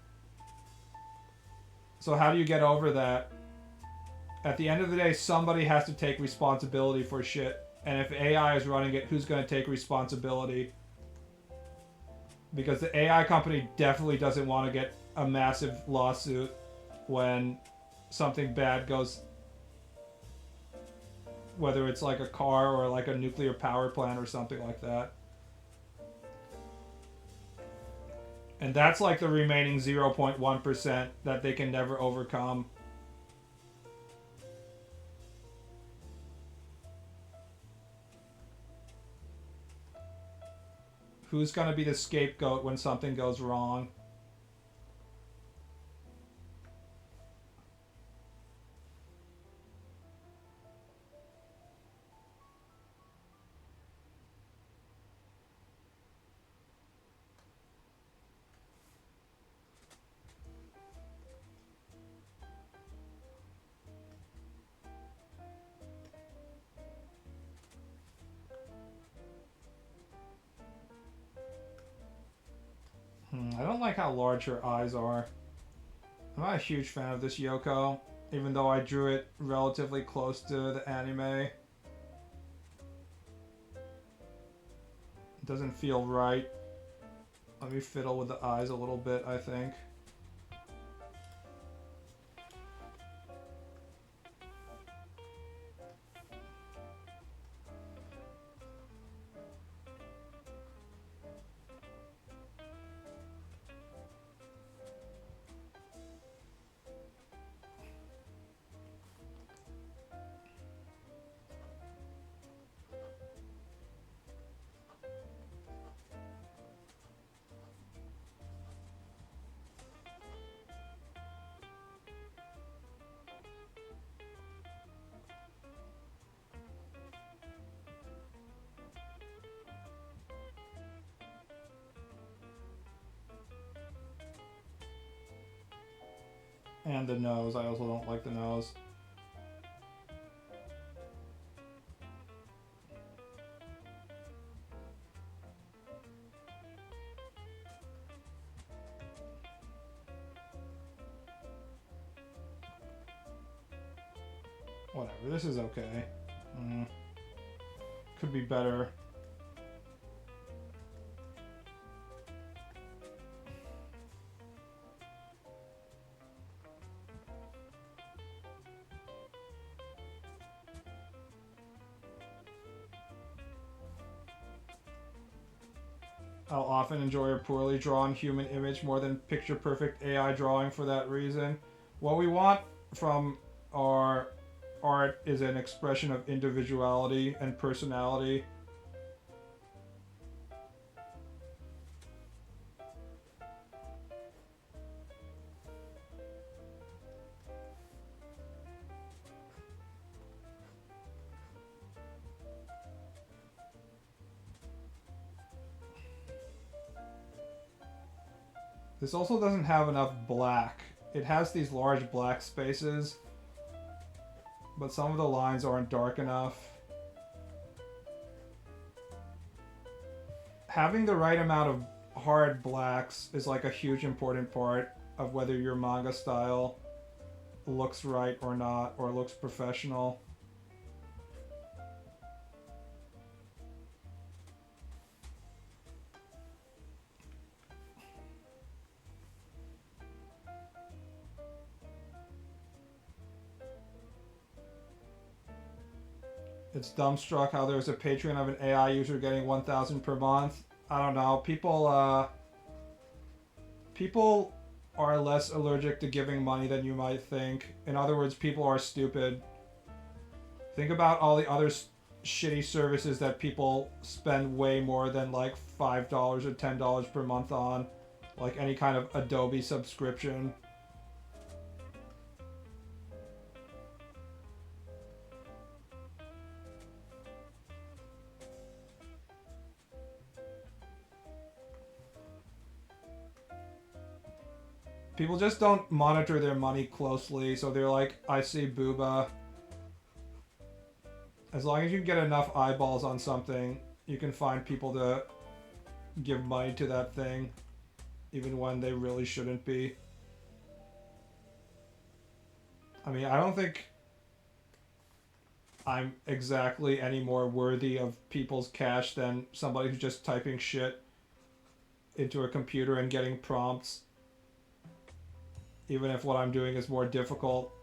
So how do you get over that? At the end of the day, somebody has to take responsibility for shit. And if AI is running it, who's going to take responsibility? Because the AI company definitely doesn't want to get a massive lawsuit when something bad goes, whether it's like a car or like a nuclear power plant or something like that. And that's like the remaining 0.1% that they can never overcome. Who's gonna be the scapegoat when something goes wrong? I don't like how large her eyes are. I'm not a huge fan of this Yoko, even though I drew it relatively close to the anime. It doesn't feel right. Let me fiddle with the eyes a little bit, I think. And the nose. I also don't like the nose. Whatever, this is okay. Could be better. I'll often enjoy a poorly drawn human image more than picture-perfect AI drawing for that reason. What we want from our art is an expression of individuality and personality. This also doesn't have enough black. It has these large black spaces, but some of the lines aren't dark enough. Having the right amount of hard blacks is like a huge important part of whether your manga style looks right or not, or looks professional. It's dumbstruck how there's a Patreon of an AI user getting 1,000 per month. I don't know. People are less allergic to giving money than you might think. In other words, people are stupid. Think about all the other shitty services that people spend way more than like $5 or $10 per month on. Like any kind of Adobe subscription. People just don't monitor their money closely, so they're like, I see booba. As long as you get enough eyeballs on something, you can find people to give money to that thing, even when they really shouldn't be. I mean, I don't think I'm exactly any more worthy of people's cash than somebody who's just typing shit into a computer and getting prompts. Even if what I'm doing is more difficult.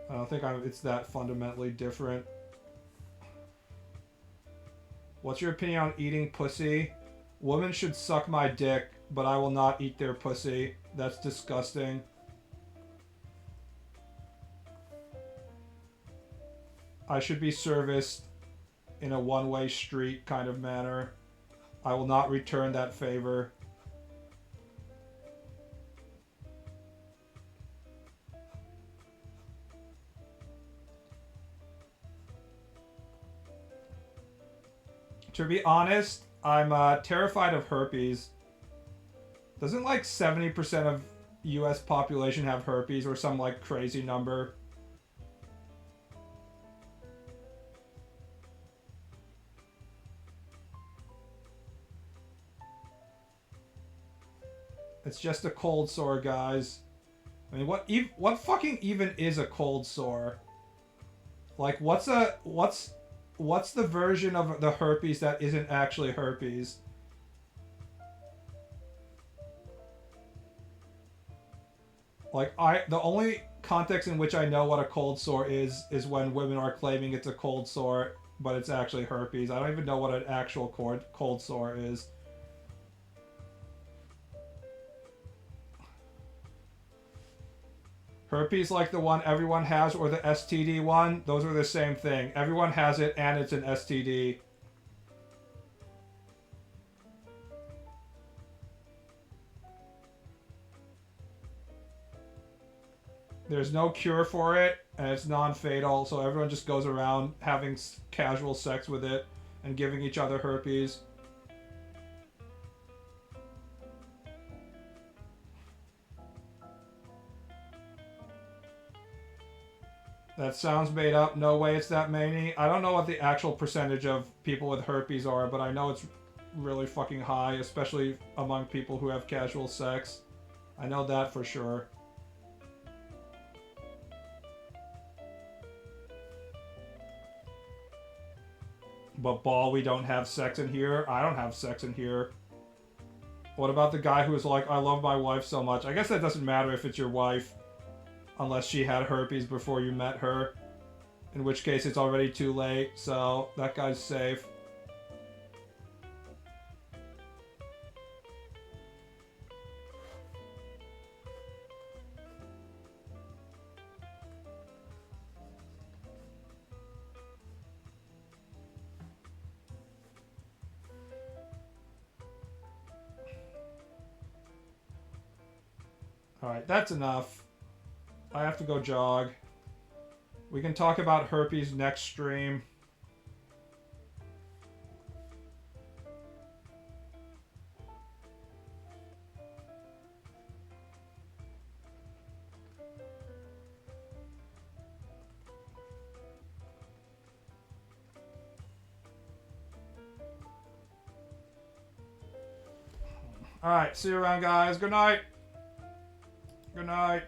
I don't think it's that fundamentally different. What's your opinion on eating pussy? Women should suck my dick, but I will not eat their pussy. That's disgusting. I should be serviced in a one-way street kind of manner. I will not return that favor. To be honest, I'm terrified of herpes. Doesn't like 70% of US population have herpes or some like crazy number? It's just a cold sore, guys. I mean, what fucking even is a cold sore? Like, what's the version of the herpes that isn't actually herpes? Like, the only context in which I know what a cold sore is when women are claiming it's a cold sore, but it's actually herpes. I don't even know what an actual cold sore is. Herpes, like the one everyone has, or the STD one, those are the same thing. Everyone has it, and it's an STD. There's no cure for it, and it's non-fatal, so everyone just goes around having casual sex with it and giving each other herpes. That sounds made up. No way it's that many. I don't know what the actual percentage of people with herpes are, but I know it's really fucking high, especially among people who have casual sex. I know that for sure. But Ball, we don't have sex in here. I don't have sex in here. What about the guy who was like, I love my wife so much? I guess that doesn't matter if it's your wife. Unless she had herpes before you met her. In which case it's already too late, so that guy's safe. Alright, that's enough. I have to go jog. We can talk about herpes next stream. Alright, see you around, guys. Good night. Good night.